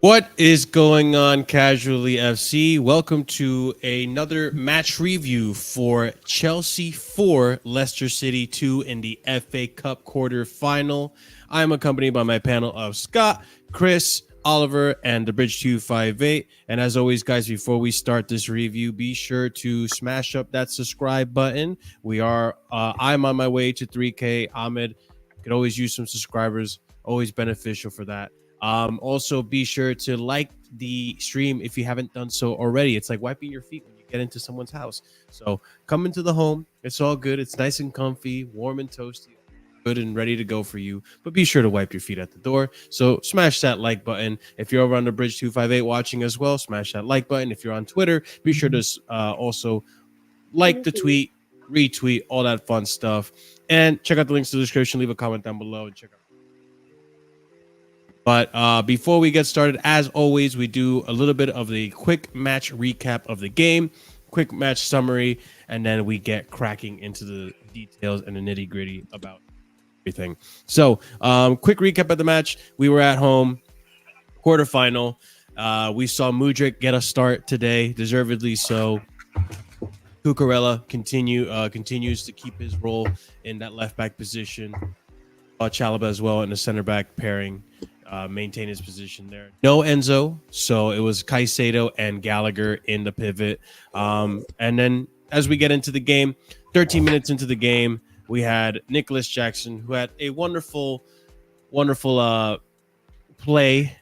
What is going on, Casually FC? Welcome to another match review for Chelsea 4, Leicester City 2 in the FA Cup quarter final. I am accompanied by my panel of Scott, Chris, Oliver, and the Bridge 258. And as always, guys, before we start this review, be sure to smash up that subscribe button. I'm on my way to 3K. Ahmed could always use some subscribers, always beneficial for that. Also, be sure to like the stream if you haven't done so already. It's like wiping your feet when you get into someone's house. So come into the home. It's all good. It's nice and comfy, warm and toasty, good and ready to go for you. But be sure to wipe your feet at the door. So smash that like button. If you're over on the Bridge 258 watching as well, smash that like button. If you're on Twitter, be sure to also like the tweet, retweet, all that fun stuff. And check out the links to the description. Leave a comment down below and check out. But before we get started, as always, we do a little bit of the quick match recap of the game, quick match summary, and then we get cracking into the details and the nitty gritty about everything. So, quick recap of the match. We were at home, quarterfinal. We saw Mudryk get a start today, deservedly so. Cucurella continues to keep his role in that left back position. Chalaba as well in the center back pairing. Maintain his position there. No Enzo, so it was Caicedo and Gallagher in the pivot. And then as we get into the game, 13 minutes into the game, we had Nicholas Jackson, who had a wonderful play.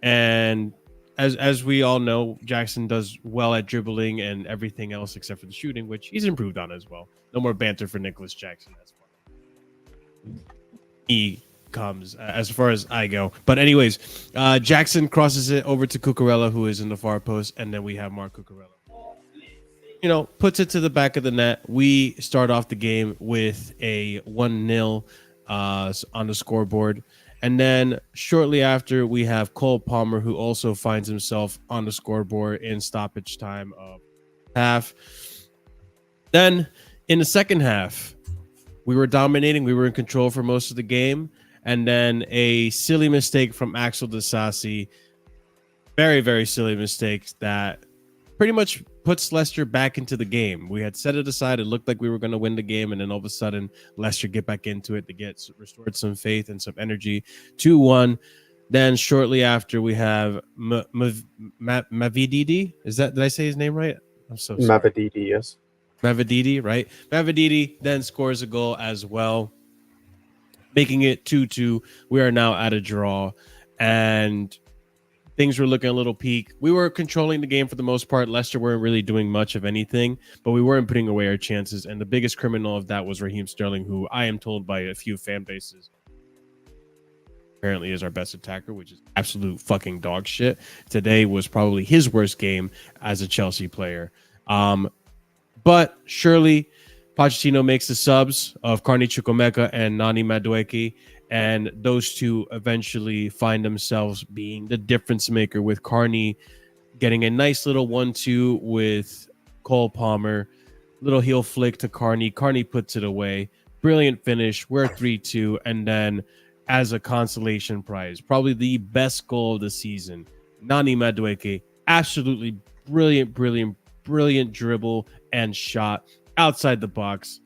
And as we all know, Jackson does well at dribbling and everything else except for the shooting, which he's improved on as well. No more banter for Nicholas Jackson. That's fine. He comes as far as I go. But anyways, Jackson crosses it over to Cucurella, who is in the far post, and then we have Mark Cucurella. Puts it to the back of the net. We start off the game with a 1-0 on the scoreboard. And then shortly after, we have Cole Palmer, who also finds himself on the scoreboard in stoppage time of half. Then in the second half, we were dominating. We were in control for most of the game. And then a silly mistake from Axel Disasi. Very, very silly mistake that pretty much puts Leicester back into the game. We had set it aside. It looked like we were going to win the game. And then all of a sudden, Leicester get back into it to get restored some faith and some energy. 2-1. Then shortly after, we have Mavididi. Did I say his name right? I'm so sorry. Mavididi, yes. Mavididi, right? Mavididi then scores a goal as well, making it 2-2. We are now at a draw, and things were looking a little peak. We were controlling the game for the most part. Leicester weren't really doing much of anything, but we weren't putting away our chances. And the biggest criminal of that was Raheem Sterling, who I am told by a few fan bases apparently is our best attacker, which is absolute fucking dog shit. Today was probably his worst game as a Chelsea player. But surely Pochettino makes the subs of CARNEY Chukwuemeka and Nani Madueke, and those two eventually find themselves being the difference maker, with CARNEY getting a nice little 1-2 with Cole Palmer. Little heel flick to CARNEY. CARNEY puts it away. Brilliant finish. We're 3-2. And then as a consolation prize, probably the best goal of the season, Nani Madueke, absolutely brilliant dribble and shot outside the box,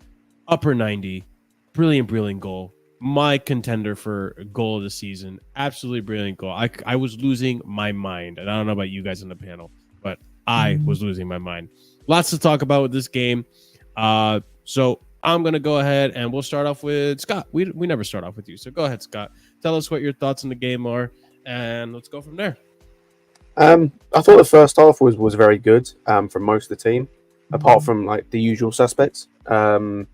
upper 90, brilliant goal. My contender for goal of the season, absolutely brilliant goal. I was losing my mind, and I don't know about you guys on the panel, but I was losing my mind. Lots to talk about with this game. So I'm going to go ahead and we'll start off with Scott. We never start off with you. So go ahead, Scott. Tell us what your thoughts on the game are, and let's go from there. I thought the first half was very good from most of the team, apart from like the usual suspects. The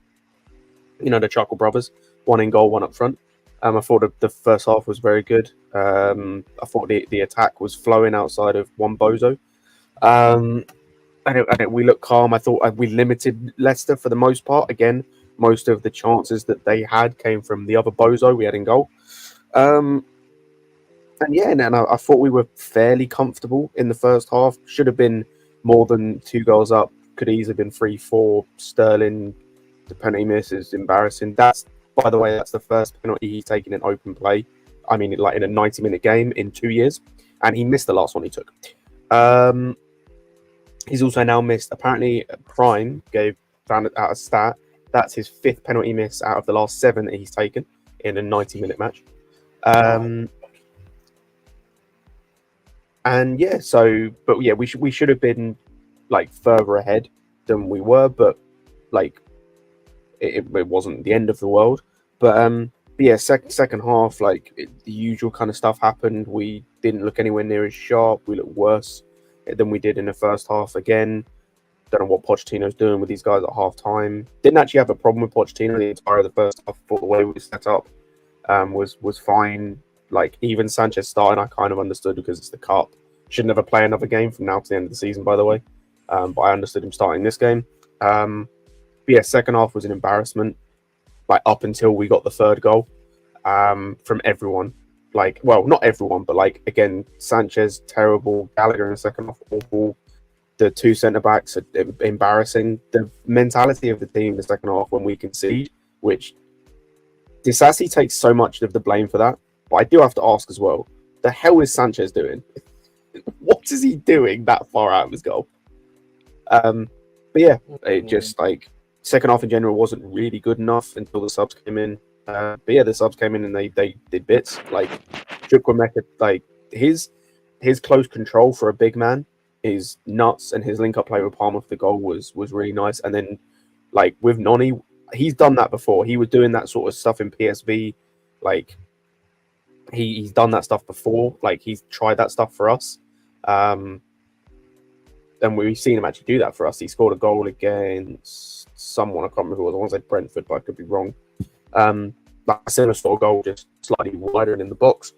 Chuckle brothers, one in goal, one up front. I thought the first half was very good. I thought the attack was flowing outside of one bozo. We looked calm. I thought we limited Leicester for the most part. Again, most of the chances that they had came from the other bozo we had in goal. And I thought we were fairly comfortable in the first half. Should have been more than 2 goals up. Could easily have been 3-4. Sterling, the penalty miss is embarrassing. That's By the way, that's the first penalty he's taken in open play. I mean, like in a 90-minute game in 2 years. and he missed the last one he took. He's also now missed. Apparently, Prime found out a stat. That's his 5th penalty miss out of the last 7 that he's taken in a 90-minute match. And yeah, we should have been like further ahead than we were, but like it wasn't the end of the world. But yeah, second half, like the usual kind of stuff happened. We didn't look anywhere near as sharp. We looked worse than we did in the first half. Again, don't know what Pochettino's doing with these guys at half time. Didn't actually have a problem with Pochettino the entire of the first half. Thought the way we set up was fine. Like even Sanchez starting, I kind of understood because it's the cup. Should never play another game from now to the end of the season, by the way. But I understood him starting this game. But yeah, second half was an embarrassment. Like up until we got the third goal from everyone. Like, well, not everyone, but like again, Sanchez terrible, Gallagher in the second half awful. The 2 centre backs are embarrassing. The mentality of the team in the second half when we concede, which Disasi takes so much of the blame for that. But I do have to ask as well, the hell is Sanchez doing? What is he doing that far out of his goal? But yeah, it just like second half in general wasn't really good enough until the subs came in. But yeah, the subs came in and they did bits. Like Chukwuemeka, like his close control for a big man is nuts, and his link up play with Palmer for the goal was really nice. And then like with Noni, he's done that before. He was doing that sort of stuff in PSV. Like he's done that stuff before. Like he's tried that stuff for us. And we've seen him actually do that for us. He scored a goal against someone, I can't remember who it was. I want to say Brentford, but I could be wrong. Like a similar sort of goal, just slightly wider and in the box.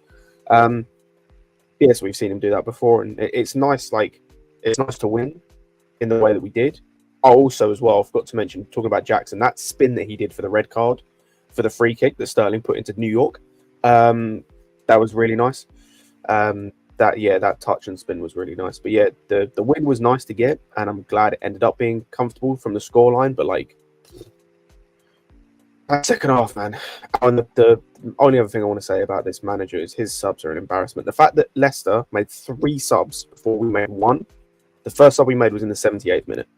Yes, we've seen him do that before, and it's nice. Like it's nice to win in the way that we did. Also, as well, I forgot to mention, talking about Jackson, that spin that he did for the red card, for the free kick that Sterling put into New York, that was really nice. That touch and spin was really nice. But yeah, the win was nice to get, and I'm glad it ended up being comfortable from the scoreline. But like that second half, man. And the only other thing I want to say about this manager is his subs are an embarrassment. The fact that Leicester made 3 subs before we made 1. The first sub we made was in the 78th minute.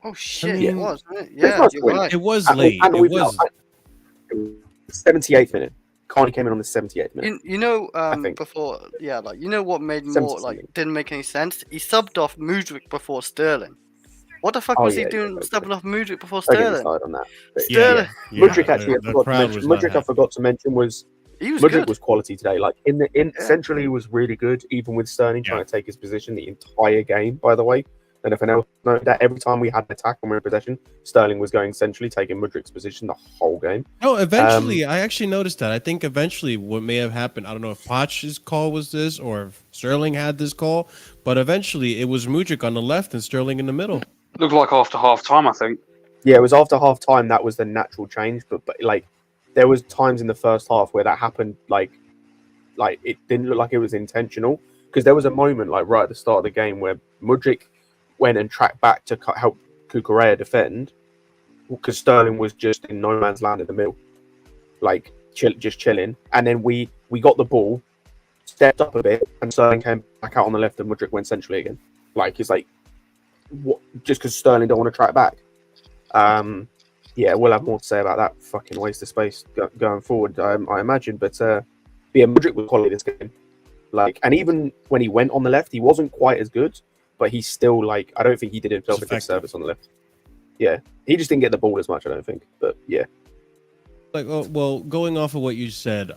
Oh shit! I mean, it was, wasn't it? Yeah, you're right. It was late. And It was. 78th minute. CARNEY came in on the 78th minute. You know, think. before, yeah, like you know what made 70 more like didn't make any sense. He subbed off Mudryk before Sterling. What the fuck Oh, was he yeah, doing yeah, subbing off Mudryk before Don't get me Sterling? started on that. But Sterling, Mudryk actually the I forgot to crowd mention. was not Mudryk I happy. forgot to mention was he was Mudryk good. was quality today. Like in Yeah. centrally he was really good, even with Sterling Yeah. trying to take his position the entire game. By the way, and if anyone else know that every time we had an attack when we were in possession, Sterling was going centrally, taking Mudryk's position the whole game. No, eventually, I actually noticed that. I think eventually what may have happened, I don't know if Poch's call was this or if Sterling had this call, but eventually it was Mudryk on the left and Sterling in the middle. Looked like after half time, I think. Yeah, it was after half time that was the natural change, but like there was times in the first half where that happened. Like it didn't look like it was intentional, because there was a moment like right at the start of the game where Mudryk went and tracked back to help Cucurella defend, because Sterling was just in no man's land in the middle, like just chilling. And then we got the ball, stepped up a bit, and Sterling came back out on the left, and Mudryk went centrally again. Like it's like, what? Just because Sterling don't want to track back. Yeah, we'll have more to say about that fucking waste of space going forward, I imagine. But yeah, Mudryk was quality this game. Like, and even when he went on the left, he wasn't quite as good. But he's still like, I don't think he did himself a good service on the left. Yeah, he just didn't get the ball as much, I don't think. But yeah, Like, oh, well, going off of what you said,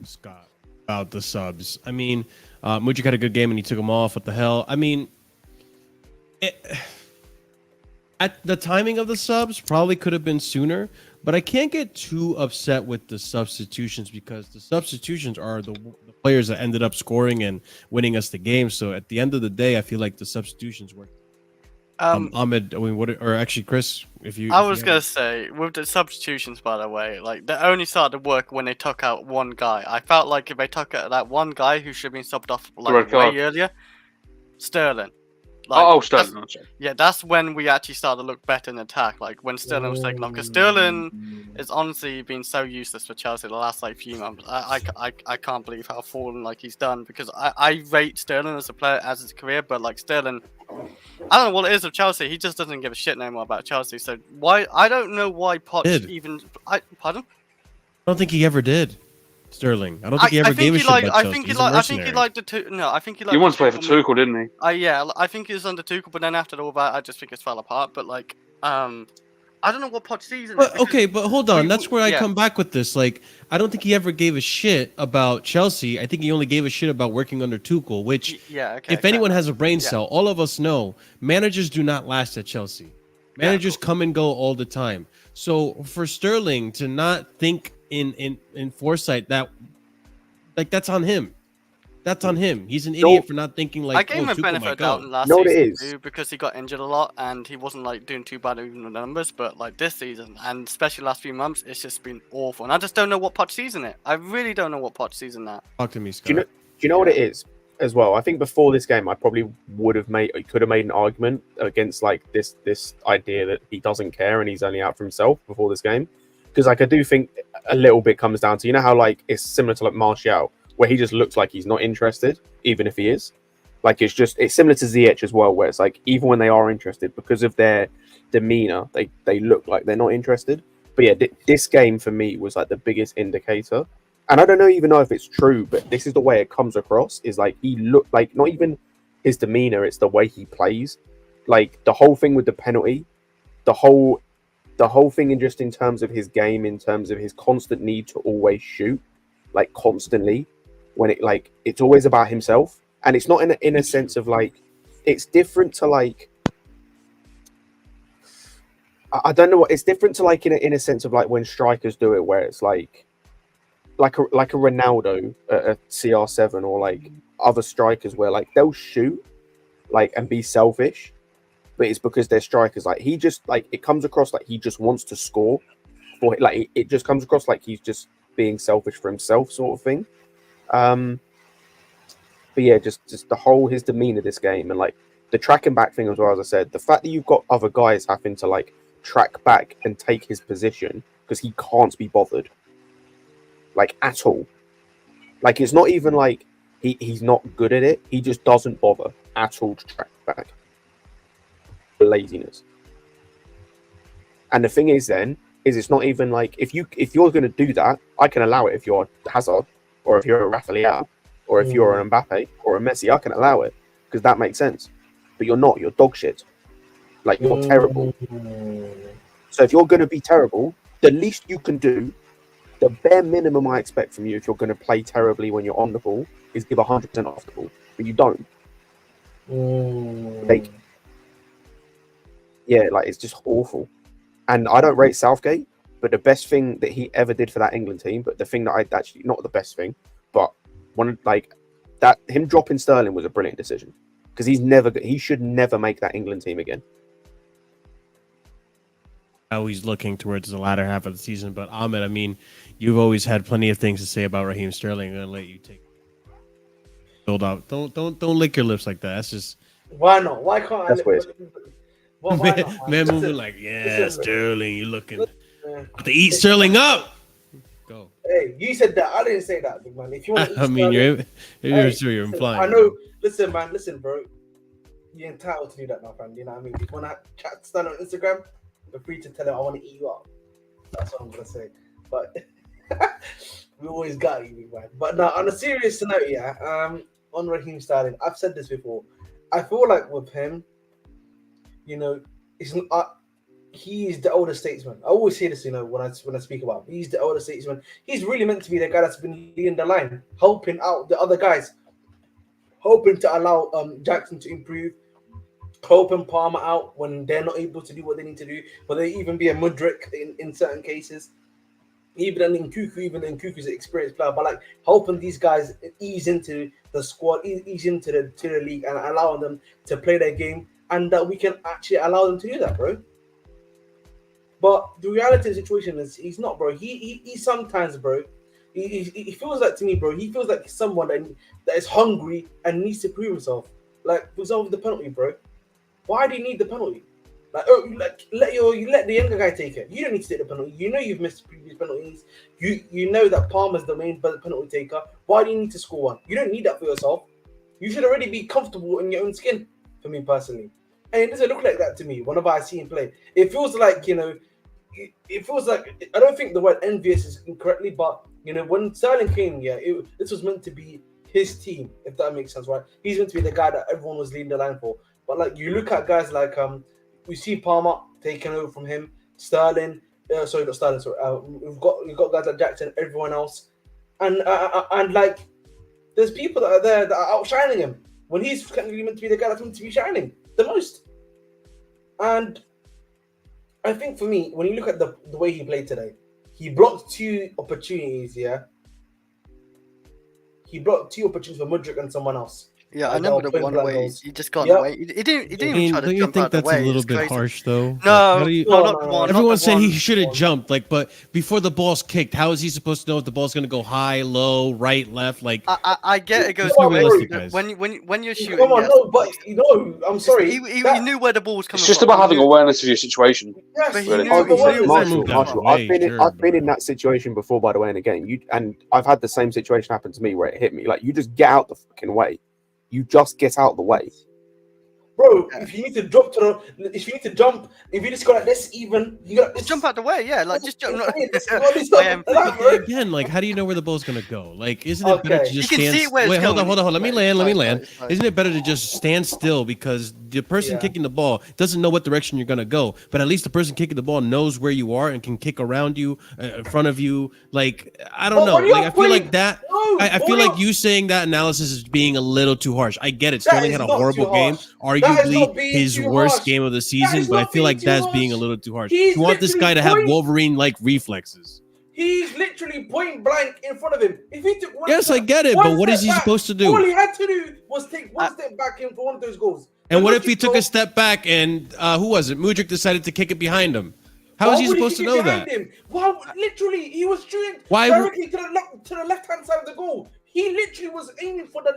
Scott, about the subs. I mean, Mudryk had a good game and he took him off. What the hell? I mean, at the timing of the subs probably could have been sooner. But I can't get too upset with the substitutions, because the substitutions are the players that ended up scoring and winning us the game. So at the end of the day, I feel like the substitutions work. Ahmed, I mean, or actually, Chris, if you. I was gonna say, with the substitutions, by the way, like they only started to work when they took out one guy. I felt like if they took out that one guy who should have been subbed off like Red card. way earlier, Sterling. Like, Oh, that's- Sterling. I'm sorry. yeah, that's when we actually started to look better in attack. Like when Sterling was taken off, because Sterling is honestly been so useless for Chelsea the last like few months. I can't believe how fallen like he's done, because I rate Sterling as a player as his career, but like Sterling, I don't know what it is of Chelsea. He just doesn't give a shit no more about Chelsea. So why, I don't know why Poch Did. even. Pardon? I don't think he ever did. Sterling. I don't think he ever gave a shit about Chelsea. He's a I think mercenary. he liked the two. No, I think he liked. He wanted to play the for Tuchel Tuchel, didn't he? yeah, I think he was under Tuchel, but then after all that, I just think it fell apart. But like, I don't know what Poch sees in it. But, okay, but hold on. That's where I yeah. come back with this. Like, I don't think he ever gave a shit about Chelsea. I think he only gave a shit about working under Tuchel, which, Yeah, okay. if anyone fair has a brain Yeah. cell, all of us know managers do not last at Chelsea. Managers come and go all the time. So for Sterling to not think in foresight, that like that's on him. That's on him. He's an idiot for not thinking like, I gave him a Tuchel benefit might of doubt go. last No, it season is. too, because he got injured a lot and he wasn't like doing too bad even with the numbers. But like this season, and especially last few months, it's just been awful. And I just don't know what Poch sees in it. I really don't know what Poch sees in that. Talk to me, Scott. Do you know what it is as well? I think before this game, I probably could have made an argument against like this idea that he doesn't care and he's only out for himself before this game, because like I do think a little bit comes down to, you know how like it's similar to like Martial, where he just looks like he's not interested even if he is. Like it's similar to Ziyech as well, where it's like even when they are interested, because of their demeanor, they look like they're not interested. But yeah, this game for me was like the biggest indicator. And I don't even know if it's true, but this is the way it comes across. Is like he looked like, not even his demeanor, it's the way he plays. Like the whole thing with the penalty, the whole thing in terms of his game, in terms of his constant need to always shoot, like constantly, when it's always about himself. And it's not in a sense of like, it's different to like, I don't know what it's different to like in a sense of like when strikers do it, where it's like a Ronaldo at a CR7, or like other strikers where like they'll shoot like and be selfish, but it's because they're strikers. Like he just like, it comes across like he just wants to score, or like it just comes across like he's just being selfish for himself, sort of thing. But yeah, just the whole his demeanor this game, and like the tracking back thing as well. As I said, the fact that you've got other guys having to like track back and take his position because he can't be bothered, like at all. Like it's not even like he's not good at it. He just doesn't bother at all to track back. Laziness. And the thing is, then, is it's not even like if you're going to do that, I can allow it if you're Hazard, or if you're a Rafael, or if you're an Mbappe or a Messi, I can allow it because that makes sense. But you're not. You're dog shit. Like you're terrible. So if you're going to be terrible, the least you can do, the bare minimum I expect from you, if you're going to play terribly when you're on the ball, is give 100% off the ball. But you don't. Like, yeah, like it's just awful. And I don't rate Southgate, but the best thing that he ever did for that England team, but the thing that I actually, not the best thing, but one like that, him dropping Sterling was a brilliant decision, because he should never make that England team again. How he's looking towards the latter half of the season. But Ahmed, I mean, you've always had plenty of things to say about Raheem Sterling. I'm gonna let you take build out. Don't lick your lips like that. That's just why not? Why can't That's I? weird. Why not? man Listen, moving like, yeah, listen, Sterling, you looking man. to eat Sterling up. Go. Hey, you said that. I didn't say that, big man. If you want to, I mean, you're sure you're implying. I know. Listen, man. Listen, bro. You're entitled to do that, my friend. You know what I mean? If you want to chat to Stan on Instagram, feel free to tell him I want to eat you up. That's what I'm gonna say. But we always got you, big man. But now, on a serious note, yeah. On Raheem Sterling, I've said this before. I feel like with him, you know, he is the older statesman. I always say this, you know, when I speak about him. He's the older statesman. He's really meant to be the guy that's been leading the line, helping out the other guys, hoping to allow Jackson to improve, helping Palmer out when they're not able to do what they need to do, but they even be a Mudryk in certain cases. Even in Nkuku's an experienced player, but like helping these guys ease into the squad, ease into the league, and allowing them to play their game, and that we can actually allow them to do that, bro. But the reality of the situation is he's not, bro. He sometimes, bro, he feels like, to me, bro, he feels like someone that is hungry and needs to prove himself. Like, for example, the penalty, bro. Why do you need the penalty? Like, you let the younger guy take it. You don't need to take the penalty. You know you've missed previous penalties. You know that Palmer's the main penalty taker. Why do you need to score one? You don't need that for yourself. You should already be comfortable in your own skin. For me personally, and it doesn't look like that to me. Whenever I see him play, it feels like it feels like I don't think the word envious is incorrectly, but when Sterling came, this was meant to be his team, if that makes sense, right? He's meant to be the guy that everyone was leading the line for. But like you look at guys like we see Palmer taking over from him, Sterling. Sorry, not Sterling. Sorry, we've got guys like Jackson, everyone else, and like there's people that are there that are outshining him when he's technically meant to be the guy that's meant to be shining the most. And I think for me, when you look at the way he played today, he blocked 2 opportunities. Yeah, he blocked 2 opportunities for Mudryk and someone else. Yeah, I remember the one way he just got Yep. away. He didn't I even mean, try don't to you jump think out the that's way. a little It's bit crazy. harsh, though? No, How do you- not the one. Everyone not the said he one. should have jumped, but before the ball's kicked, how is he supposed to know if the ball's going to go high, low, right, left? I get it goes Let's be both ways. realistic, guys. When you're shooting, Come on, yes, no, but I'm sorry. he knew where the ball was coming It's just from. about He having knew- awareness of your situation. Yes, But he really. knew- Oh, he but knew Marshall, moved out Marshall, of the I've way, I've been sure, in that situation before, by the way. And again, and I've had the same situation happen to me where it hit me. Like, you just get out the fucking way. You just get out the way. bro. If you need to jump, if you just go like this, even you got Just jump out the way, yeah. Like just jump. I am. Again, like, how do you know where the ball's going to go? Like, isn't it better to Okay. just You can stand? see where it's Wait, hold on. going. Let me Right, land. right. Isn't it better to just stand still because the person Yeah. kicking the ball doesn't know what direction you're going to go, but at least the person kicking the ball knows where you are and can kick around you, in front of you. Like, I don't But know. when you're Like, I feel like playing- that. No, I but feel when like you saying that analysis is being a little too harsh. I get it. That Sterling is had a not horrible too game, harsh. That is arguably not being his too worst harsh. game of the season, is but I not feel like being too that's being a harsh. little too harsh. He's You want this guy literally to have pointing- Wolverine-like reflexes. He's literally point blank in front of him. If he took one Yes, I step- get it, one but what is step he back, supposed to do? All he had to do was take one step back in for one of those goals. And The what if he logic took a goes, step back and who was it? Mudryk decided to kick it behind him. How why is he would supposed to kick know it behind that? him? Well, literally, he was shooting Why would- directly to the left hand side of the goal. He literally was aiming for the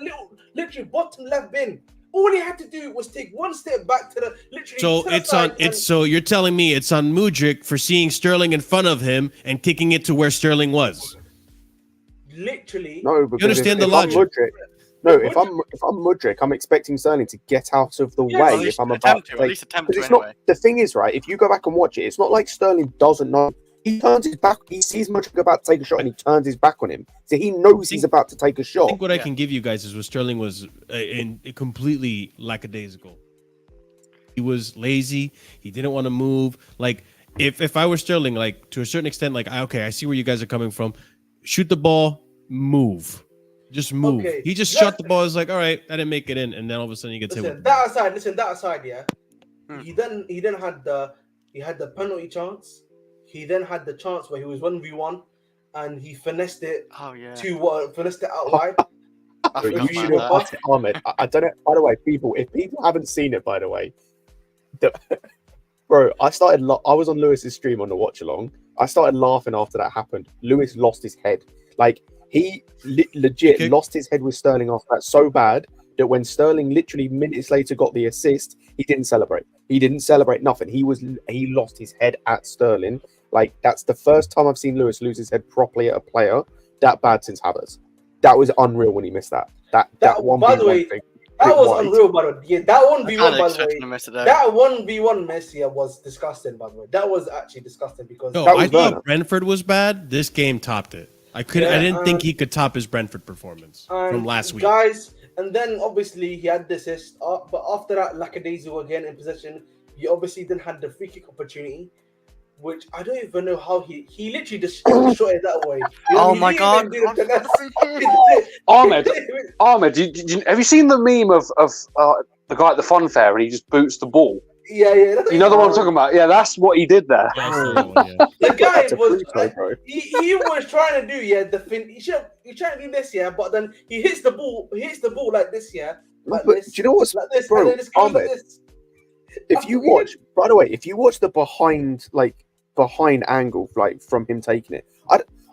literally bottom left bin. All he had to do was take one step back to the literally. So to the it's on. side It's so you're telling me it's on Mudryk for seeing Sterling in front of him and kicking it to where Sterling was. literally. No, because understand the I'm logic? Mudryk, no, if I'm Mudryk, I'm expecting Sterling to get out of the Yes. way At if least I'm about attempt to to. At take. least attempt Because to it's anyway. not the thing is, right? If you go back and watch it, it's not like Sterling doesn't know. He turns his back. He sees Mudryk about to take a shot, and he turns his back on him. So he knows he's about to take a I shot. think what I Yeah. can give you guys is what Sterling was in completely lackadaisical. He was lazy. He didn't want to move. Like if I were Sterling, like to a certain extent, like okay, I see where you guys are coming from. Shoot the ball, move, just move. Okay. He just Yeah. shot the ball. It's like all right, I didn't make it in, and then all of a sudden he gets hit with Listen, the ball. that aside, yeah. Hmm. He then had the penalty chance. He then had the chance where he was 1v1 and he finessed it Oh yeah. finessed it out wide. I But forgot you should about have that. asked Ahmed. I don't know. By the way, if people haven't seen it, by the way, bro, I was on Lewis's stream on the watch along. I started laughing after that happened. Lewis lost his head. Like he legit Okay. lost his head with Sterling after that so bad that when Sterling literally minutes later got the assist, he didn't celebrate. He didn't celebrate nothing. He lost his head at Sterling. Like that's the first time I've seen Lewis lose his head properly at a player that bad since Havertz. That was unreal when he missed that. That one. By the way, thing. That was Wide. unreal, by the way. Yeah, that 1v1, I by the expected way. to miss it there. That 1v1 mess here was disgusting, by the way. That was actually disgusting because No, That I was thought Werner. Brentford was bad. This game topped it. I couldn't. I Yeah, didn't think he could top his Brentford performance from last week. Guys, and then obviously he had the assist, but after that, lackadaisical again in possession. He obviously then had the free kick opportunity, which I don't even know how he literally just shot it that way. You know, Oh he my didn't god. even do the finesse. Ahmed, have you seen the meme of the guy at the fun fair and he just boots the ball? Yeah. That's You know the one I'm talking about? Yeah, that's what he did there. That's the one, yeah. The guy That's a was free throw, bro. he was trying to do the fin. He's trying to do this but then he hits the ball like this like But this, do you know what's like this, bro, and then it's goes like Ahmed, this. if you watch, by the way, if you watch the behind angle, like from him taking it,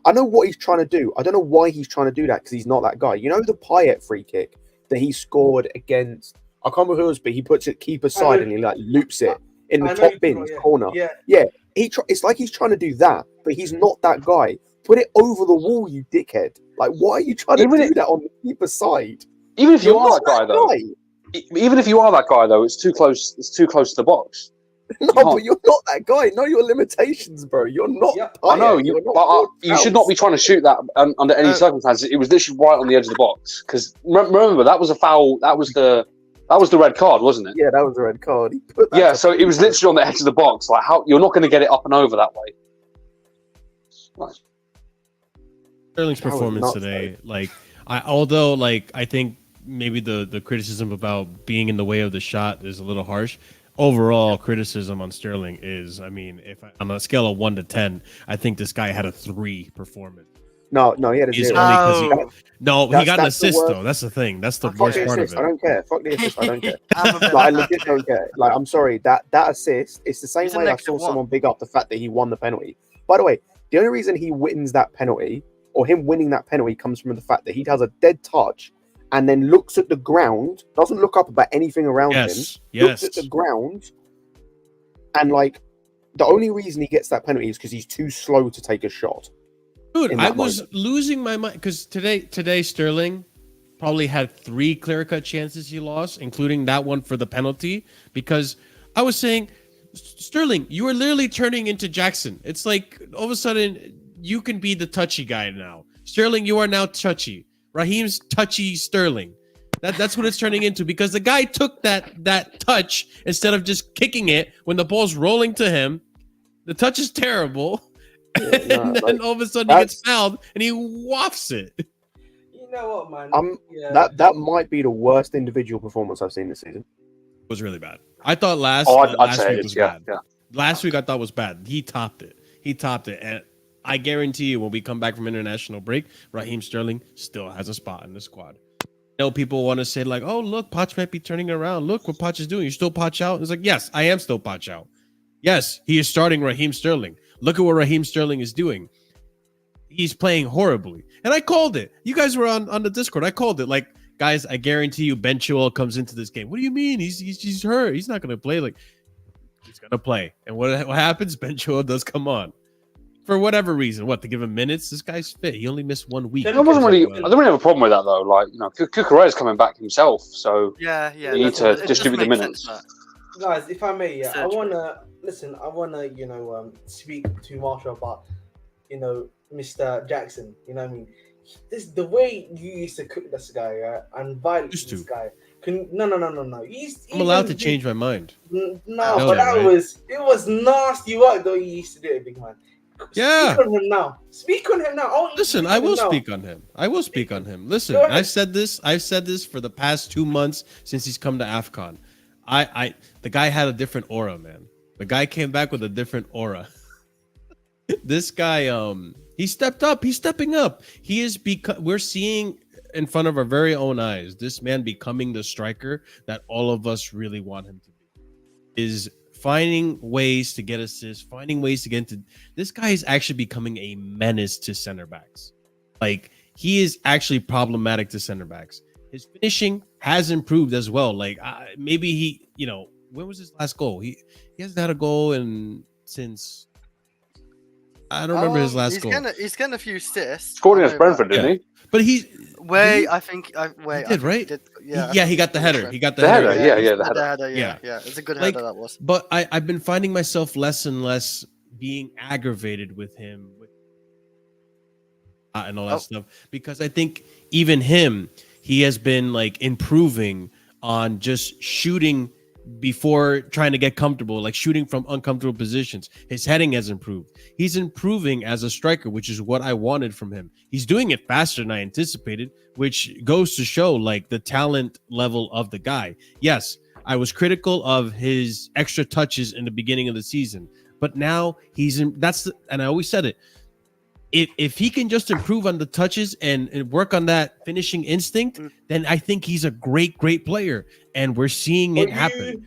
I know what he's trying to do. I don't know why he's trying to do that because he's not that guy. You know the Payet free kick that he scored against, I can't remember who it was, but he puts it keeper side and he like loops it in the I know top you bins know, yeah. corner. Yeah. It's like he's trying to do that, but he's not that guy. Put it over the wall, you dickhead. Like, why are you trying to do that on the keeper side? Even if you You're are not that guy, though, even if you are that guy, though, it's too close. It's too close to the box. No, but you're not that guy. Know your limitations, bro. You're not. Yeah. I know. You're not. But you should not be trying to shoot that under any circumstances. It was literally right on the edge of the box. Because remember, that was a foul. That was the red card, wasn't it? Yeah, that was a red card. He put that Yeah, so it was literally on the edge of the box. Like, how you're not going to get it up and over that way. Right. Sterling's performance today, I think maybe the criticism about being in the way of the shot is a little harsh. Overall criticism on Sterling is, I mean, on a scale of 1 to 10, I think this guy had a 3 performance. No, he had a He's 0. only he got an that's the assist worst. though. That's the thing. That's the Fuck worst the part of assist. it. I don't care. Fuck the assist. I don't care. I'm a bit- Like, I legit don't care. Like, I'm sorry. That assist, it's the same He's a way I negative saw one. someone big up the fact that he won the penalty. By the way, the only reason he wins that penalty, or him winning that penalty, comes from the fact that he has a dead touch and then looks at the ground, doesn't look up about anything around him, looks at the ground, and like the only reason he gets that penalty is because he's too slow to take a shot. Dude, I was losing my mind because today Sterling probably had 3 clear-cut chances he lost, including that one for the penalty, because I was saying, Sterling, you are literally turning into Jackson. It's like all of a sudden you can be the touchy guy now. Sterling, you are now touchy. Raheem's touchy Sterling. That's what it's turning into, because the guy took that touch instead of just kicking it when the ball's rolling to him. The touch is terrible. And then all of a sudden he gets fouled and he wafts it. You know what, man? That might be the worst individual performance I've seen this season. It was really bad. I thought last week was bad. Yeah. Last week I thought was bad. He topped it. And I guarantee you when we come back from international break, Raheem Sterling still has a spot in the squad. I know people want to say like, oh, look, Poch might be turning around. Look what Poch is doing. You're still Poch out? It's like, yes, I am still Poch out. Yes, he is starting Raheem Sterling. Look at what Raheem Sterling is doing. He's playing horribly. And I called it. You guys were on the Discord. I called it. Like, guys, I guarantee you Ben Chilwell comes into this game. What do you mean? He's hurt. He's not going to play. Like, he's going to play. And what happens? Ben Chilwell does come on. For whatever reason. What, to give him minutes? This guy's fit. He only missed 1 week. I don't really have a problem with that, though. Like, you know, Cucurella's coming back himself. So yeah. You need to distribute the minutes. Guys, if I may, I wanna speak to Marshall about, Mr. Jackson. You know what I mean? The way you used to cook this guy, and violate this guy. No. I'm allowed to change my mind. No, but it was nasty work though. You used to do it, big man. Yeah. Speak on him now. Listen, I will speak on him. Listen, I've said this for the past 2 months since he's come to AFCON. The guy had a different aura, man. The guy came back with a different aura. This guy, he stepped up. He's stepping up. He is we're seeing in front of our very own eyes this man becoming the striker that all of us really want him to be. Is finding ways to get assists, finding ways to get into. This guy is actually becoming a menace to center backs. Like, he is actually problematic to center backs. His finishing has improved as well. Like, maybe he, when was his last goal? He hasn't had a goal since I don't remember his last goal. He's getting a few assists. Scored against Brentford, didn't he? I But think he did, right? Yeah, he got the header. He got the header. header. The header. Yeah. It's a good header that was. But I've been finding myself less and less being aggravated with him and all that stuff, because I think even he has been like improving on just shooting before trying to get comfortable, like shooting from uncomfortable positions. His heading has improved. He's improving as a striker, which is what I wanted from him. He's doing it faster than I anticipated, which goes to show like the talent level of the guy. Yes, I was critical of his extra touches in the beginning of the season, but now and I always said it. If he can just improve on the touches and work on that finishing instinct, then I think he's a great player, and we're seeing it happen.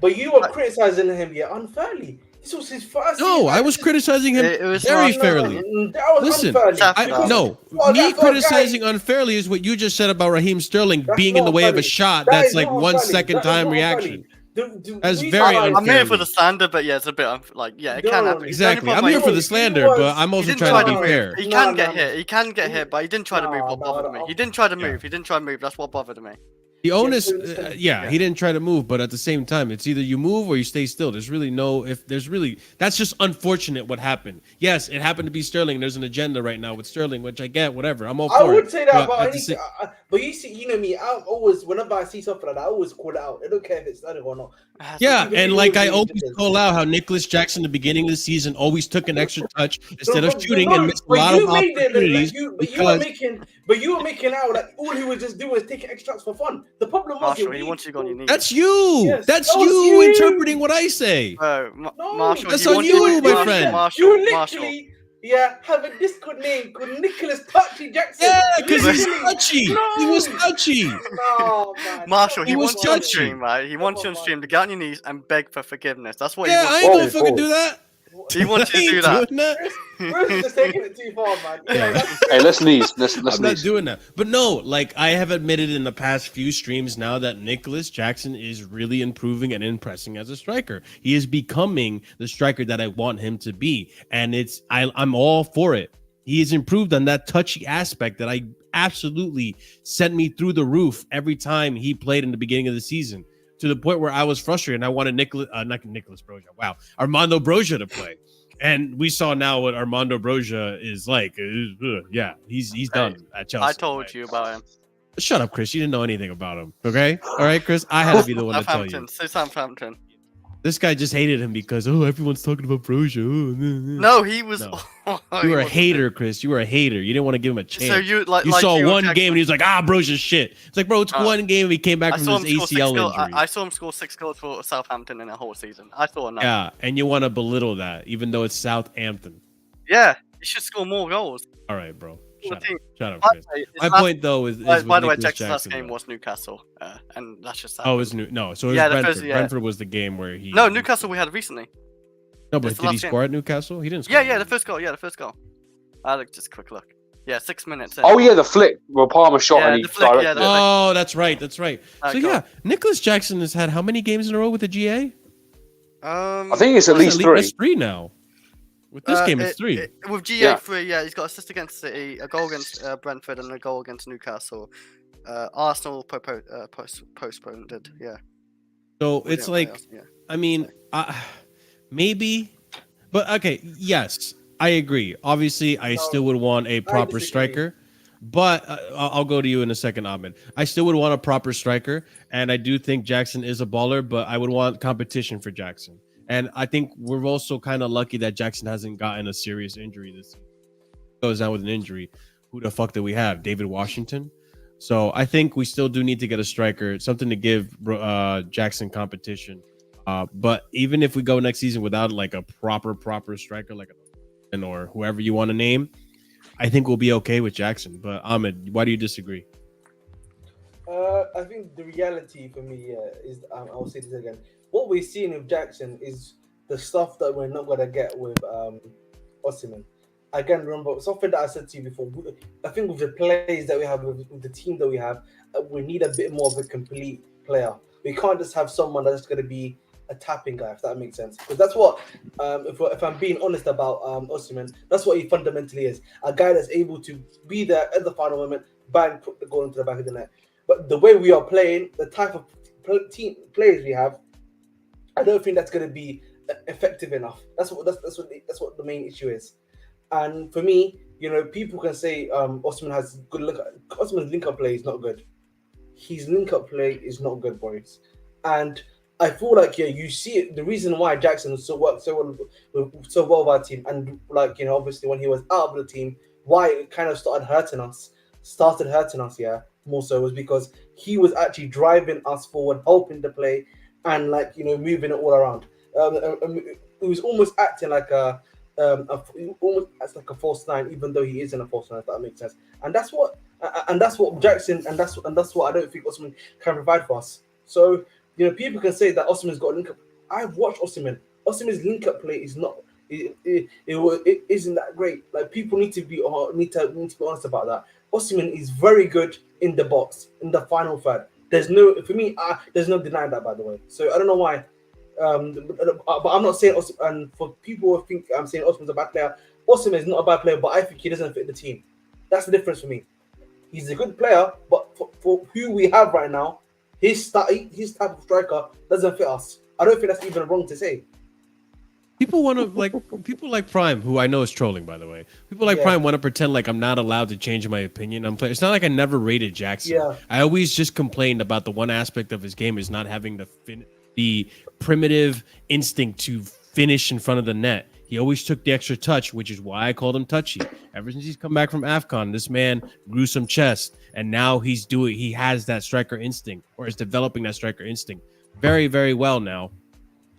But you were criticizing him unfairly. This was his first. No, season. I was criticizing him It was very not- fairly. That was Listen, unfairly. Because- No, Oh, me that's what criticizing unfairly is what you just said about Raheem Sterling That's being in the not way of a unfairly. shot. That That's is like not 1 unfairly. second That is time not reaction. unfairly. That's reason very why- I'm here for unfairly. the slander, but yeah, it's a bit like yeah, it No, can happen. Exactly. The I'm only here problem for is the he slander, was- but I'm he also didn't trying try to be move. fair. He No, can no, get no. hit. He can get hit, but he didn't try to move. What bothered me? He didn't try to Yeah. move. He didn't try to move. That's what bothered me. The onus, so listen- yeah, he didn't try to move, but at the same time, it's either you move or you stay still. There's really no, that's just unfortunate what happened. Yes, it happened to be Sterling. There's an agenda right now with Sterling, which I get, whatever. I'm all for I it. would say that But about at the anything. sa- But you see, you know me. I always, whenever I see something like that, I always call it out. I don't care if it's Sterling or not. Yeah, Even and if like it I was always ridiculous. call out how Nicholas Jackson, at the beginning of the season, always took an extra touch instead of But shooting no, and missed a but lot you of made it opportunities. but you were making out like all he was just doing was taking extracts for fun. The problem was Marshall, he wants you on your knees. That's you. Yes, That's that was you you. interpreting what I say. No, No, Marshall, that's he on wants you, to- my Marshall, friend. Marshall, You Marshall. literally, have a Discord name called Nicholas Touchy Jackson. Yeah, because he's Literally. touchy. No. He was touchy. No, man. Marshall, He he was wants you on touchy. stream, right? He wants you on stream to get on your knees and beg for forgiveness. That's what Yeah, he I wants. ain't gonna Forward, fucking do forward. that. He wants I you to do ain't that. doing that. Bruce is just taking it too far, man. Yeah. Hey, let's knees. Let's I'm not knees. doing that. But no, like I have admitted in the past few streams now that Nicholas Jackson is really improving and impressing as a striker. He is becoming the striker that I want him to be. And I'm all for it. He has improved on that touchy aspect that I absolutely sent me through the roof every time he played in the beginning of the season, to the point where I was frustrated and I wanted not Nicholas Broja. Wow. Armando Broja to play. And we saw now what Armando Broja is like. Yeah, he's done at Chelsea. I told you about him. Shut up, Chris. You didn't know anything about him. Okay? All right, Chris. I had to be the one to tell you. Southampton. So Southampton. This guy just hated him because everyone's talking about Broja. No, he was. No. He You were a wasn't. hater, Chris. You were a hater. You didn't want to give him a chance. So you like You like saw you one Jackson- game and he was like, Broja's shit. It's like, bro, it's Uh, one game and he came back I from saw his him score 6 ACL goals. injury. I saw him score 6 goals for Southampton in a whole season. I saw enough. Yeah, and you want to belittle that, even though it's Southampton. Yeah, he should score more goals. All right, bro. Shut up. team. Shut up, By Chris. the way, his My last- point, though, is by with the way, Nicholas Jackson's last Jackson, game though. was Newcastle, and that's just Oh, it was no. So it was Yeah, the Brentford. first- yeah. Brentford was the game where he. no Newcastle we had recently. No, but it's the did he last game. score at Newcastle? He didn't. Score Yeah, at the Newcastle. first goal. Yeah, the first goal. I look just a quick look. Yeah, 6 minutes. In. Oh yeah, the flick where Palmer shot Yeah, and he the flick, directed yeah, it. the- Oh, that's right. That's right. That So goal. yeah, Nicholas Jackson has had how many games in a row with the GA? I think it's at least That's three. That's three now. With this game, it's three. With GA Yeah. 3, yeah, he's got assist against City, a goal against Brentford, and a goal against Newcastle. Arsenal postponed it. Yeah. So We it's didn't play like, Arsenal, yeah. I mean, maybe, but okay, yes, I agree. Obviously, I still would want a proper disagree. striker, but I'll go to you in a second, Ahmed. I still would want a proper striker, and I do think Jackson is a baller, but I would want competition for Jackson. And I think we're also kind of lucky that Jackson hasn't gotten a serious injury this season. Goes down with an injury. Who the fuck do we have? David Washington. So I think we still do need to get a striker, something to give Jackson competition. But even if we go next season without like a proper striker, like or whoever you want to name, I think we'll be okay with Jackson. But Ahmed, why do you disagree? I think the reality for me is, I'll say this again. What we're seeing with Jackson is the stuff that we're not gonna get with Osimhen. Again, remember something that I said to you before. I think with the players that we have, with the team that we have, we need a bit more of a complete player. We can't just have someone that's going to be a tapping guy, if that makes sense. Because that's what, if I'm being honest about Osimhen, that's what he fundamentally is. A guy that's able to be there at the final moment, bang, put the goal into the back of the net. But the way we are playing, the type of team players we have, I don't think that's going to be effective enough. That's what the main issue is. And for me, people can say Osimhen has good look. Osimhen's link-up play is not good. His link-up play is not good, boys. And I feel like you see it. The reason why Jackson worked so well with our team, and obviously when he was out of the team, why it kind of started hurting us, more so was because he was actually driving us forward, helping the play, and moving it all around. It was almost acting like almost as like a false nine, even though he isn't a false nine, if that makes sense. And that's what Jackson, and that's what I don't think Osimhen can provide for us. So people can say that Osimhen's got a link up. I've watched Osimhen Osimhen's link-up play is not. It isn't that great. Like people need to be honest about that. Osimhen is very good in the box in the final third. There's no there's no denying that, by the way. So I don't know why. But I'm not saying Osimhen. And for people who think I'm saying Osimhen's a bad player, Osimhen is not a bad player, but I think he doesn't fit the team. That's the difference for me. He's a good player, but for who we have right now, his type of striker doesn't fit us. I don't think that's even wrong to say. People want to people like Prime, who I know is trolling, by the way. People like Prime want to pretend like I'm not allowed to change my opinion on players. It's not like I never rated Jackson. Yeah. I always just complained about the one aspect of his game is not having the primitive instinct to finish in front of the net. He always took the extra touch, which is why I called him touchy. Ever since he's come back from AFCON, this man grew some chest, and now he has that striker instinct, or is developing that striker instinct very, very well now.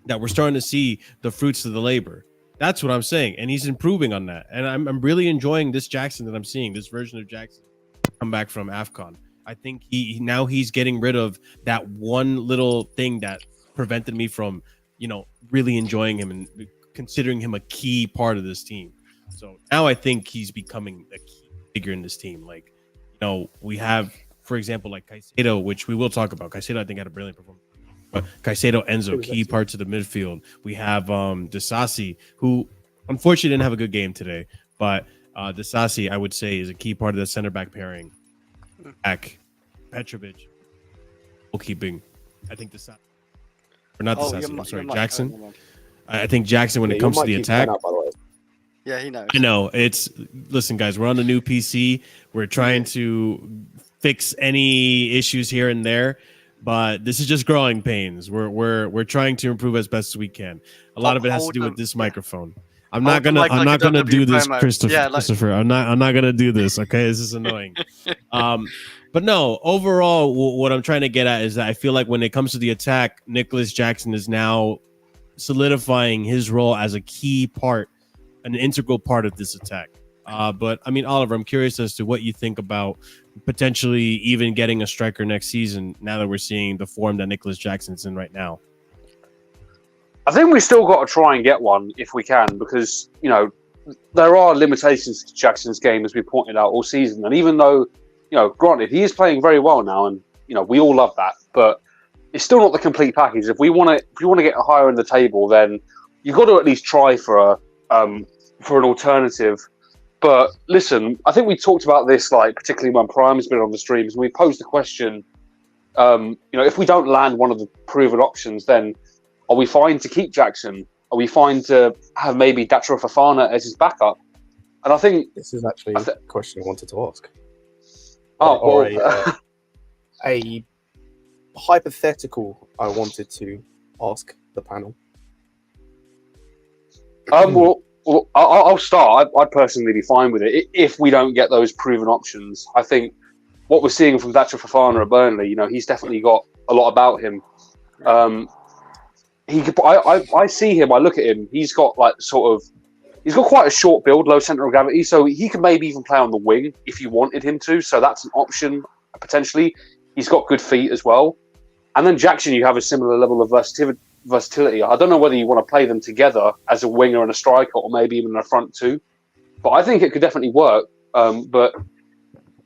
That we're starting to see the fruits of the labor. That's what I'm saying. And he's improving on that. And I'm really enjoying this Jackson that I'm seeing, this version of Jackson come back from AFCON. I think he's getting rid of that one little thing that prevented me from, really enjoying him and considering him a key part of this team. So now I think he's becoming a key figure in this team. Like, we have, for example, like Caicedo, which we will talk about. Caicedo, I think, had a brilliant performance. Caicedo, Enzo, key parts of the midfield. We have Disasi, who unfortunately didn't have a good game today, but Disasi, I would say, is a key part of the center back pairing. Back, Petrovic, goalkeeping. I think Disasi, or not Disasi. I'm sorry, Jackson. I think Jackson, when it comes to the attack. Yeah, he knows. I know. Listen, guys, we're on the new PC. We're trying to fix any issues here and there. But this is just growing pains. We're trying to improve as best as we can. A lot of it has to do with this microphone. I'm not gonna do this, Christopher. I'm not gonna do this. Okay, this is annoying. But no, overall, what I'm trying to get at is that I feel like when it comes to the attack, Nicholas Jackson is now solidifying his role as a key part, an integral part of this attack. But I mean, Oliver, I'm curious as to what you think about potentially even getting a striker next season now that we're seeing the form that Nicholas Jackson's in right now. I think we still got to try and get one if we can, because, there are limitations to Jackson's game, as we pointed out all season. And even though, granted, he is playing very well now, and, we all love that, but it's still not the complete package. If we want to get higher in the table, then you've got to at least try for an alternative. But listen, I think we talked about this, particularly when Prime has been on the streams, and we posed the question, if we don't land one of the proven options, then are we fine to keep Jackson? Are we fine to have maybe Datro Fofana as his backup? And I think this is actually a question I wanted to ask. A hypothetical I wanted to ask the panel. Well, I'll start. I'd personally be fine with it if we don't get those proven options. I think what we're seeing from Datro Fofana at Burnley, he's definitely got a lot about him. I see him. I look at him. He's got he's got quite a short build, low center of gravity, so he can maybe even play on the wing if you wanted him to. So that's an option potentially. He's got good feet as well. And then Jackson, you have a similar level of versatility. I don't know whether you want to play them together as a winger and a striker, or maybe even a front two. But I think it could definitely work. But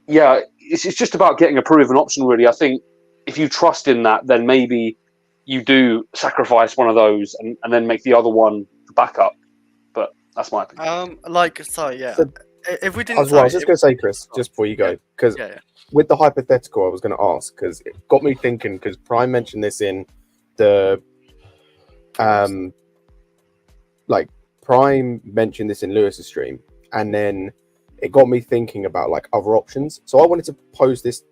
yeah, it's just about getting a proven option, really. I think if you trust in that, then maybe you do sacrifice one of those and then make the other one the backup. But that's my opinion. If we didn't, I was just going to say, Chris, just before you go, because with the hypothetical, I was going to ask, because it got me thinking, because Prime mentioned this in the Prime mentioned this in Lewis's stream, and then it got me thinking about other options. So I wanted to pose this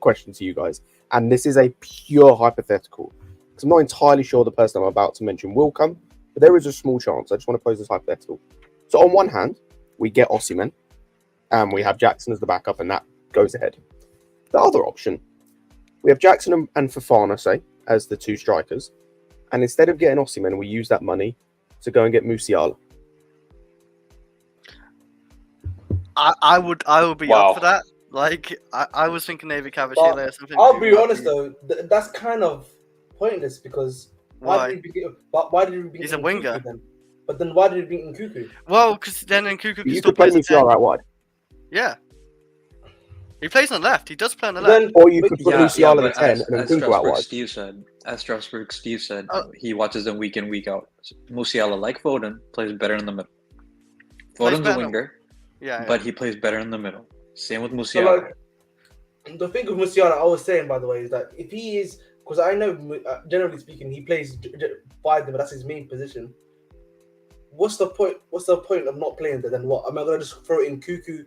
question to you guys, and this is a pure hypothetical because I'm not entirely sure the person I'm about to mention will come, but there is a small chance. I just want to pose this hypothetical. So on one hand, we get Osimhen, and we have Jackson as the backup, and that goes ahead. The other option, we have Jackson and Fofana, say, as the two strikers, and instead of getting Osimhen, we use that money to go and get Musiala. I would be up for that. I was thinking David Cavachile or something. I'll be honest though, that's kind of pointless because Why? did he bring He's a in winger. Nkunku then? But then why did he bring in Nkunku? Well, because then Nkunku can You still could play play as a 10. Musiala out wide, Yeah. He plays on the left. He does play on the left. Then or you could put Yeah, Musiala but in 10 as and Nkunku out wide. Strasbourg Steve said, Oh. he watches them week in, week out. Musiala, like Foden, plays better in the middle. Plays Foden's a better- winger, Yeah. but he plays better in the middle. Same with so Musiala. like the thing with Musiala, I was saying by the way, is that if he is, because I know generally speaking he plays by them, but that's his main position. What's the point? What's the point of not playing there? Then what? Am I gonna just throw in Cuckoo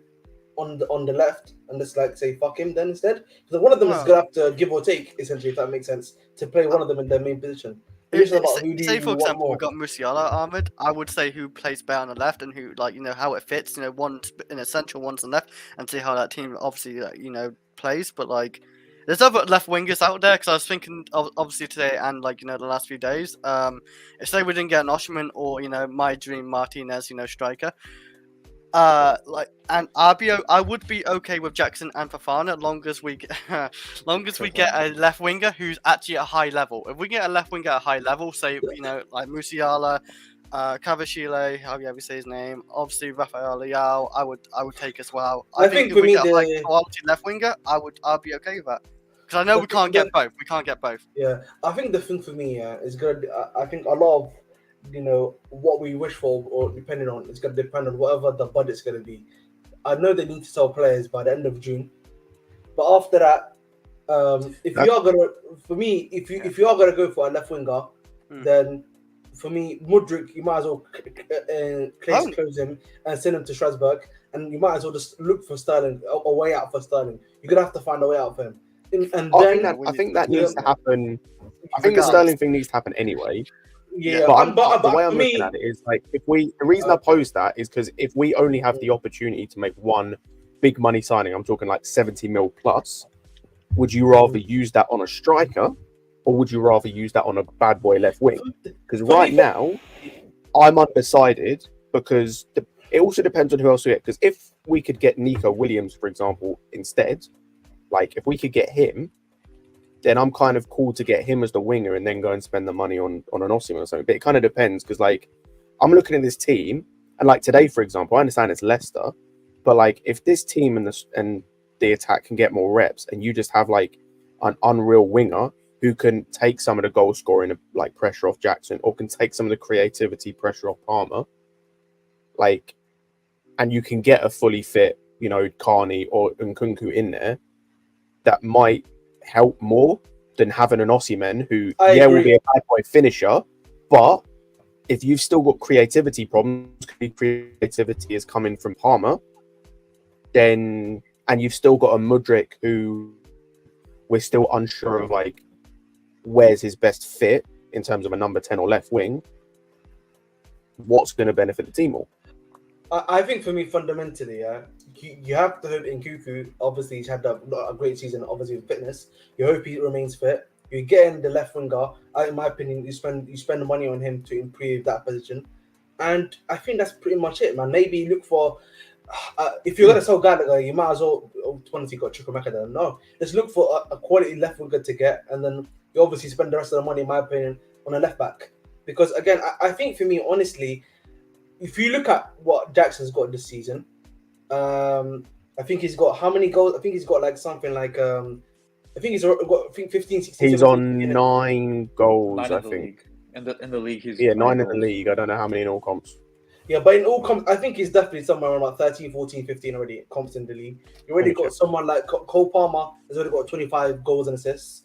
on the left and just like say fuck him then instead? Because one of them is Well- gonna have to give or take essentially, if that makes sense, to play one of them in their main position. It's just about who do Say you for want example, more. we got Musiala, Ahmed. I would say who plays better on the left and who, like, you know, how it fits. You know, one's in a central, one's on the left, and see how that team obviously, you know, plays. But like, there's other left wingers out there because I was thinking, obviously today and like, you know, the last few days. If say we didn't get an Osimhen or, you know, my dream Martinez, you know, striker. Like, and I would be okay with Jackson and Fofana long as we get a left winger who's actually at a high level. If we get a left winger at a high level, say, you know, like Musiala, Cavachile, however you say his name, obviously Rafael Leao, I would take as well. I think if for we me get a high the- quality left winger, I'd be okay with that. Because I know we can't get both. We can't get both. Yeah, I think the thing for me is good. I think a lot of, you know, what we wish for or depending on, it's going to depend on whatever the budget's going to be. I know they need to sell players by the end of June, but after that, if you are gonna, for me, if you are gonna go for a left winger, then for me, Mudryk, you might as well close him and send him to Strasbourg, and you might as well just look for Sterling, a way out for Sterling. You're gonna have to find a way out for him. And then I think that needs to happen. I think the Regardless. Sterling thing needs to happen anyway. yeah, But, but the way I'm for looking me, at it is like, the reason I pose that is because if we only have the opportunity to make one big money signing, I'm talking like 70 mil plus, would you rather use that on a striker or would you rather use that on a bad boy left wing? Because right now, I'm undecided because it also depends on who else we get. Because if we could get Nico Williams, for example, instead, like if we could get him, then I'm kind of cool to get him as the winger and then go and spend the money on an Osimhen or something. But it kind of depends because, like, I'm looking at this team and, like, today, for example, I understand it's Leicester, but like if this team and the attack can get more reps and you just have like an unreal winger who can take some of the goal scoring like pressure off Jackson or can take some of the creativity pressure off Palmer, like, and you can get a fully fit, you know, CARNEY or Nkunku in there, that might help more than having an Osimhen who will be a bad boy finisher, but if you've still got creativity problems, creativity is coming from Palmer, then, and you've still got a Mudryk who we're still unsure of like where's his best fit in terms of a number 10 or left wing, what's going to benefit the team more? I think for me, fundamentally, you have to hope Nkunku, obviously he's had a great season, obviously with fitness. You hope he remains fit. You get in the left winger. In my opinion, you spend the money on him to improve that position, and I think that's pretty much it, man. Maybe look for if you're gonna sell Gallagher, you might as well. Honestly, got Chukwuemeka there. No, just look for a quality left winger to get, and then you obviously spend the rest of the money, in my opinion, on a left back. Because again, I think for me, honestly, if you look at what Jackson's got this season, I think he's got how many goals? I think he's got like something like I think he's got 15, 16. He's 17, on 9 goals, 9 I in the think. league. In the league, he's 9 in the goals. league. I don't know how many in all comps. Yeah, but in all comps, I think he's definitely somewhere around like 13, 14, 15 already comps in the league. You already got someone like Cole Palmer has already got 25 goals and assists.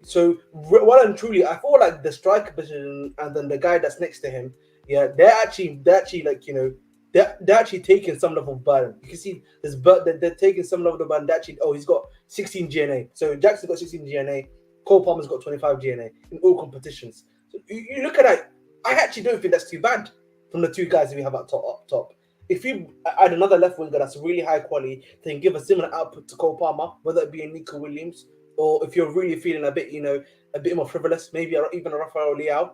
So well and truly, I feel like the striker position and then the guy that's next to him, yeah, they're actually like, you know, they're actually taking some level of burden. You can see this, but they're taking some level of burden. They're actually, he's got 16 GNA. So Jackson got 16 GNA. Cole Palmer's got 25 GNA in all competitions. So you look at that. I actually don't think that's too bad from the two guys that we have up top. If you add another left winger that's really high quality, then give a similar output to Cole Palmer, whether it be a Nico Williams, or if you're really feeling a bit more frivolous, maybe even a Rafael Leao.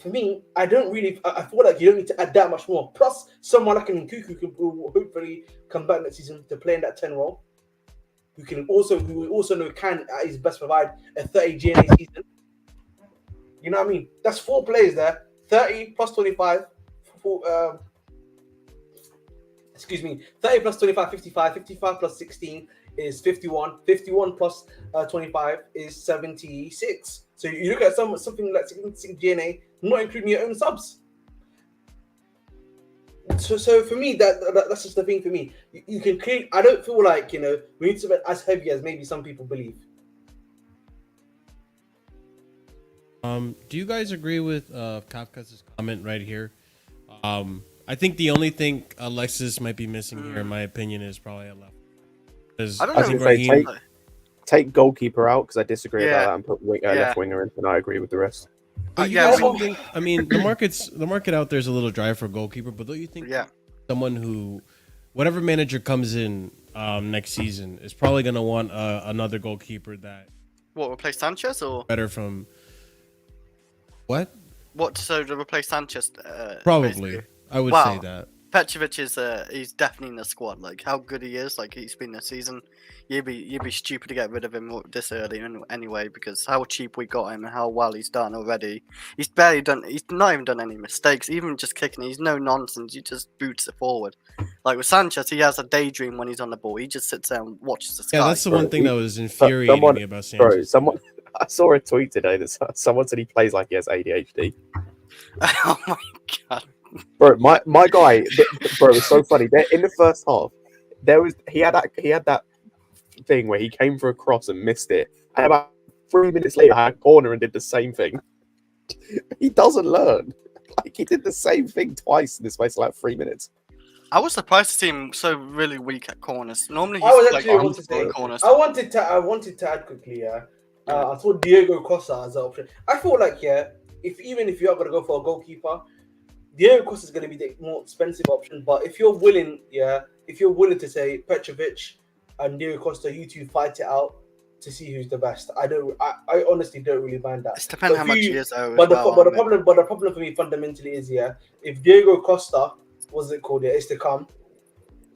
For me, I feel like you don't need to add that much more. Plus, someone like an Nkunku will hopefully come back next season to play in that 10 role. We also know can at his best provide a 30 GNA season. You know what I mean? That's 4 players there. 30 plus 25. 30 plus 25, 55. 55 plus 16 is 51. 51 plus 25 is 76. So you look at something like 76 GNA, not including your own subs. So for me, that's just the thing for me. You can create. I don't feel like we need to be as heavy as maybe some people believe. Do you guys agree with Kafka's comment right here? I think the only thing Alexis might be missing here, in my opinion, is probably a left. I don't I was know. gonna say, take goalkeeper out because I disagree about that and put left winger in, and I agree with the rest. But you guys don't think? I mean, the market out there is a little dry for goalkeeper, but don't you think someone who, whatever manager comes in next season, is probably going to want another goalkeeper that replace Sanchez or better from what? So to replace Sanchez? Probably, basically. I would say that. Petrovic is he's definitely in the squad. Like how good he is, like he's been this season. You'd be stupid to get rid of him this early anyway, because how cheap we got him and how well he's done already. He's barely done. He's not even done any mistakes. Even just kicking, he's no nonsense. He just boots it forward. Like with Sanchez, he has a daydream when he's on the ball. He just sits there and watches the sky. Yeah, that's the one thing that was infuriating me about Sanchez. I saw a tweet today that someone said he plays like he has ADHD. Oh my god. Bro, my guy, bro, it's so funny. In the first half, he had that thing where he came for a cross and missed it, and about 3 minutes later, had a corner and did the same thing. He doesn't learn. Like he did the same thing twice in the space of like 3 minutes. I was surprised to see him so really weak at corners. Normally, I was he's actually like want to say, corners. I wanted to add quickly. I thought Diego Costa as an option. I feel like if you are gonna go for a goalkeeper, Diego Costa is going to be the more expensive option, but if you're willing to say Petrovic and Diego Costa, you two fight it out to see who's the best. I honestly don't really mind that. It depends how much he is, though. But the problem for me fundamentally is if Diego Costa, is to come,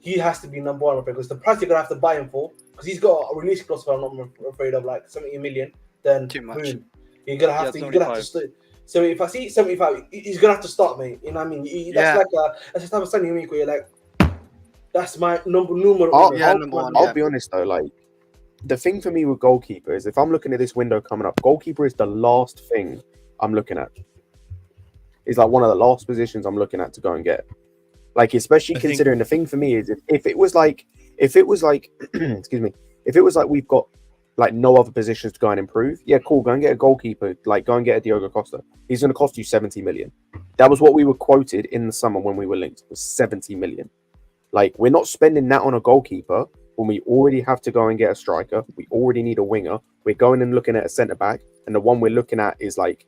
he has to be number one because the price you're gonna have to buy him for, because he's got a release clause, I'm not afraid of, like 70 million. Then too much. Boom, you're gonna have to. So if I see 75, he's gonna have to start, mate. You know what I mean? That's that's the type of signing you make where you're like, that's my number one. I'll be honest though, like the thing for me with goalkeeper is if I'm looking at this window coming up, goalkeeper is the last thing I'm looking at. It's like one of the last positions I'm looking at to go and get. Like especially considering the thing for me is if it was like excuse me, if it was like we've got like no other positions to go and improve, yeah, cool, go and get a goalkeeper, like go and get a Diogo Costa. He's going to cost you 70 million. That was what we were quoted in the summer when we were linked, was 70 million. Like we're not spending that on a goalkeeper when we already have to go and get a striker. We already need a winger. We're going and looking at a centre back, and the one we're looking at is like,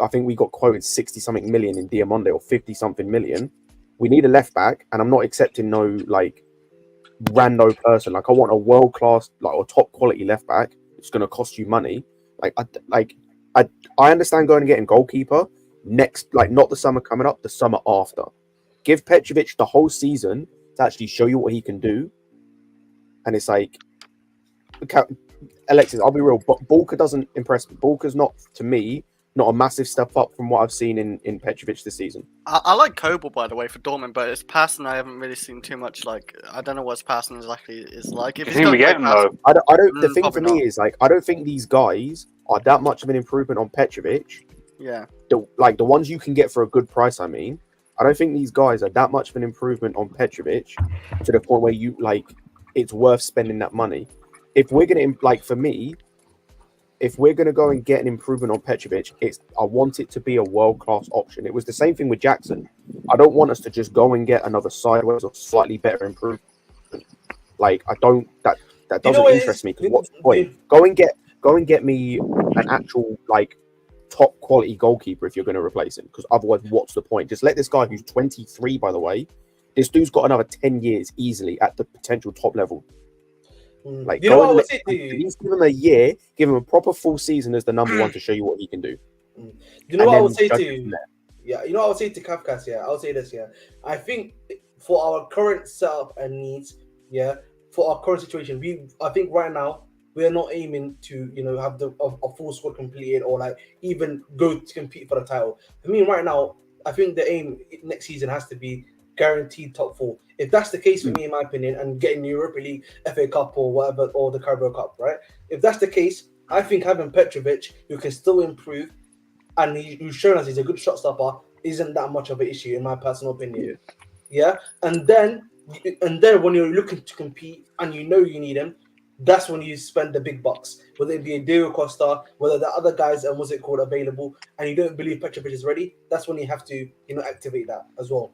I think we got quoted 60 something million in Diamonde or 50 something million. We need a left back, and I'm not accepting no like rando person. Like I want a world class, like or top quality left back. It's going to cost you money. I understand going and getting goalkeeper next, like not the summer coming up, the summer after. Give Petrovic the whole season to actually show you what he can do. And it's like, Alexis, I'll be real, but Bulka doesn't impress me. Bulka's not, to me, not a massive step up from what I've seen in Petrovic this season. I like Kobel, by the way, for Dortmund, but his passing I haven't really seen too much. Like I don't know what his passing exactly is like. If I think we get him though. I don't. The thing for me is like I don't think these guys are that much of an improvement on Petrovic. Yeah. The ones you can get for a good price. I mean, I don't think these guys are that much of an improvement on Petrovic to the point where you like it's worth spending that money. If we're gonna like for me. If we're going to go and get an improvement on Petrovic, I want it to be a world-class option. It was the same thing with Jackson. I don't want us to just go and get another sideways or slightly better improvement. Like that doesn't interest me. Because what's the point? Go and get me an actual like top quality goalkeeper if you're going to replace him. Because otherwise, what's the point? Just let this guy who's 23, by the way, this dude's got another 10 years easily at the potential top level. Like, you know what I would say to you? Give him a year, give him a proper full season as the number one to show you what he can do. You know what I would say to you? Yeah, you know what I would say to Kafkas, yeah. I'll say this, yeah. I think for our current setup and needs, yeah, for our current situation, I think right now we're not aiming to, have a full squad completed or like even go to compete for the title. I mean, right now, I think the aim next season has to be guaranteed top 4. If that's the case for me, in my opinion, and getting the Europa League, FA Cup, or whatever, or the Carabao Cup, right? If that's the case, I think having Petrovic, who can still improve, and who's shown us he's a good shot stopper, isn't that much of an issue, in my personal opinion. Yeah, and then when you're looking to compete and you need him, that's when you spend the big bucks. Whether it be a Diego Costa, whether the other guys and available, and you don't believe Petrovic is ready, that's when you have to activate that as well.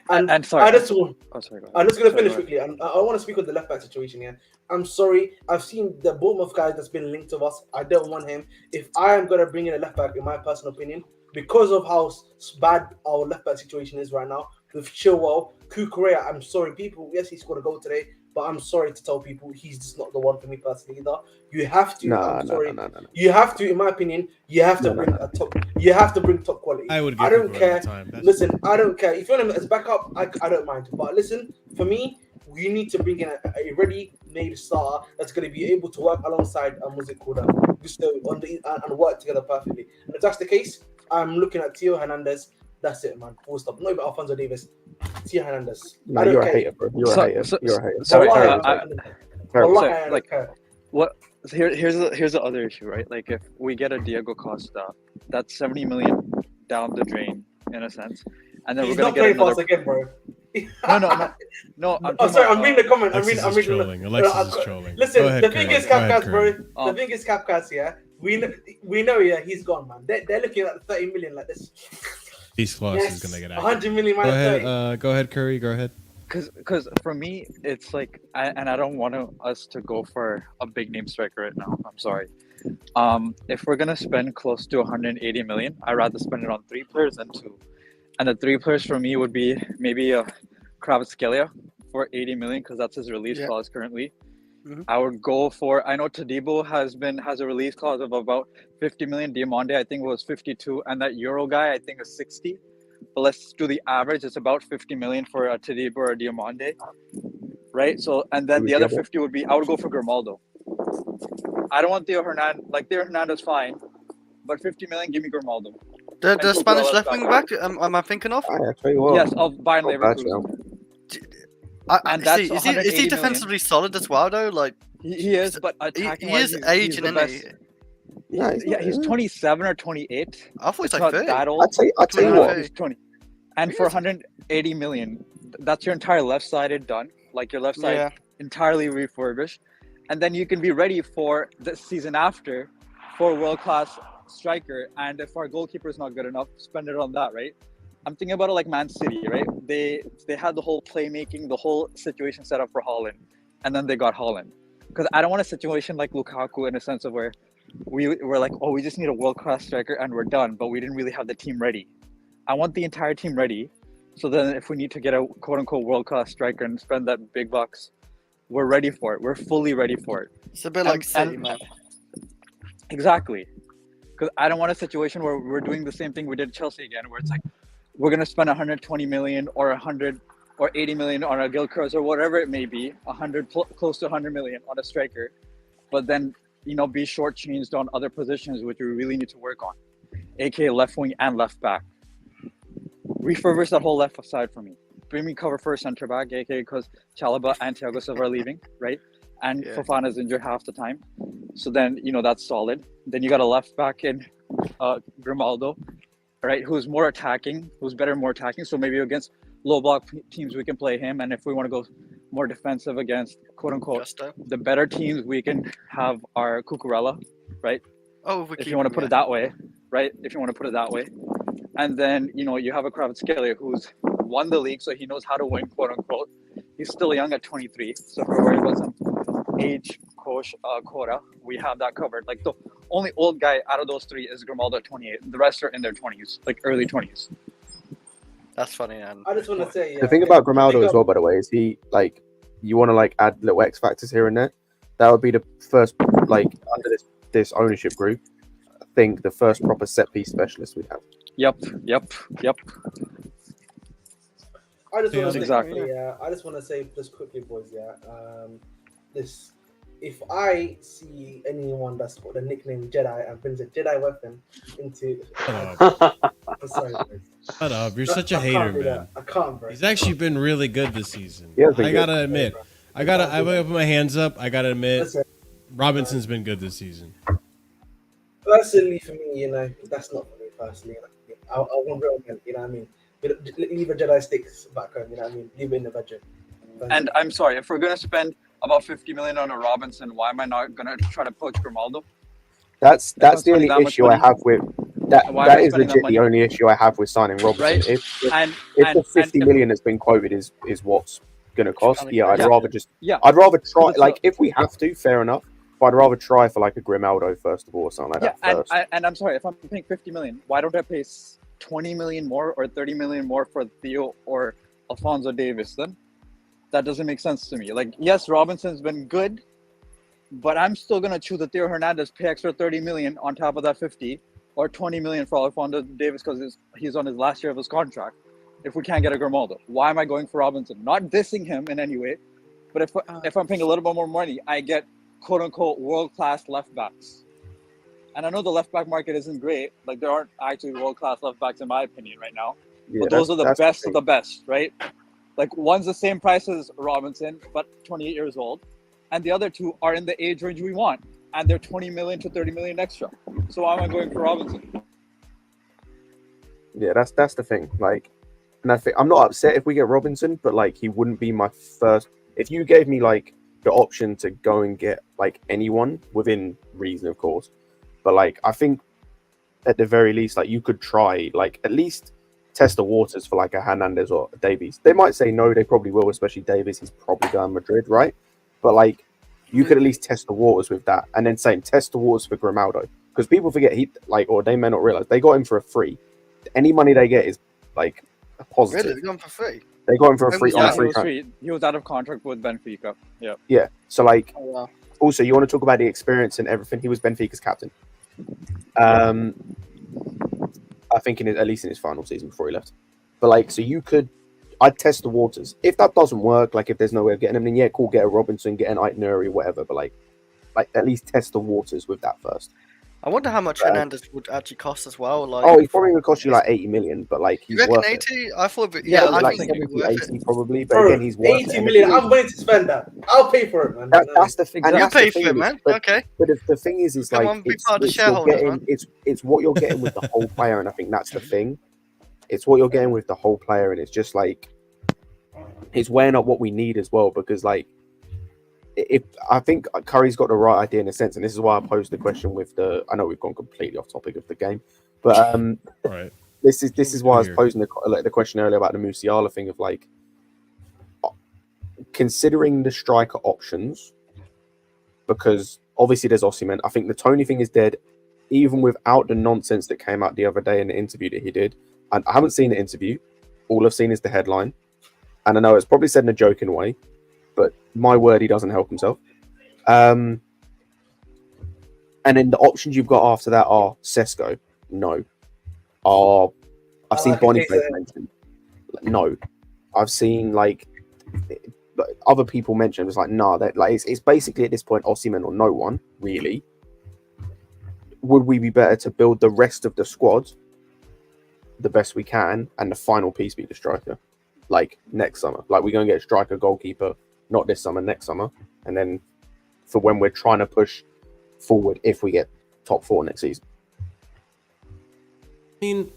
And sorry, I just want, oh, sorry, go ahead. I'm just going to finish Sorry, quickly. I want to speak on the left back situation here. I'm sorry. I've seen the Bournemouth guy that's been linked to us. I don't want him. If I am going to bring in a left back, in my personal opinion, because of how bad our left back situation is right now, with Chilwell, Kukurea, I'm sorry, people. Yes, he scored a goal today, but I'm sorry to tell people he's just not the one for me personally either. You have to. No. You have to, in my opinion, you have to bring a top. You have to bring top quality. I would. I don't care. Time. Listen, I don't care. If you want him as backup, I don't mind. But listen, for me, we need to bring in a ready-made starter that's going to be able to work alongside Gusto and work together perfectly. And if that's the case, I'm looking at Theo Hernandez. That's it, man. Full stop. No, but Alfonso Davis. Theo Hernandez. No, you're a hater, bro. You're a hater. You're a hater. Sorry, What? Here's the other issue, right? Like if we get a Diego Costa, that's 70 million down the drain in a sense, and then he's we're gonna not get playing another. fast again, bro. No. I'm sorry. I'm reading the comment. Alexis is trolling. Alexis is trolling. Listen, go ahead, the thing Curry. is, Capcast, bro. Oh. The thing is, Capcast, yeah. We know, yeah, he's gone, man. They're looking at 30 million like this. These clauses is gonna get out. 100 million. Go ahead. Go ahead, Curry. Go ahead. Because for me, it's like, I don't want us to go for a big name striker right now. I'm sorry. If we're gonna spend close to 180 million, I'd rather spend it on 3 players than 2. And the 3 players for me would be maybe a Kvaratskhelia for 80 million because that's his release clause currently. Mm-hmm. I would go for, I know Todibo has a release clause of about 50 million. Diamande I think was 52, and that Euro guy I think is 60. But let's do the average. It's about 50 million for a Todibo or a Diamande, right? So, and then the other 50 would be, I would go for Grimaldo. I don't want Theo Hernandez. Like Theo Hernandez, fine, but 50 million, give me Grimaldo. The Spanish left wing back. Am I thinking of? I tell you what. Yes, of Bayern Leverkusen. And that's is he defensively solid as well though? Like he is, but attacking he is aging, isn't he? Yeah, he's 27 or 28. I thought he's it's like not 30. that old. I'll tell you what. He's 20. And for 180 million, that's your entire left side done. Like your left side entirely refurbished, and then you can be ready for the season after for a world-class striker. And if our goalkeeper is not good enough, spend it on that, right? I'm thinking about it like Man City, right? They had the whole playmaking, the whole situation set up for Haaland, and then they got Haaland. Because I don't want a situation like Lukaku in a sense of where we were like, oh, we just need a world-class striker and we're done, but we didn't really have the team ready. I want the entire team ready, so then if we need to get a quote-unquote world-class striker and spend that big bucks, we're ready for it. We're fully ready for it. It's a bit like City, man. Exactly. Because I don't want a situation where we're doing the same thing we did Chelsea again, where it's like, we're going to spend 120 million or 100 or 80 million on a Gilchrist or whatever it may be, close to 100 million on a striker, but then, be shortchanged on other positions, which we really need to work on, aka left wing and left back. Refurbish that whole left side for me. Bring me cover for center back, aka because Chalobah and Thiago Silva are leaving, right? And Fofana's injured half the time. So then, that's solid. Then you got a left back in Grimaldo, right? Who's more attacking, who's better more attacking. So maybe against low block teams, we can play him. And if we want to go more defensive against, quote unquote, the better teams, we can have our Cucurella, right? Oh, if you want to put it that way, right? If you want to put it that way. And then, you have a Kvaratskhelia who's won the league, so he knows how to win, quote unquote. He's still young at 23, so if we're worried about some age quota, we have that covered. Like the only old guy out of those 3 is Grimaldo at 28. The rest are in their 20s, like early 20s. That's funny, man. I just want to say, the thing about Grimaldo as well, by the way, is he you want to add little X factors here and there. That would be the first under this ownership group. I think the first proper set piece specialist we have. Yep. I just want to exactly. say, I just want to say just quickly, boys. This if I see anyone that's got the nickname Jedi and brings a Jedi weapon into, Shut up. I'm sorry, bro. Shut up. You're No, such a I hater, can't do man. that. I can't, bro. He's actually been really good this season. He has been I good. gotta admit. I gotta put my hands up. I gotta admit, Listen, Robinson's been good this season. personally, for me, that's not for me personally. I want real men, you know what I mean? Leave a Jedi sticks back home, you know what I mean? Leave it in the bedroom. And I'm sorry, if we're gonna spend about 50 million on a Robinson, why am I not gonna try to poach Grimaldo? That's I'm the spending only that much issue I money. have with that. Why am That I is spending that legit money? the only issue I have with signing Robertson. Right? If And the 50 million that's been quoted is what's going to cost, kinda yeah, I'd crazy. rather just yeah, I'd rather try. it's Like if we have to, fair enough. But I'd rather try for like a Grimaldo first of all, or something like yeah, that first. and I'm sorry, if I'm paying 50 million, why don't I pay 20 million more or 30 million more for Theo or Alfonso Davis then? That doesn't make sense to me. Like, yes, Robinson's been good, but I'm still gonna choose a Theo Hernandez, pay extra 30 million on top of that 50, or 20 million for Alfonso Davis because he's on his last year of his contract. If we can't get a Grimaldo, why am I going for Robinson? Not dissing him in any way, but if I'm paying a little bit more money, I get quote unquote world class left backs. And I know the left back market isn't great. Like there aren't actually world class left backs in my opinion right now. Yeah, But those are the that's best thing. of the best, right? Like one's the same price as Robinson, but 28 years old, and the other two are in the age range we want, and they're 20 million to 30 million extra. So why am I going for Robinson? Yeah, that's the thing. Like, and I think I'm not upset if we get Robinson, but like he wouldn't be my first. If you gave me like the option to go and get like anyone within reason, of course, but like I think at the very least, like you could try like at least test the waters for like a Hernandez or a Davies. They might say no, they probably will, especially Davies. He's probably going Madrid, right? But like you could at least test the waters with that, and then same test the waters for Grimaldo, because people forget or they may not realize they got him for a free. Any money they get is like a positive. Really? They're going for free? They got him for a When free was on that? a free was transfer. he was out of contract with Benfica. Yeah. Yeah. So like Oh, wow. also you want to talk about the experience and everything. He was Benfica's captain. I think at least in his final season before he left. But like, so I'd test the waters. If that doesn't work, like if there's no way of getting him, then yeah, cool, get a Robinson, get an Itinerary, whatever. But like at least test the waters with that first. I wonder how much Hernandez would actually cost as well. Like, Oh, he's probably gonna cost you like 80 million, but like you he's reckon worth it. 80? I thought, Yeah, I like think it'd 70, be worth 80 it. probably, but Bro, again, he's worth 80 it. million. I'm willing to spend that. I'll pay for it, man. That's the thing. Exactly. You That's the pay thing for it, with man. But, Okay. but the thing is Come like on, be it's part of the you're shareholders, getting man. it's what you're getting with the whole player, and I think that's the thing. It's what you're getting with the whole player, and it's just like it's weighing up what we need as well. Because like, if I think Curry's got the right idea in a sense, and this is why I posed the question with the. I know we've gone completely off topic of the game, but All right. this is why I was Here. posing the question earlier about the Musiala thing of like considering the striker options, because obviously there's Osimhen. I think the Tony thing is dead, even without the nonsense that came out the other day in the interview that he did. And I haven't seen the interview. All I've seen is the headline. And I know it's probably said in a joking way, but my word, he doesn't help himself. And then the options you've got after that are Sesko. No. I've seen like it, Boniface Jason. mentioned. No. I've seen like other people mention. It's like, nah, that like it's basically at this point Osimhen or no one, really. Would we be better to build the rest of the squad the best we can and the final piece be the striker? Like next summer. Like we're gonna get a striker goalkeeper, not this summer, next summer. And then for when we're trying to push forward if we get top 4 next season. I mean,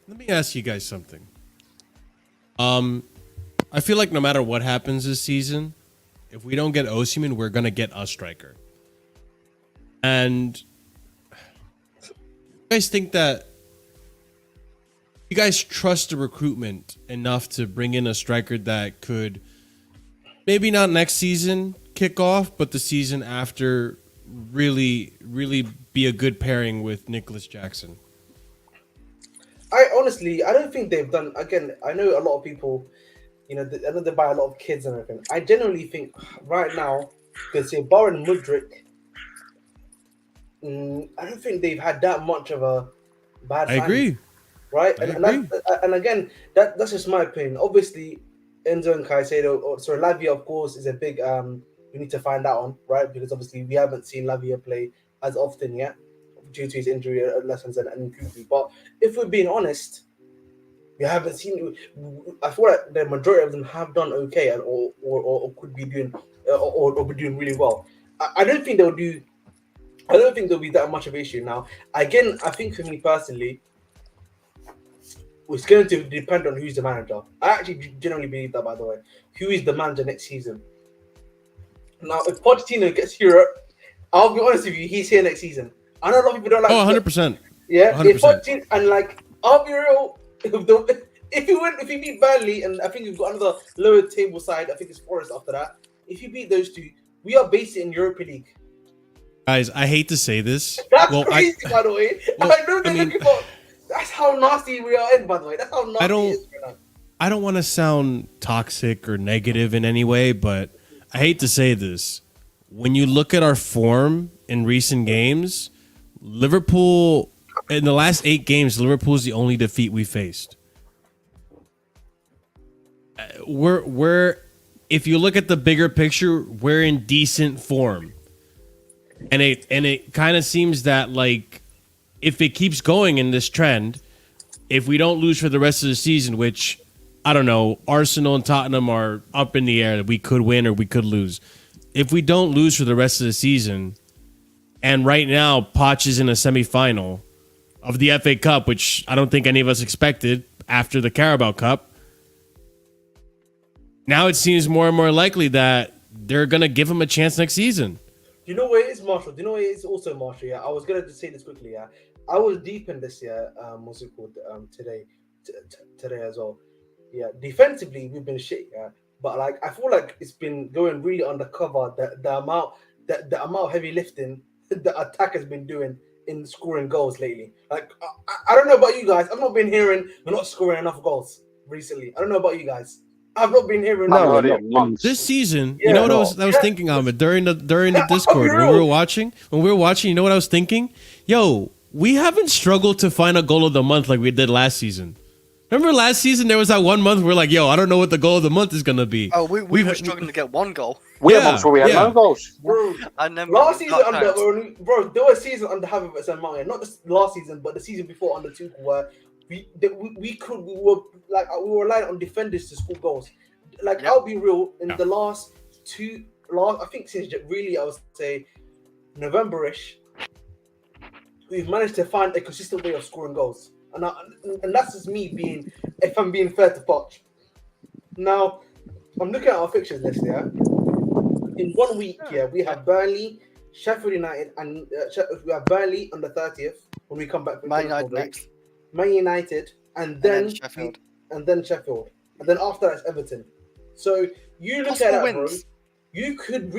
let me ask you guys something. I feel like no matter what happens this season, if we don't get Osimhen, we're gonna get a striker. And you guys think that you guys trust the recruitment enough to bring in a striker that could maybe not next season kick off, but the season after really be a good pairing with Nicholas Jackson? I don't think they've done. Again, I know a lot of people, I know they buy a lot of kids and everything. I generally think right now, because say barring Mudryk, I don't think they've had that much of a bad. I agree. Right, I and agree. and again, that's just my opinion. Obviously, Enzo and Caicedo, Lavia, of course, is a big we need to find out on, right? Because obviously we haven't seen Lavia play as often yet due to his injury lessons and injury. But if we're being honest, we haven't seen. I feel like the majority of them have done okay, and or could be doing or be doing really well. I don't think they'll do. I don't think there'll be that much of an issue now. Again, I think for me personally, it's going to depend on who's the manager. I actually genuinely believe that, by the way. Who is the manager next season? Now, if Pochettino gets Europe, I'll be honest with you, he's here next season. I know a lot of people don't like. 100%. Yeah, 100%. if Pochettino, and like, I'll be real. If you beat Burnley, and I think you've got another lower table side, I think it's Forest after that. If you beat those two, we are based in Europa League. Guys, I hate to say this. That's crazy, by the way. Well, I know they're looking for. That's how nasty we are in, by the way. That's how nasty it is right now. I don't want to sound toxic or negative in any way, but I hate to say this. When you look at our form in recent games, Liverpool, in the last 8 games, Liverpool is the only defeat we faced. We're if you look at the bigger picture, we're in decent form. And it kind of seems that, like, if it keeps going in this trend, if we don't lose for the rest of the season, which, I don't know, Arsenal and Tottenham are up in the air that we could win or we could lose. If we don't lose for the rest of the season, and right now Poch is in a semifinal of the FA Cup, which I don't think any of us expected after the Carabao Cup, now it seems more and more likely that they're going to give him a chance next season. Do you know what it is, Marshall? Do you know what it is also, Marshall? Yeah, I was going to say this quickly, yeah. I was deep in this, yeah, what's it called, today as well. Yeah, defensively, we've been shit, yeah. But, like, I feel like it's been going really undercover, the amount of heavy lifting the attack has been doing in scoring goals lately. Like, I don't know about you guys. I've not been hearing we're not scoring enough goals recently. I don't know about you guys. I've not been hearing this season. You know what I was thinking, Ahmed, during the Discord when we were watching. You know what I was thinking? Yo, we haven't struggled to find a goal of the month like we did last season. Remember last season there was that one month we're like, yo, I don't know what the goal of the month is gonna be. Oh, we were struggling to get one goal. We had months where we had no goals. Bro, last season there was a season under Havertz and Mount, not just last season, but the season before under Tuchel, where we were relying on defenders to score goals. Like, I'll be real, in the last I think since really I would say November-ish, we've managed to find a consistent way of scoring goals. And that's just me being, if I'm being fair to Poch. Now, I'm looking at our fixtures list here. In 1 week, we have Burnley, Sheffield United, and we have Burnley on the 30th when we come back from Man United next. Man United, and then Sheffield. And then after that's Everton. So you look at that, bro. You could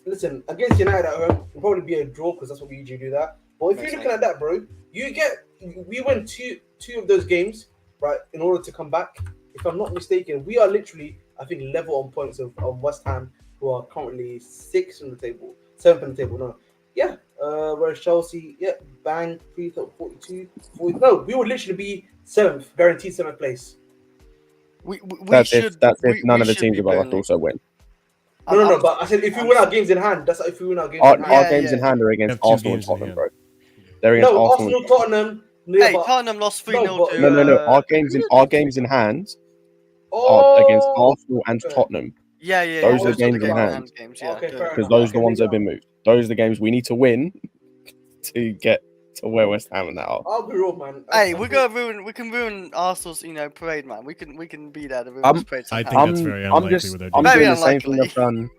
listen, against United at home, it'll probably be a draw because that's what we usually do that. But if you're looking at that, bro, we win two of those games, right, in order to come back. If I'm not mistaken, we are literally, I think, level on points of West Ham, who are currently 7th on the table. No. Yeah. Whereas Chelsea, bang, 42, 40. No, we would literally be 7th, guaranteed 7th place. That's if none of the teams above us also win. No, but I said if we win our games in hand, that's if we win our games in hand. Our games in hand are against Arsenal and Tottenham, bro. They're against Arsenal, Tottenham. Tottenham lost 3-0 to... No. Our games in hand are against Arsenal and Tottenham. Yeah. Those are the games in hand. Because those are the ones that have been moved. Those are the games we need to win to get to where West Ham and that are. I'll be real, man. Hey, we can ruin Arsenal's, parade, man. We can be there to ruin this parade. I think that's very unlikely with their I'm doing the same thing I've done.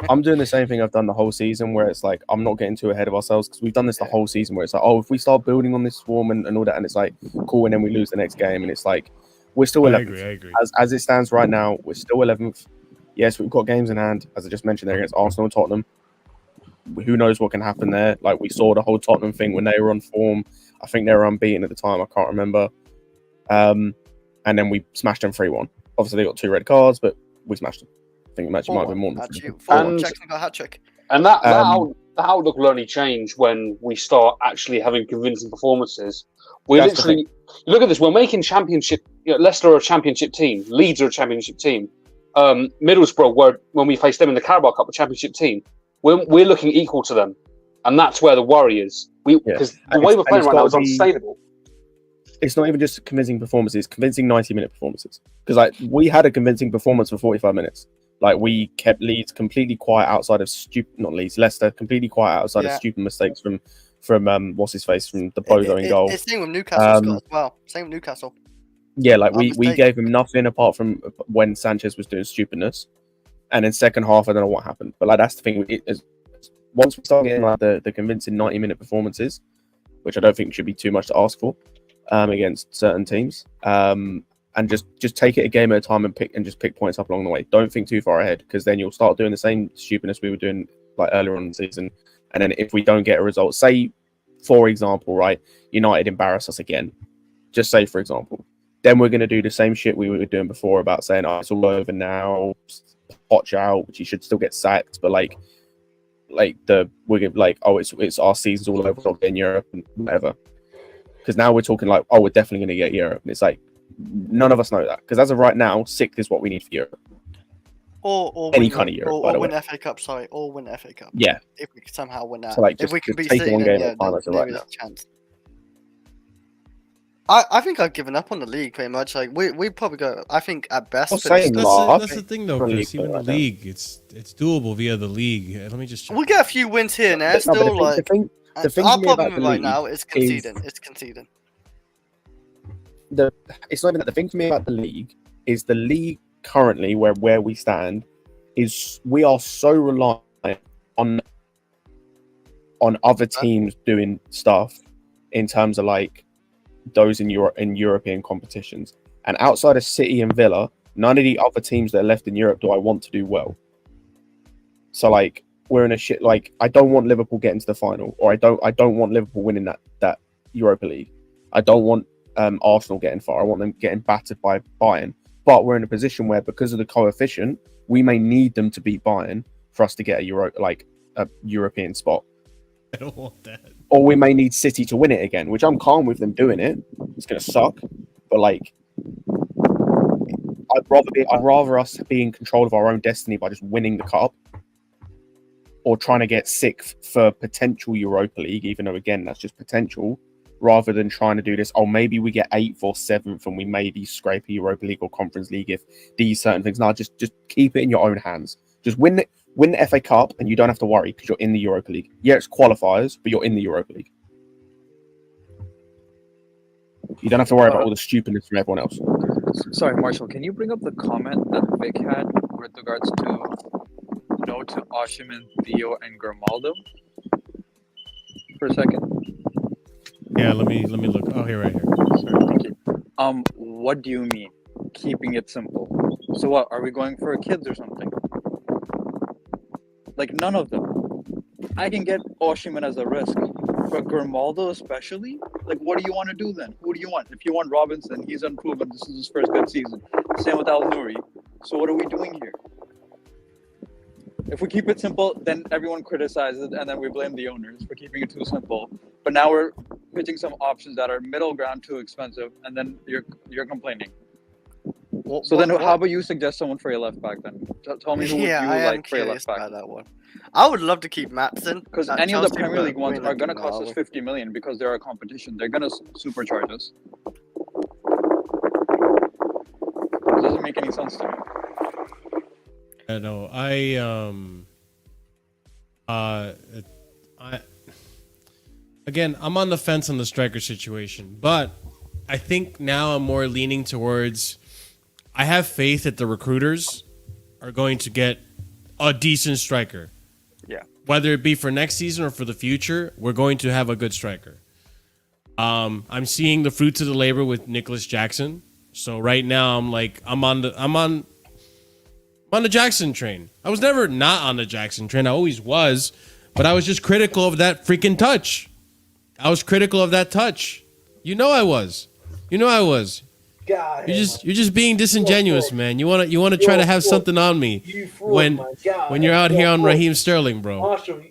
I'm doing the same thing I've done the whole season, where it's like I'm not getting too ahead of ourselves, because we've done this the whole season, where it's like, if we start building on this form and all that, and it's like cool, and then we lose the next game, and it's like we're still 11th. I agree. As it stands right now, we're still 11th. Yes, we've got games in hand, as I just mentioned, there against Arsenal and Tottenham. Who knows what can happen there? Like, we saw the whole Tottenham thing when they were on form. I think they were unbeaten at the time. I can't remember. And then we smashed them 3-1. Obviously, they got 2 red cards, but we smashed them. I think it might have been more than 4-1. Jackson got a hat-trick. And that outlook will only change when we start actually having convincing performances. We literally look at this. We're making championship. Leicester are a championship team. Leeds are a championship team. Middlesbrough were when we faced them in the Carabao Cup, the Championship team. We're looking equal to them, and that's where the worry is. Because the way we're playing right now is unsustainable. It's not even just convincing performances; convincing 90-minute performances. Because like we had a convincing performance for 45 minutes. Like we kept Leeds completely quiet outside of Leicester completely quiet outside of stupid mistakes from what's his face from the Bozo in goal. It's same with Newcastle Scott, as well. Same with Newcastle. Yeah, like we gave him nothing apart from when Sanchez was doing stupidness, and in second half I don't know what happened. But like that's the thing. Once we start getting like the convincing 90-minute performances, which I don't think should be too much to ask for, against certain teams. And just take it a game at a time and pick points up along the way. Don't think too far ahead, because then you'll start doing the same stupidness we were doing like earlier on in the season. And then if we don't get a result, say for example, right, United embarrass us again. Just say for example, then we're going to do the same shit we were doing before about saying, "Oh, it's all over now, Poch out," which he should still get sacked. But we're like, "Oh, it's our season's all over, we'll get in Europe and whatever." Because now we're talking like, "Oh, we're definitely going to get Europe," and it's like. None of us know that, because as of right now, sixth is what we need for Europe. Or any kind of Europe, or win FA Cup. Sorry, or win FA Cup. Yeah, if we could somehow win that. So like, if we can be take City, one game then at a time, there is a chance. I think I've given up on the league pretty much. Like we probably go. I think at best. That's the thing though, Chris. Even the league, it's doable via the league. Let me just check. We get a few wins here and there. Still, like the thing our problem right now is conceding. It's conceding. It's not even that. The thing for me about the league is the league currently where we stand is we are so reliant on other teams doing stuff in terms of like those in European competitions, and outside of City and Villa, none of the other teams that are left in Europe do I want to do well. So like we're in a shit. Like I don't want Liverpool getting to the final, or I don't want Liverpool winning that Europa League. I don't want Arsenal getting far. I want them getting battered by Bayern. But we're in a position where, because of the coefficient, we may need them to beat Bayern for us to get a European spot. I don't want that. Or we may need City to win it again, which I'm calm with them doing it. It's gonna suck, but like, I'd rather us be in control of our own destiny by just winning the cup, or trying to get sixth for potential Europa League, even though again that's just potential. Rather than trying to do this, maybe we get 8th or 7th and we maybe scrape a Europa League or Conference League if these certain things. No, just keep it in your own hands. Just win the FA Cup and you don't have to worry because you're in the Europa League. Yeah, it's qualifiers, but you're in the Europa League. You don't have to worry about all the stupidness from everyone else. Sorry, Marshall, can you bring up the comment that Vic had with regards to no to Osimhen, Theo, and Grimaldo for a second? Yeah, let me look. Oh, here, right here. Sorry, thank you. What do you mean? Keeping it simple. So what? Are we going for kids or something? Like none of them. I can get Osimhen as a risk, but Grimaldo especially. Like, what do you want to do then? Who do you want? If you want Robinson, he's unproven. This is his first good season. Same with Al Nouri. So what are we doing here? If we keep it simple, then everyone criticizes and then we blame the owners for keeping it too simple. But now we're pitching some options that are middle ground, too expensive, and then you're complaining. How about you suggest someone for your left back then? Tell me who you like for your left back. That one. I would love to keep Maatsen, because any of the Premier League ones are going to cost us 50 million because they're a competition. They're going to supercharge us. It doesn't make any sense to me. No, again, I'm on the fence on the striker situation, but I think now I'm more leaning towards, I have faith that the recruiters are going to get a decent striker. Yeah. Whether it be for next season or for the future, we're going to have a good striker. I'm seeing the fruits of the labor with Nicholas Jackson. So right now I'm on the Jackson train. I was never not on the Jackson train. I always was, but I was just critical of that freaking touch. I was critical of that touch. You know I was. God, you're just being disingenuous, man. You want to try to have something on me when you're out here on Raheem Sterling, bro. Marshall,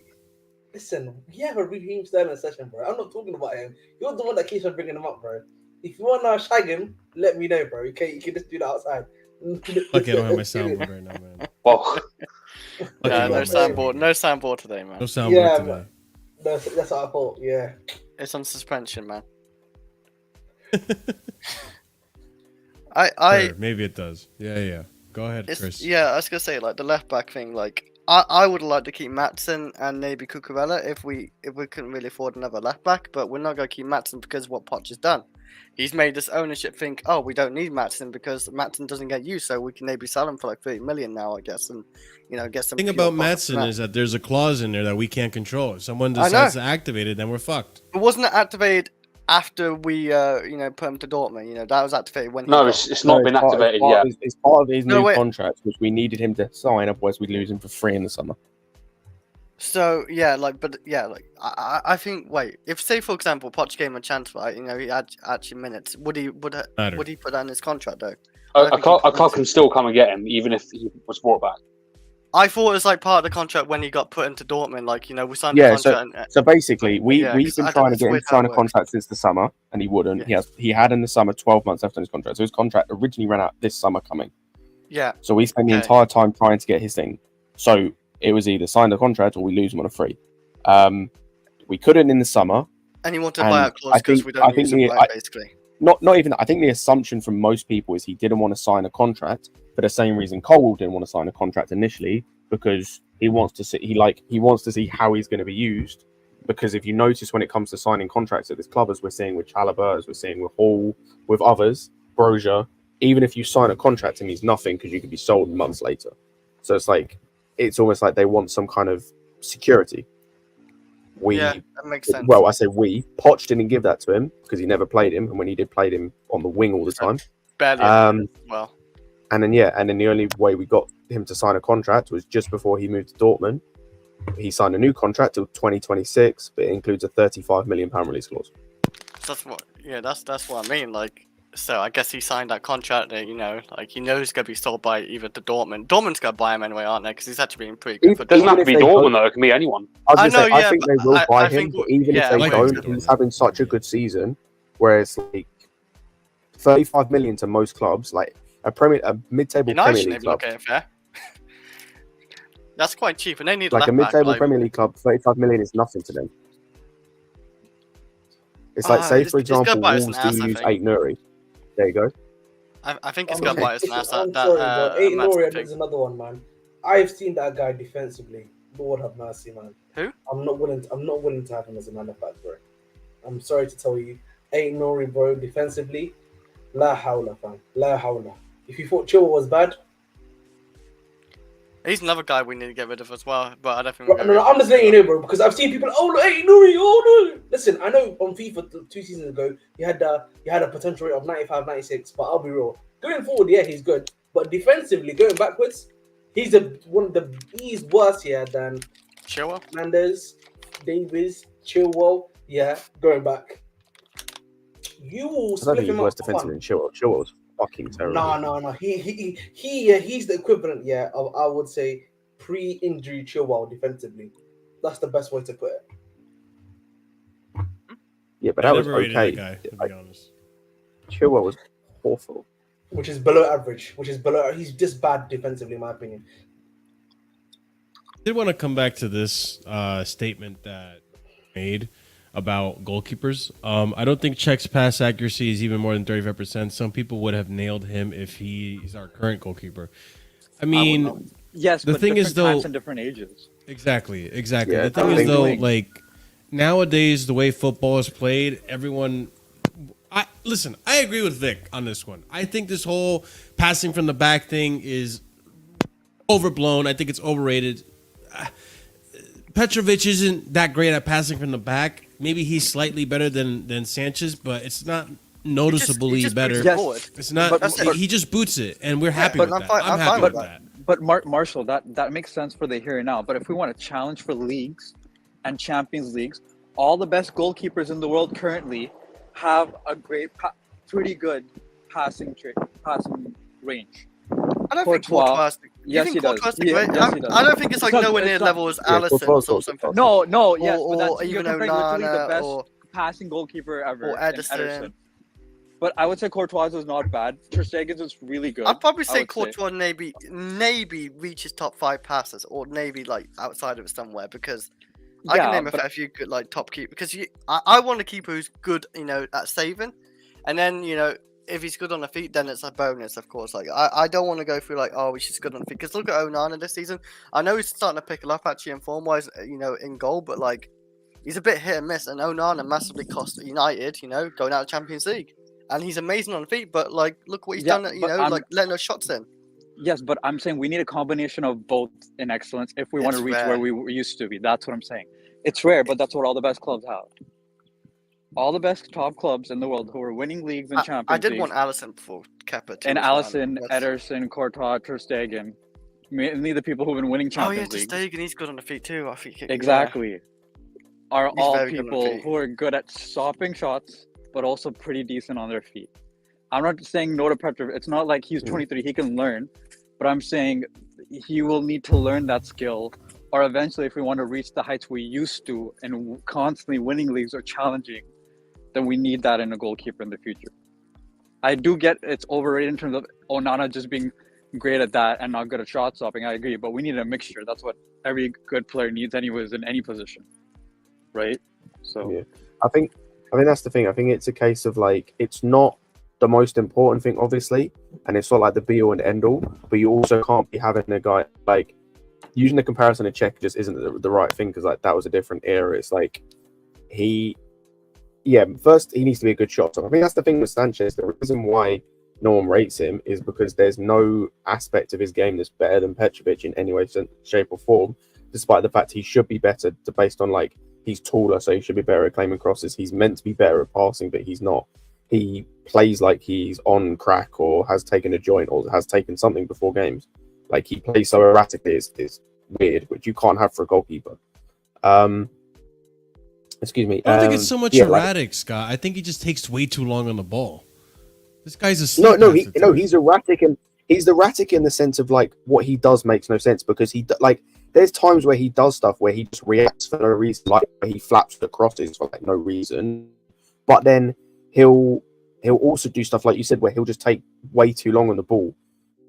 listen, we have a Raheem Sterling session, bro. I'm not talking about him. You're the one that keeps on bringing him up, bro. If you want to shag him, let me know, bro. You can just do that outside. Lucky I don't have my soundboard right now, man. Well, Lucky Yeah, I don't no have my soundboard. No soundboard today, man. No soundboard Yeah, today. That's what I thought. Yeah. It's on suspension, man. I Sure, maybe it does. Yeah. Go ahead, Chris. yeah, I was gonna say like the left back thing. Like I would like to keep Matson and maybe Cucurella if we couldn't really afford another left back, but we're not gonna keep Matson because of what Poch has done. He's made this ownership think, oh, we don't need Matson because Matson doesn't get used, so we can maybe sell him for like 30 million now, I guess, and get some. The thing pure about profit from Matson that. is that there's a clause in there that we can't control. If someone I know. decides to activate it, then we're fucked. It wasn't activated after we put him to Dortmund. That was activated when. no, he it's not been activated part, yet. It's part of his No, new wait. contract, which we needed him to sign, otherwise we'd lose him for free in the summer. So yeah, I think if say for example Poch gave him a chance, right? He had actually minutes. Would he put that in his contract though? A club can still come and get him, even if he was brought back. I thought it was like part of the contract when he got put into Dortmund. Like we signed Yeah, the contract. So basically, we've 'cause been I trying don't- to it's get him weird to sign how a it contract since the summer, and he wouldn't. Yeah. He had in the summer 12 months left on his contract, so his contract originally ran out this summer coming. Yeah, So we spent the Okay. entire time trying to get his thing. So it was either sign the contract or we lose him on a free. We couldn't in the summer. and he wanted a And buyout clause I because think- we I don't think use him the- right, basically. Not even that. I think the assumption from most people is he didn't want to sign a contract for the same reason Cole didn't want to sign a contract initially, because he wants to see how he's going to be used. Because if you notice, when it comes to signing contracts at this club, as we're seeing with Chalobah, as we're seeing with Hall, with others, Brozier, even if you sign a contract, it means nothing because you could be sold months later. So it's almost like they want some kind of security. Yeah, that makes sense. Well, I say we. Poch didn't give that to him because he never played him, and when he did, played him on the wing all the time. Barely. Well, And then the only way we got him to sign a contract was just before he moved to Dortmund. He signed a new contract till 2026, but it includes a £35 million release clause. that's what. Yeah, that's what I mean. Like, so I guess he signed that contract. That, he knows he's gonna be sold by either to Dortmund. Dortmund's gonna buy him anyway, aren't they? Because he's actually been pretty good. Even- For It doesn't have to if be they Dortmund, don't- though. It can be anyone. I I know, yeah, think they but will buy I him, think- but even yeah, if they like don't, him. he's having such a good season. Whereas 35 million to most clubs, like a mid-table United Premier shouldn't League even club, look at it fair. That's quite cheap, and they need like a left back, mid-table like- Premier League club, 35 million is nothing to them. It's like, say it's- for it's gonna example, bite us in Wolves the ass, do I use think. Eight Nuri. There you go. I think it's I'm gonna bite us in the ass. I'm That sorry, bro. Eight Madsen Noria thing. is another one, man. I've seen that guy defensively. Lord have mercy, man. Who? I'm not willing to have him as a man of back, bro. I'm sorry to tell you, Eight Nori, bro, defensively, la hawla, fam, la hawla. If you thought Chilwell was bad, He's another guy we need to get rid of as well, but I don't think. bro, no, I'm just letting you know, bro, because I've seen people. Oh, look, Eight Nori, oh no. Listen, I know on FIFA 2 seasons ago, he had a potential rate of 95, 96, but I'll be real. Going forward, yeah, he's good, but defensively, going backwards, he's worse here than Chilwell. Mendes, Davies, Chilwell. Yeah, going back. You will I don't split think he's him worse up. defensively than Chilwell. Chilwell's fucking terrible. No. He's the equivalent, yeah, of, I would say, pre-injury Chilwell defensively. That's the best way to put it. Yeah, but I that was never rated okay. that guy, to be honest. Chilwell was awful. Which is below average. He's just bad defensively, in my opinion. I did want to come back to this statement that made about goalkeepers. I don't think Czech's pass accuracy is even more than 35%. Some people would have nailed him if he's our current goalkeeper. I mean, Yes, The but thing is, different times though- and different ages. exactly. Yeah, The thing I is, think- though, like nowadays, the way football is played, everyone. I agree with Vic on this one. I think this whole passing from the back thing is overblown. I think it's overrated. Petrovic isn't that great at passing from the back. Maybe he's slightly better than Sanchez, but it's not noticeably He just better. moves Yes. forward. It's not. But- but- he just boots it, and we're happy but with I'm that. fine- I'm I'm happy fine with with that. But Marshall, that makes sense for the here and now. But if we want to challenge for leagues and Champions Leagues, all the best goalkeepers in the world currently have a pretty good passing range. I don't think Courtois. Courtois. Yes, you he think does. Courtois is Yeah, great? yes, he does. I don't think it's like It's not- nowhere near it's not- level as Yeah, Alisson Courtois or also something. No, yes, or but that's, you're even comparing literally the Onana best or passing goalkeeper ever, or in Ederson. But I would say Courtois is not bad. Ter Stegen's is really good. I'd probably I say would Courtois maybe reaches top 5 passes, or maybe like outside of it somewhere, because I can Yeah, name a but fair few good like top keep, because I want a keeper who's good, at saving, and then if he's good on the feet, then it's a bonus, of course. Like I don't want to go through like, oh, he's just good on the feet, because look at Onana this season. I know he's starting to pick it up actually in form wise, in goal, but like he's a bit hit and miss, and Onana massively cost United, going out of Champions League. And he's amazing on feet, but like, look what he's Yeah, done. but Like letting those shots in. yes, but I'm saying we need a combination of both in excellence if we want to It's reach rare. where we used to be. That's what I'm saying. It's rare, but that's what all the best clubs have. All the best top clubs in the world who are winning leagues and Champions I did Leagues. want Allison before Kepa too. And as well. Allison, Ederson, Courtois, Ter Stegen. Mainly the people who've been winning Oh yeah, Champions Ter Leagues. Stegen, he's good on the feet too. I think Exactly. Are He's all very good on the people feet. who are good at stopping shots, but also pretty decent on their feet. I'm not saying no to Petrov. It's not like he's 23, he can learn. But I'm saying he will need to learn that skill, or eventually, if we want to reach the heights we used to and constantly winning leagues or challenging, then we need that in a goalkeeper in the future. I do get it's overrated in terms of Onana just being great at that and not good at shot stopping. I agree, but we need a mixture. That's what every good player needs, anyways, in any position, right? So Yeah. I think that's the thing. I think it's a case of like, it's not the most important thing, obviously, and it's not like the be all and end all, but you also can't be having a guy like using the comparison of Czech just isn't the right thing, because like that was a different era. It's like first he needs to be a good shot stopper. I think that's the thing with Sanchez. The reason why no one rates him is because there's no aspect of his game that's better than Petrovic in any way, shape, or form, despite the fact he should be better based on like he's taller, so he should be better at claiming crosses. He's meant to be better at passing, but he's not. He plays like he's on crack or has taken a joint or has taken something before games. Like he plays so erratically, it's weird, which you can't have for a goalkeeper. Excuse me. I don't think it's so much erratic, Scott. I think he just takes way too long on the ball. This guy's a he's erratic, and he's erratic in the sense of like what he does makes no sense, because there's times where he does stuff where he just reacts for no reason, like where he flaps the crosses for like no reason, but then he'll also do stuff like you said where he'll just take way too long on the ball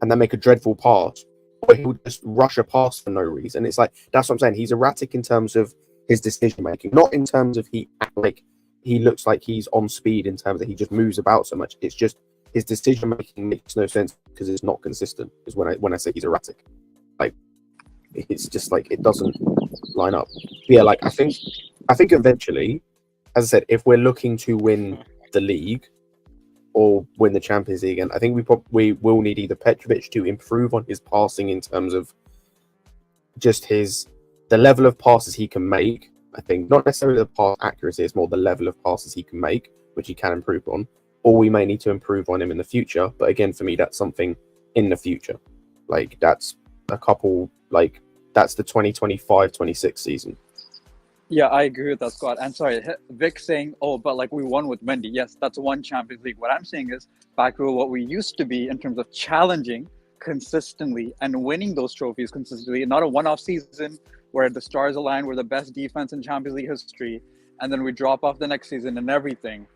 and then make a dreadful pass, or he'll just rush a pass for no reason. It's like, that's what I'm saying. He's erratic in terms of his decision making, not in terms of he looks like he's on speed in terms that he just moves about so much. It's just his decision making makes no sense because it's not consistent. Is when I say he's erratic, like it's just like it doesn't line up. But yeah, like I think eventually, as I said, if we're looking to win the league or win the Champions League, and I think we will need either Petrovic to improve on his passing in terms of just the level of passes he can make. I think not necessarily the pass accuracy, it's more the level of passes he can make, which he can improve on, or we may need to improve on him in the future. But again, for me, that's something in the future. Like that's the 2025-26 season. yeah, I agree with that, Scott. And sorry, Vic saying, oh, but like we won with Mendy. Yes, that's one Champions League. What I'm saying is back to what we used to be in terms of challenging consistently and winning those trophies consistently, not a one-off season where the stars align, we're the best defense in Champions League history, and then we drop off the next season and everything.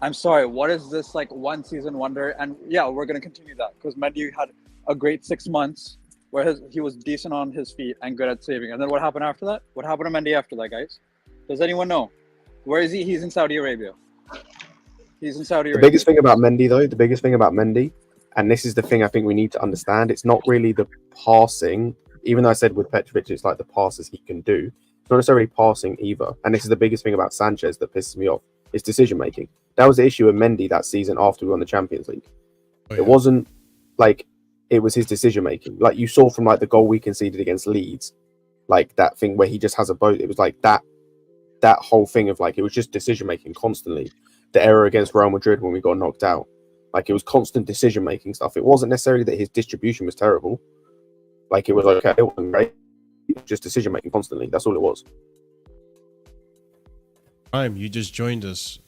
I'm sorry, what is this like one season wonder? And yeah, we're going to continue that because Mendy had a great 6 months where he was decent on his feet and good at saving. And then what happened after that? What happened to Mendy after that, guys? Does anyone know? Where is he? He's in Saudi Arabia. He's in Saudi Arabia. The biggest thing about Mendy, and this is the thing I think we need to understand, it's not really the passing. Even though I said with Petrovic, it's like the passes he can do. It's not necessarily passing either. And this is the biggest thing about Sanchez that pisses me off. It's decision making. That was the issue with Mendy that season after we won the Champions League. Oh, yeah. It wasn't like it was his decision making. Like you saw from like the goal we conceded against Leeds, like that thing where he just has a boat. It was like that whole thing of like it was just decision making constantly. The error against Real Madrid when we got knocked out, like it was constant decision making stuff. It wasn't necessarily that his distribution was terrible. Like it was okay, it wasn't great. It was just decision making constantly. That's all it was. Prime, you just joined us.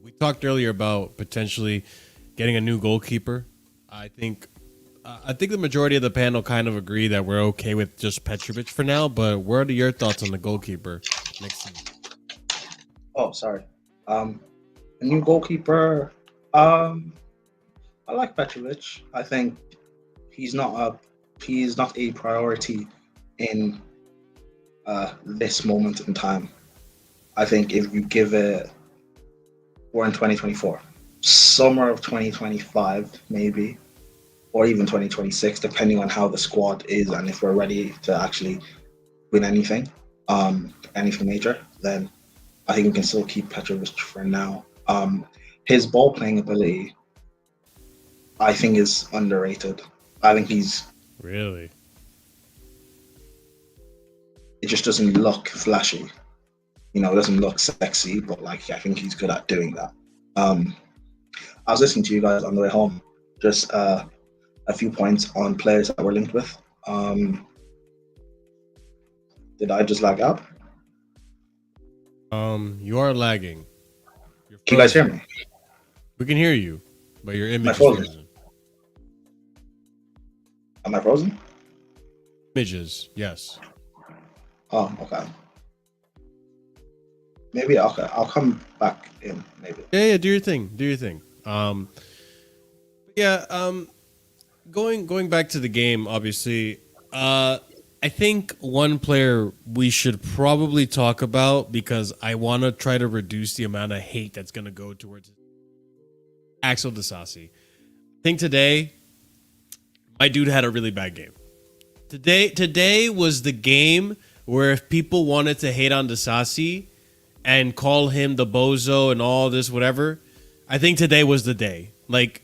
We talked earlier about potentially getting a new goalkeeper. I think the majority of the panel kind of agree that we're okay with just Petrovic for now. But what are your thoughts on the goalkeeper next season? Oh, sorry. A new goalkeeper. I like Petrovic. I think he's not a priority in this moment in time. I think if you give it, we're in 2024, summer of 2025 maybe, or even 2026, depending on how the squad is and if we're ready to actually win anything major, then I think we can still keep Petrovic for now. His ball playing ability, I think, is underrated. I think Really? it just doesn't look flashy. It doesn't look sexy, but I think he's good at doing that. I was listening to you guys on the way home, just a few points on players that we're linked with. Did I just lag out? You are lagging. Can you guys hear me? We can hear you, but your image is frozen? frozen. Am I frozen? Images, yes. Oh, okay. Maybe I'll come back in. Maybe. Yeah. Do your thing. Going back to the game, obviously, I think one player we should probably talk about, because I want to try to reduce the amount of hate that's going to go towards Axel Disasi. I think today, my dude had a really bad game. Today was the game where if people wanted to hate on Disasi and call him the bozo and all this whatever, I think today was the day. Like,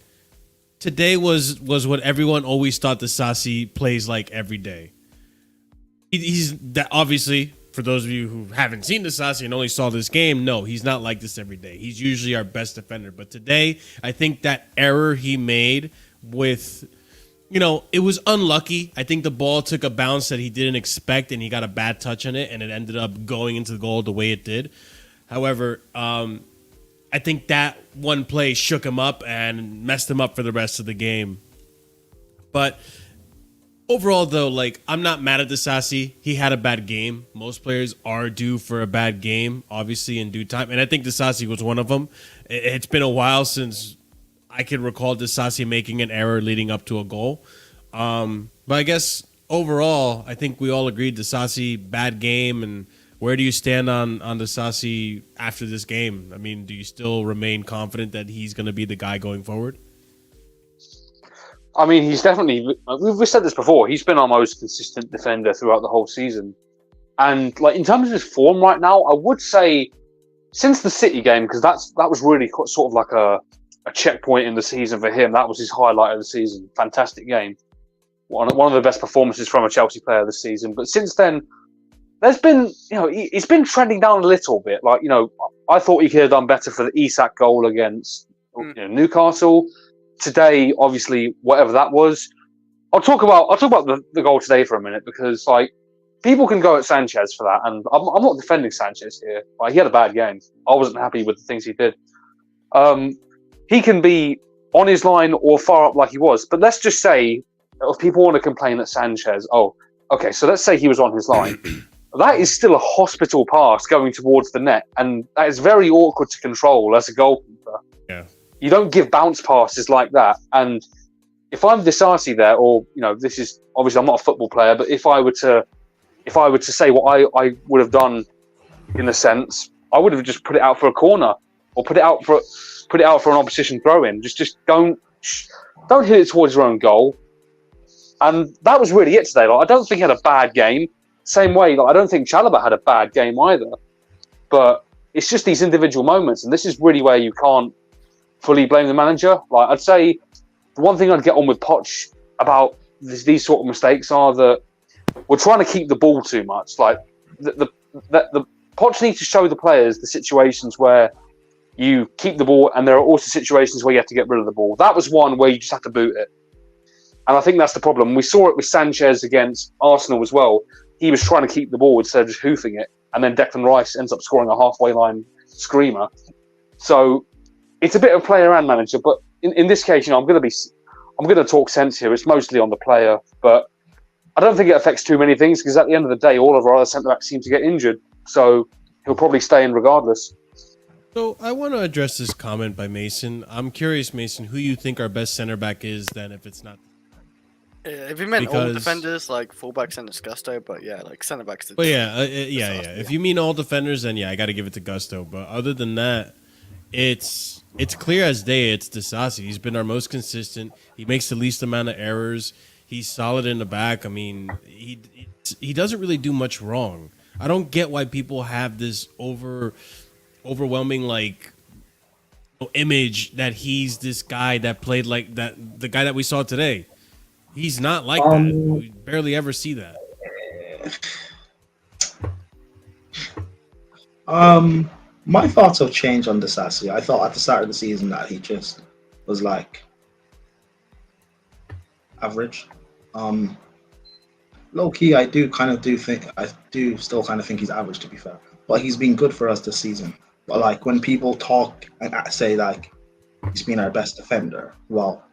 today was what everyone always thought Disasi plays like every day. He's that, obviously, for those of you who haven't seen Disasi and only saw this game, no, he's not like this every day. He's usually our best defender. But today, I think that error he made with, it was unlucky. I think the ball took a bounce that he didn't expect, and he got a bad touch on it, and it ended up going into the goal the way it did. However, I think that one play shook him up and messed him up for the rest of the game. But overall, though, I'm not mad at Disasi. He had a bad game. Most players are due for a bad game, obviously, in due time. And I think Disasi was one of them. It's been a while since I can recall Disasi making an error leading up to a goal. But I guess overall, I think we all agreed Disasi, bad game. And where do you stand on Disasi after this game? I mean, do you still remain confident that he's going to be the guy going forward? I mean, he's definitely, we've said this before, he's been our most consistent defender throughout the whole season. And in terms of his form right now, I would say since the City game, because that was really sort of like a checkpoint in the season for him. That was his highlight of the season. Fantastic game. One of the best performances from a Chelsea player this season. But since then, there's been, he's been trending down a little bit. I thought he could have done better for the Isak goal against Newcastle. Today, obviously, whatever that was, I'll talk about the goal today for a minute, because people can go at Sanchez for that, and I'm not defending Sanchez here. He had a bad game. I wasn't happy with the things he did. He can be on his line or far up like he was, but let's just say if people want to complain that Sanchez, so let's say he was on his line. That is still a hospital pass going towards the net, and that is very awkward to control as a goalkeeper. Yeah. You don't give bounce passes like that. And if I'm Disasi there, or this is obviously I'm not a football player, but if I were to say what I would have done in a sense, I would have just put it out for a corner or put it out for an opposition throw in. Just don't hit it towards your own goal. And that was really it today. I don't think he had a bad game. Same way, I don't think Chalobah had a bad game either. But it's just these individual moments, and this is really where you can't fully blame the manager. I'd say the one thing I'd get on with Poch about these sort of mistakes are that we're trying to keep the ball too much. The Poch needs to show the players the situations where you keep the ball, and there are also situations where you have to get rid of the ball. That was one where you just have to boot it. And I think that's the problem. We saw it with Sanchez against Arsenal as well. He was trying to keep the ball instead of just hoofing it, and then Declan Rice ends up scoring a halfway line screamer. So it's a bit of player and manager, but in this case, I'm going to talk sense here. It's mostly on the player, but I don't think it affects too many things, because at the end of the day, all of our other centre backs seem to get injured, so he'll probably stay in regardless. So I want to address this comment by Mason. I'm curious, Mason, who you think our best center back is then if it's not. If you meant all Because- defenders, like fullbacks and Gusto, but yeah, like centre backs. Well, yeah. If you mean all defenders, then yeah, I got to give it to Gusto. But other than that, it's clear as day. It's Disasi. He's been our most consistent. He makes the least amount of errors. He's solid in the back. I mean, he doesn't really do much wrong. I don't get why people have this overwhelming like image that he's this guy that played like that. The guy that we saw today. He's not like that. We barely ever see that. My thoughts have changed on Disasi. I thought at the start of the season that he just was like average. Low key, I do still kind of think he's average, to be fair. But he's been good for us this season. But like when people talk and say like he's been our best defender, well,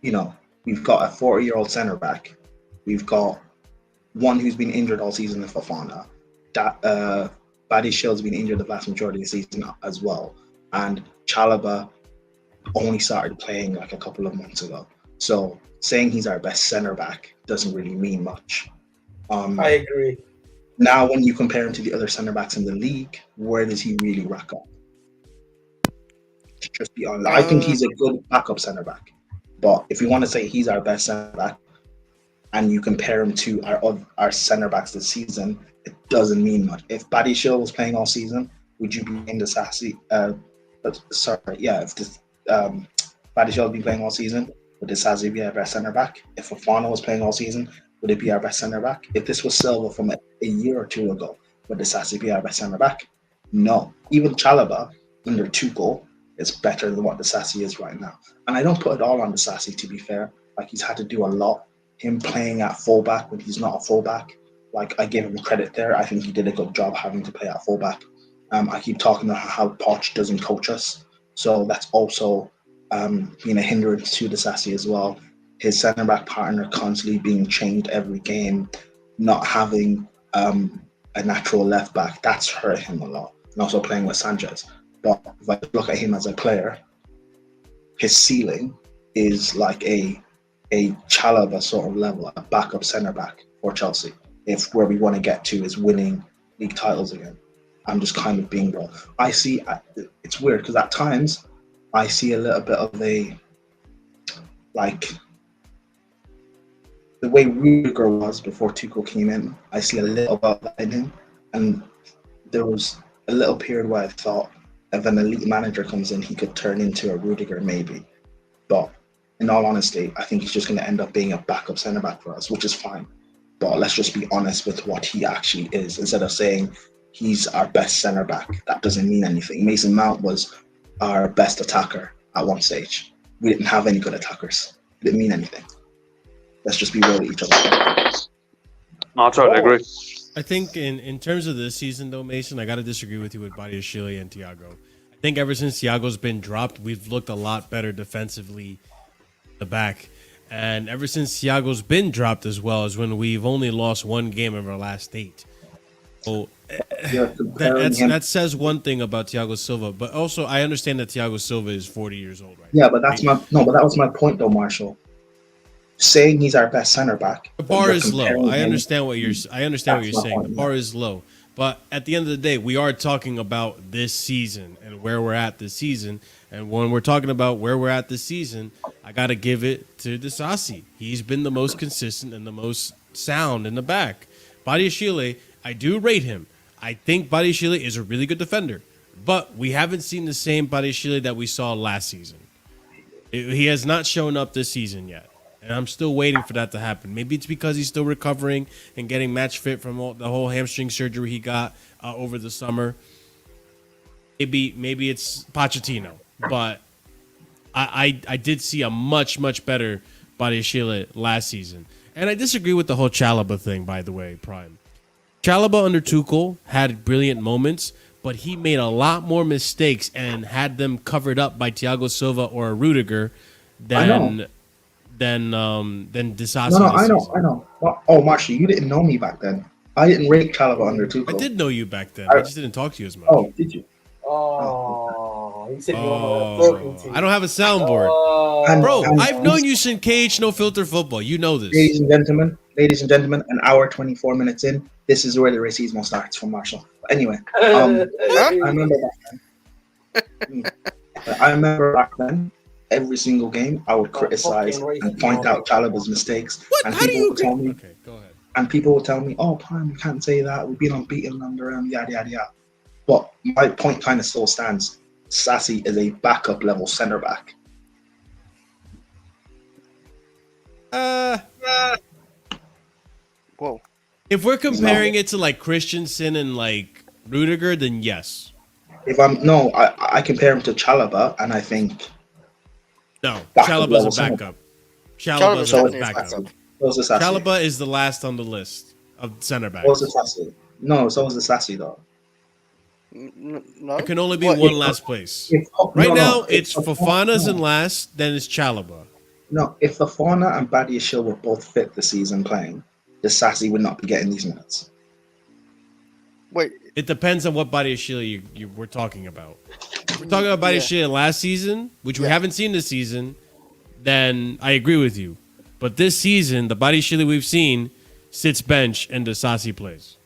you know, we've got a 40-year-old centre back. We've got one who's been injured all season in Fofana. Badie Shield's been injured the vast majority of the season as well. And Chalobah only started playing like a couple of months ago. So saying he's our best centre back doesn't really mean much. I agree. Now, when you compare him to the other centre backs in the league, where does he really rack up? To just be honest, I think he's a good backup centre back. But if you want to say he's our best centre back, and you compare him to our centre backs this season, it doesn't mean much. If Badie Shield was playing all season, would you be in the Sassy? If Badie Shield be playing all season, would Disasi be our best centre back? If Fofana was playing all season, would it be our best centre back? If this was Silva from a year or two ago, would Disasi be our best centre back? No. Even Chalobah under Tuchel is better than what Disasi is right now. And I don't put it all on Disasi, to be fair. Like, he's had to do a lot. Him playing at fullback when he's not a fullback, like, I give him credit there. I think he did a good job having to play at fullback. I keep talking about how Poch doesn't coach us. So that's also been a hindrance to Disasi as well. His centre-back partner constantly being changed every game, not having a natural left-back, that's hurt him a lot. And also playing with Sanchez. But if I look at him as a player, his ceiling is like a Chalobah sort of level, a backup centre-back for Chelsea. If where we want to get to is winning league titles again. I'm just kind of being real. I see, it's weird because at times I see a little bit of the way Rudiger was before Tuchel came in, I see a little bit of that in him. And there was a little period where I thought if an elite manager comes in, he could turn into a Rudiger maybe. But in all honesty, I think he's just going to end up being a backup centre-back for us, which is fine. But let's just be honest with what he actually is. Instead of saying he's our best centre-back, that doesn't mean anything. Mason Mount was our best attacker at one stage. We didn't have any good attackers. It didn't mean anything. Let's just be real with each other. No, I totally agree. I think in terms of this season, though, Mason, I got to disagree with you with Badiashile and Thiago. I think ever since Thiago's been dropped, we've looked a lot better defensively the back. And ever since Thiago's been dropped as well is when we've only lost one game of our last 8. So that says one thing about Thiago Silva. But also, I understand that Thiago Silva is 40 years old right now. But that was my point, though, Marshall. Saying he's our best center back. The bar is low. I understand what you're saying. The bar is low. But at the end of the day, we are talking about this season and where we're at this season. And when we're talking about where we're at this season, I got to give it to Disasi. He's been the most consistent and the most sound in the back. Badiashile, I do rate him. I think Badiashile is a really good defender. But we haven't seen the same Badiashile that we saw last season. He has not shown up this season yet. And I'm still waiting for that to happen. Maybe it's because he's still recovering and getting match fit from the whole hamstring surgery he got over the summer. Maybe it's Pochettino. But I did see a much, much better Badiashile last season. And I disagree with the whole Chalobah thing, by the way, Prime. Chalobah under Tuchel had brilliant moments, but he made a lot more mistakes and had them covered up by Thiago Silva or Rudiger than Disasi. No, I know. Oh, Marshall, you didn't know me back then. I didn't rate Chalobah under Tuchel. I did know you back then. I just didn't talk to you as much. Oh, did you? Oh. Oh, you said you want to talking to. I don't have a soundboard. Oh, Bro, And- I've known you since KH No Filter Football. You know this. ladies and gentlemen, an hour 24 minutes in. This is where the racism starts from Marshall. But anyway, I remember back then. I remember back then. Every single game, I would criticize and point out Chalobah's mistakes. What? And How do people you would tell me, Okay, go ahead. and people would tell me, "Oh, Prime, you can't say that. We've been unbeaten under him, yada yada yada." But my point kind of still stands. Sassy is a backup level center back. Whoa. If we're comparing it to like Christensen and like Rudiger, then yes. I compare him to Chalobah, and I think No, Backup level Chalobah's a backup. Chalobah's Chalobah's a definitely a backup. backup. so is the Sassy. Chalobah is the last on the list of center So is backs. the Sassy. No, so is the Sassy though. No. There can only be What? one last place. Right now, it's Fofana's in last, then it's Chalobah. No, if Fofana and Badiashile were both fit this season playing, the Sassy would not be getting these minutes. Wait. It depends on what Badiashile you we're talking about. If we're talking about Badiashile last season, which we haven't seen this season, then I agree with you. But this season, the Badiashile we've seen sits bench and the Sassy plays.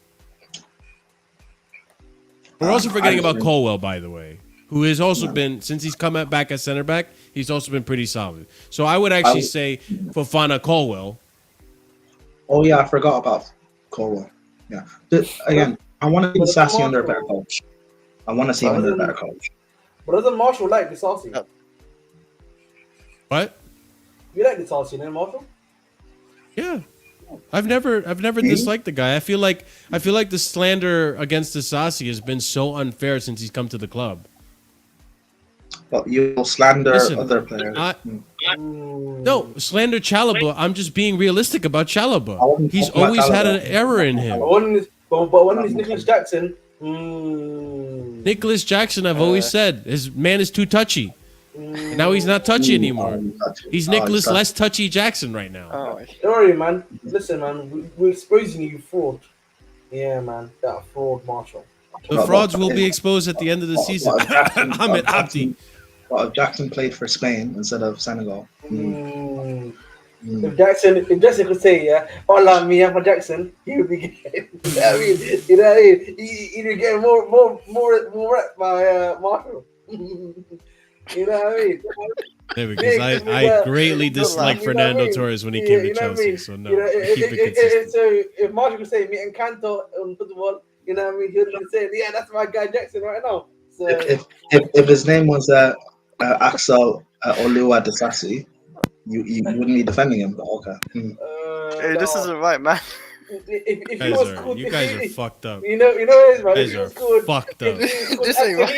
We're also forgetting about Colwell, by the way, who has also been, since he's come back as center back, he's also been pretty solid. So I would actually say Fofana Colwell. Oh yeah, I forgot about Corwell. Yeah. Again, I want to see the Sassy under a better coach. I want to see him under a better coach. But doesn't Marshall like the Sassy? What? You like the Sassy, then Marshall? Yeah. I've never disliked the guy. I feel like the slander against the Sassy has been so unfair since he's come to the club. But you will slander Listen, other players. No, slander Chalobah. I'm just being realistic about I Chalobah. wasn't He's talking about always had Chalobah. an error in him. But when is Nicholas Jackson? Nicholas Jackson, I've always said, his man is too touchy. And now he's not touchy anymore. He's Nicholas less touchy Jackson right now. Oh, Don't worry, man. Listen, man. We're exposing you fraud. Yeah, man. That fraud, Marshall. The frauds will be exposed at the end of the season. Ahmed Abdi. But if Jackson played for Spain instead of Senegal, If Jackson could say, yeah, hola, me for Jackson, he would be getting, you know what I mean? He'd be getting more rep by Marshall. You know what I mean? There we go. I greatly dislike Fernando Torres when he came to Chelsea. So no, keep it consistent. So if Marshall could say, me and Canto on football, you know what I mean? He would say, yeah, that's my guy Jackson right now. So if his name was Axel Olua Disasi, you wouldn't be defending him. But okay. hey, this isn't right, man. You guys are fucked up. You know what it is, man. You guys are fucked up. This ain't right.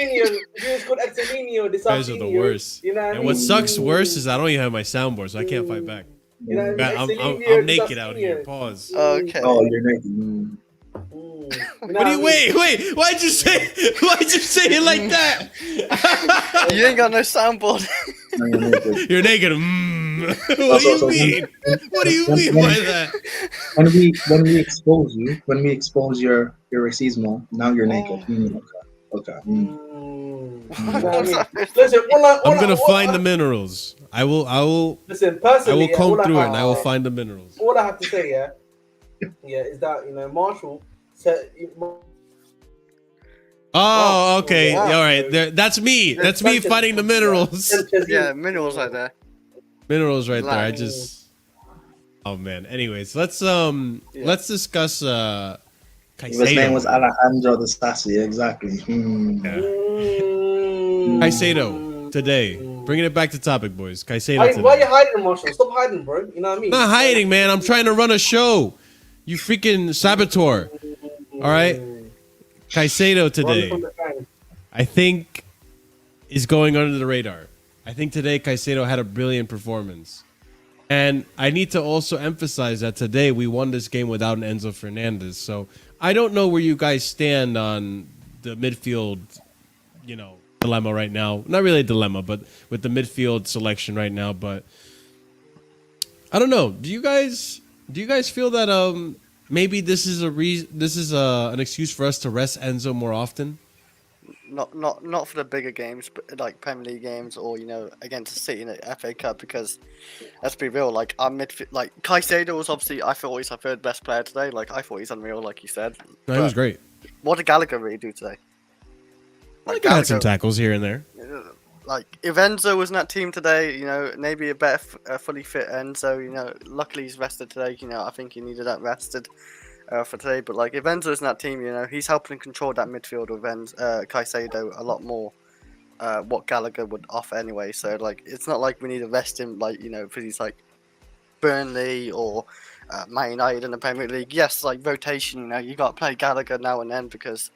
It's called Axelinho. You guys are the worst. You know what And what sucks worse is I don't even have my soundboard, so I can't fight back. You know what I Man, mean? I'm naked out here. Pause. Okay. Oh, you're naked. What do you wait? Why'd you say it like that? You ain't got no soundboard. No, you're naked. You're naked. What do you mean? What do you mean by that? When we expose you, when we expose your racism, now you're naked. Okay. Listen, I'm gonna find the minerals. I will. Listen, I personally, will comb through it and I will find the minerals. All I have to say, is that Marshall said. Oh, okay. Wow. All right. That's me. That's me finding the minerals. Yeah, minerals right there. Minerals right there. I just. Oh man. Anyways, let's discuss. His name was Alejandro the Sassy. Exactly. Caicedo today. Bringing it back to topic, boys. Caicedo Why are today. you hiding, Marshall? Stop hiding, bro. You know what I mean? I'm not hiding, man. I'm trying to run a show. You freaking saboteur. All right. Caicedo today, I think, is going under the radar. I think today Caicedo had a brilliant performance. And I need to also emphasize that today we won this game without an Enzo Fernandez. So I don't know where you guys stand on the midfield, dilemma right now. Not really a dilemma, but with the midfield selection right now. But I don't know. Do you guys feel that maybe this is an excuse for us to rest Enzo more often? not for the bigger games, but like Premier League games or against City in the FA Cup. Because let's be real, like our midfield, like Caicedo was obviously I thought he's our third best player today. Like I thought he's unreal, like you said. No, he was But great. what did Gallagher really do today? Like he had some tackles here and there. Like if Enzo was in that team today, maybe a better fully fit Enzo. Luckily he's rested today. I think he needed that rested for today. But like if Enzo's in that team, he's helping control that midfield with Caicedo a lot more. What Gallagher would offer anyway. So like it's not like we need to rest him like because he's like Burnley or Man United in the Premier League. Yes, like rotation. You got to play Gallagher now and then because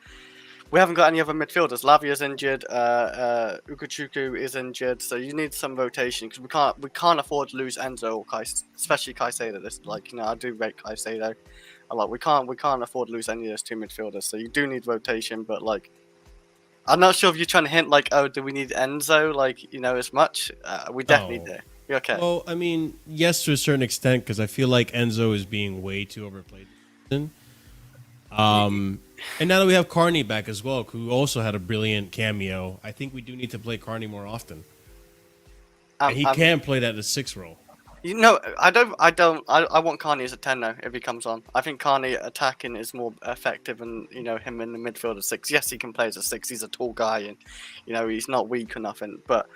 we haven't got any other midfielders. Lavia's injured. Ugochukwu is injured. So you need some rotation because we can't afford to lose Enzo or especially Caicedo. This I do rate Caicedo a lot. We can't afford to lose any of those two midfielders. So you do need rotation, but like I'm not sure if you're trying to hint like, oh, do we need Enzo like as much? We definitely do. You okay? Well, I mean, yes, to a certain extent, because I feel like Enzo is being way too overplayed. And now that we have CARNEY back as well, who also had a brilliant cameo, I think we do need to play CARNEY more often. And he can play that in the 6 role. I want CARNEY as a 10 though if he comes on. I think CARNEY attacking is more effective than him in the midfield at 6. Yes, he can play as a 6. He's a tall guy and he's not weak or nothing, but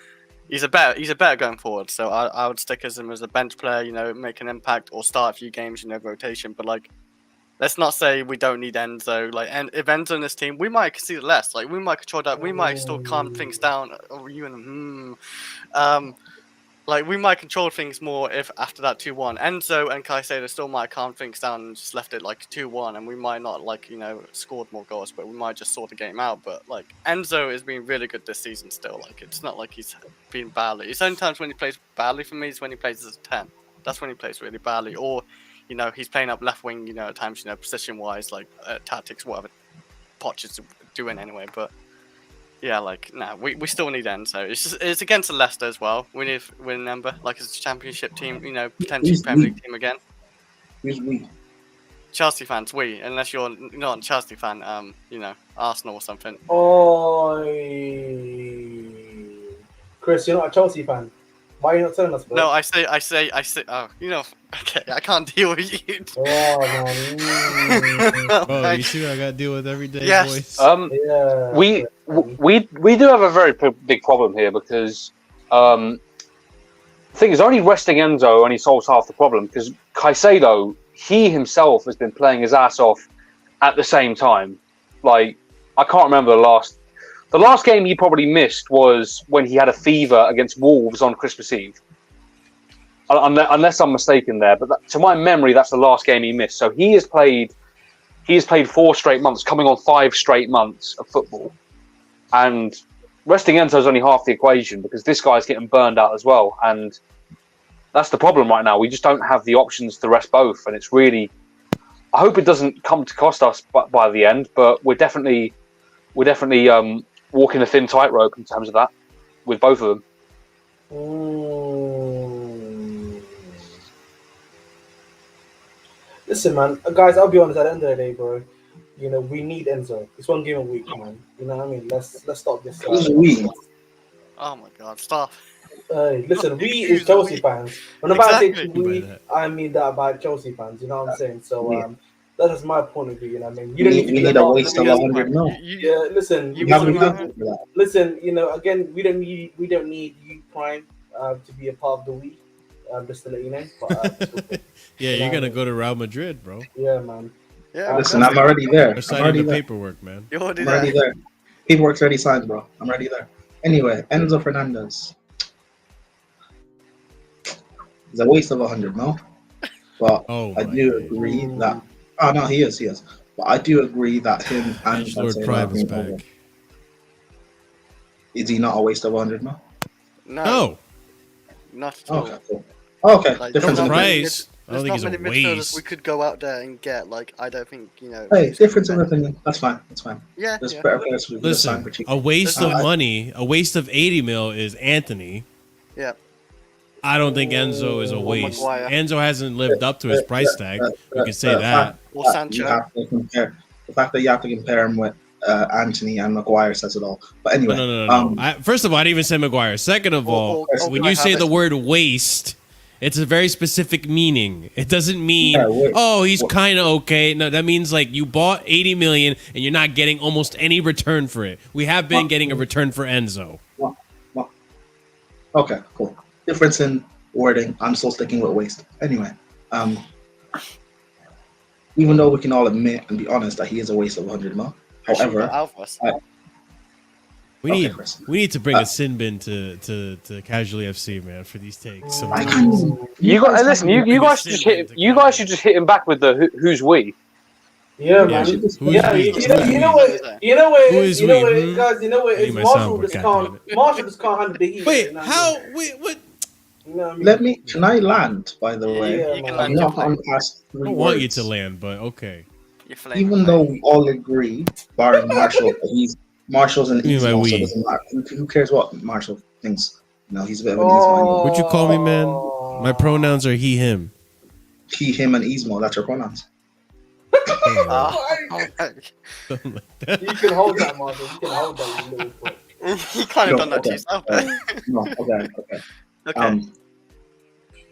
he's a better going forward. So I would stick as him as a bench player, make an impact or start a few games, rotation. But like, let's not say we don't need Enzo. Like, and if Enzo in this team, we might concede less. Like, we might control that. We might still calm things down. Or you and like we might control things more if after that 2-1, Enzo and Caicedo still might calm things down and just left it like 2-1, and we might not scored more goals, but we might just sort the game out. But like Enzo has been really good this season still. Like it's not like he's been badly. It's only times when he plays badly for me is when he plays as a 10. That's when he plays really badly, or he's playing up left wing. At times position wise, like tactics, whatever Poch is doing anyway, but. Yeah, we still need Enzo. It's against the Leicester as well. We need to remember, like it's a championship team, potentially Premier League team again. Who's we? Chelsea fans, unless you're not a Chelsea fan, Arsenal or something. Oh, Chris, you're not a Chelsea fan. Why are you not telling us, bro? No, I say. Oh, okay, I can't deal with you. Oh man. Oh, you see what I got to deal with every day, Yes. boys? Yeah. We do have a very big problem here because the thing is only resting Enzo only solves half the problem because Caicedo, he himself has been playing his ass off at the same time. Like I can't remember the last game he probably missed was when he had a fever against Wolves on Christmas Eve. Unless I'm mistaken there, but to my memory, that's the last game he missed. So he has played 4 straight months, coming on 5 straight months of football. And resting Enzo is only half the equation because this guy's getting burned out as well. And that's the problem right now. We just don't have the options to rest both. And it's really, I hope it doesn't come to cost us by the end, but we're definitely walking a thin tightrope in terms of that with both of them. Listen, man, guys, I'll be honest. At the end of the day, bro, we need Enzo. It's 1 game a week, man. You know what I mean? Let's stop this. Who's we? Oh my God, stop. Listen, we is Chelsea fans. Whenever I say we, I mean that about Chelsea fans. You know what I'm saying? So that's just my point of view. You know what I mean? You don't We need a waste of 100 mil. Yeah, listen. Listen. Again, we don't need you Prime to be a part of the week. Just to let you know. But, yeah, you're gonna go to Real Madrid, bro. Yeah, man. Yeah, listen, I'm already there. They're signing the paperwork, man. You're already there. Paperwork's already signed, bro. I'm already there. Anyway, Enzo Fernandez. It's a waste of 100 mil. But I do agree that. Oh no, he is. But I do agree that him and Lord Prime is back. Is he not a waste of 100 mil? No. Not at all. Okay, cool. Okay, Like, difference in opinion. Price. I don't There's think not it's many a midfielders waste. we could go out there and get. Like, I don't think Hey, difference in opinion. That's fine. Yeah. There's better players we can sign for Listen, cheap. a waste of money, a waste of 80 mil is Anthony. Yeah. I don't think Enzo is a waste. Maguire. Enzo hasn't lived up to his price tag. We can say that. Or Sancho. You have to compare the fact that you have to compare him with Anthony and Maguire says it all. But anyway, No. First of all, I didn't even say Maguire. Second of all, when you say the word waste, it's a very specific meaning. It doesn't mean, he's kind of okay. No, that means like you bought 80 million and you're not getting almost any return for it. We have been getting a return for Enzo. Okay, cool. Difference in wording. I'm still sticking with waste. Anyway, even though we can all admit and be honest that he is a waste of 100 mil. However, we need to bring a sin bin to Casually FC, man, for these takes. You guys should just hit him back with the who's we. Yeah, man. You know what? Guys, you know what? It's Marshall just can't handle the heat. Wait, how? Wait, what? You know what I mean? Can I land, by the way? Yeah, I'm not on past I 3 don't want you words. to land, but okay. Even though we all agree, barring Marshall, Marshall's an easy one, so it doesn't matter. Who cares what Marshall thinks? He's a bit of an Ismo. What'd you call me, man? My pronouns are he, him. He, him, and Ismo. That's your pronouns. You can hold that, Marshall. You can hold that. You little fuck. You kind of done that to yourself. No, okay.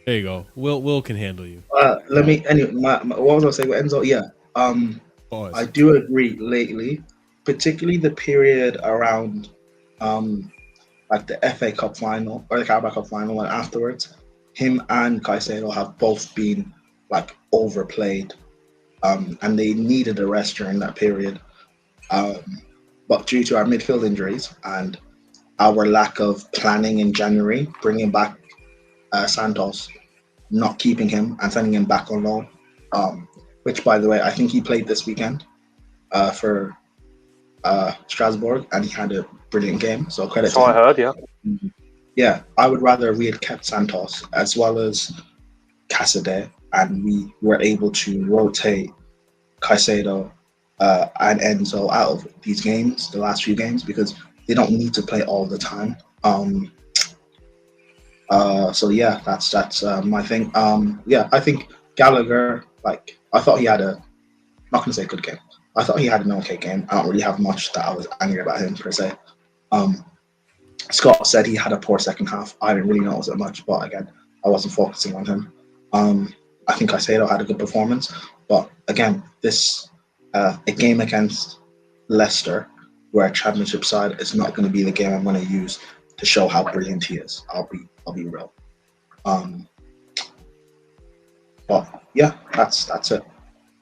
There you go. Will can handle you. Let me. Anyway, what was I saying with Enzo? Yeah. I do agree. Lately, particularly the period around, like the FA Cup final or the Carabao Cup final, and afterwards, him and Caicedo have both been like overplayed, and they needed a rest during that period. But due to our midfield injuries and our lack of planning in January, bringing back Santos, not keeping him and sending him back on loan, which, by the way, I think he played this weekend for Strasbourg, and he had a brilliant game. So credit to him. I heard, yeah. Yeah, I would rather we had kept Santos as well as Casadei, and we were able to rotate Caicedo and Enzo out of these games, the last few games, because they don't need to play all the time. So yeah, that's my thing. Yeah, I think Gallagher, like, I thought he had I'm not gonna say good game. I thought he had an okay game. I don't really have much that I was angry about him per se. Scott said he had a poor second half. I didn't really notice it much, but again, I wasn't focusing on him. I think Caicedo had a good performance, but again, this a game against Leicester, where a championship side, is not going to be the game I'm going to use to show how brilliant he is. I'll be real. But yeah, that's it.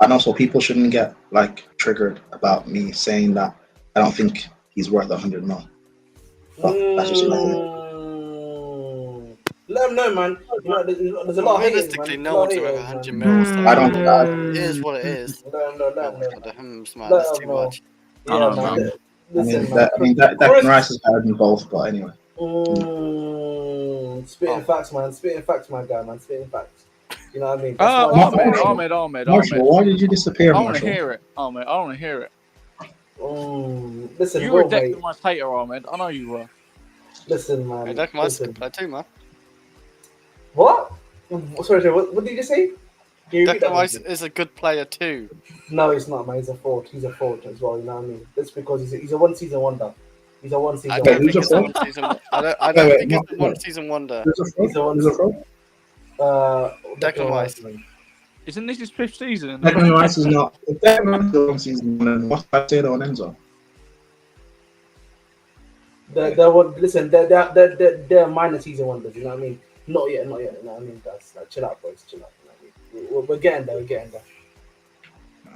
And also, people shouldn't get like triggered about me saying that I don't think he's worth 100 mil. But that's just what I think. Let him know, man. You know, there's a lot of haters, Realistically, man. no one's worth 100 mils. I don't. It is what it is. Let him know. The hymns, man, that's too much. Yeah, man. Listen, man. That Rice is better than both, but anyway. Spitting facts, man. Spitting facts, my guy, man. Spitting facts. You know what I mean? Ahmed. Marshall, why did you disappear, I want to Marshall? hear it, Ahmed. I want to hear it. Listen, You were bro, mate. Declan Rice hater, Ahmed. I know you were. Listen, man. Hey, Declan Rice Listen. can play too, man. What? Sorry, what did you say? Can you repeat Declan that, Rice please? is a good player too. No, he's not, man. He's a fraud. He's a fraud as well. You know what I mean? That's because he's a one-season wonder. He's a one-season I wonder. don't think it's a one-season. I don't think it's a one-season wonder. He's a one-season. Declan Rice. Isn't this his 5th season? Declan Rice is not. If Declan Rice is on season one, what's Caicedo and Enzo? They're minor season wonders. You know what I mean? Not yet. You know what I mean? Guys, like, chill out, boys. Chill out. You know what I mean? We're getting there.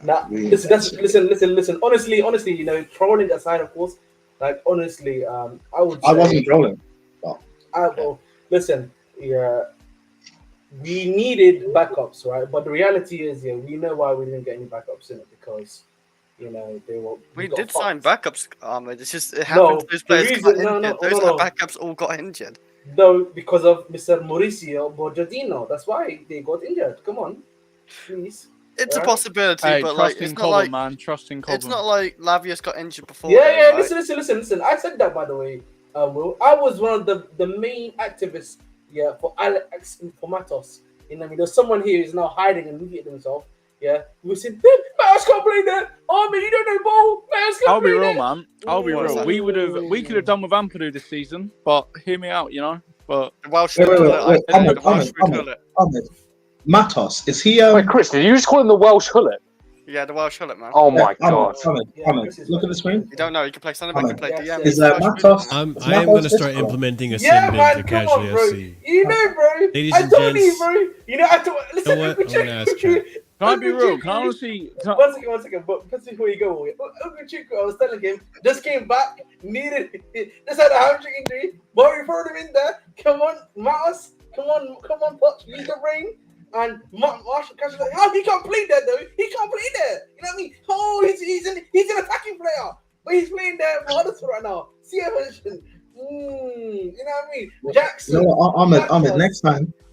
Nah, listen. Honestly, you know, trolling aside, of course. Like, honestly, I wasn't trolling. Listen, yeah, we needed backups, right? But the reality is, yeah, we know why we didn't get any backups in it, because, you know, We got did fucked. sign backups, Ahmed. It's just it happened. Those players got injured. Those backups all got injured. No, because of Mr. Mauricio Pochettino. That's why they got injured. Come on, please. It's a possibility, Hey, but like trust in it's not Cobham, like man. Trust in Cobham. it's not like Lavia's got injured before. Yeah. though, right? Listen. I said that, by the way. Will. I was one of the main activists, yeah, for Alex and for Matos. You know what I mean? There's someone here who's now hiding and looking at himself. Yeah, we said, Matos can't play that. Oh man, you don't know ball. Man's gonna I'll be play real, that. man. I'll be real. We could have done with Ampadu this season, but hear me out, you know. But The Welsh Wait, Hullet. Ahmed, The Welsh Ahmed. Hullet. Ahmed. Matos, is he Wait, Chris, did you just call him the Welsh Hullet? Yeah, the Welsh Hullet, man. Oh my god. Ahmed, look at the screen. You don't know. You can play centre back, you can play Yes, DM. yes. Is Matos? I am Matos going to this start color? implementing a Yeah, sin bin man, to come casually on, bro. FC. You know, bro. Ladies I and told you, gents, bro. You know, I told. Listen, you know what? Uncle I'm gonna ask Chiku- chat. can I be Uncle real? Can I Chiku- honestly? One second. But before you go, Uncle Chico, I was telling him, just came back, just had a hamstring injury, but we throw him in there. Come on, Matos. Come on, Poch. Use the ring. And Marshall Cash was like, how he can't play there though? He can't play there. You know what I mean? Oh, he's an attacking player, but he's playing there for Huddersfield right now. See evolution. You know what I mean? Jackson. No, Ahmed.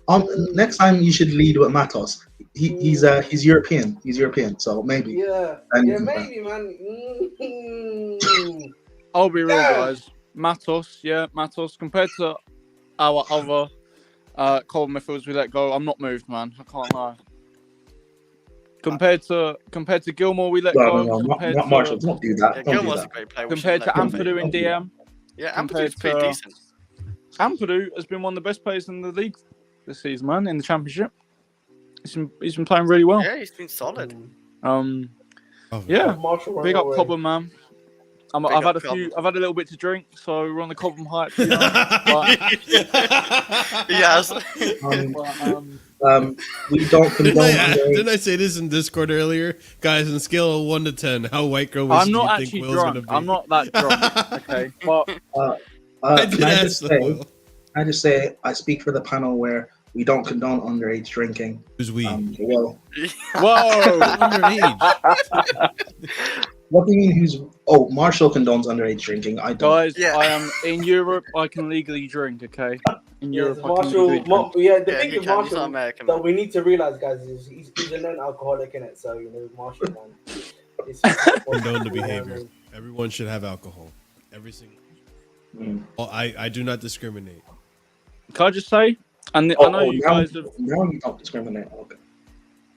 Matos. Next time you should lead with Matos. He's European. He's European, so maybe. Yeah, maybe, man. I'll be real, Yeah. guys. Matos, compared to our other cold midfielders we let go, I'm not moved, man. I can't lie. Compared to Gilmore, we let go. Not Marshall. Don't do that. Yeah, Don't do Gilmore's a that. great player. Compared to Don't do Ampadu in that. DM, Yeah, compared Ampadu's pretty to- decent. Ampadu has been one of the best players in the league this season, man. In the championship, he's been playing really well. Yeah, he's been solid. Yeah, Marshall big up away. Cobham, man. Big I've up had a little bit to drink, so we're on the Cobham hype. You know? Yes. We don't condone. Didn't I say this in Discord earlier? Guys, on a scale of 1 to 10, how white girl whiskey I'm not do you think actually Will's going to drunk. be? I'm not that drunk. Okay, but I did Can I ask just though, say, Will. I speak for the panel where we don't condone underage drinking. Who's we? Well, whoa, Underage. what do you mean? Who's? Oh, Marshall condones underage drinking. I don't. guys, Yeah. I am in Europe. I can legally drink. Okay, in Yes, Europe, I can Marshall. legally drink. The Yeah, thing he with can. He's not Marshall American. that we need to realize, guys, is he's a non-alcoholic in it. So you know, Marshall, man. Condone the behavior. Everyone should have alcohol. Every single. Mm. Well, I do not discriminate. Can I just say? And I know you guys have. Now you don't discriminate. Okay.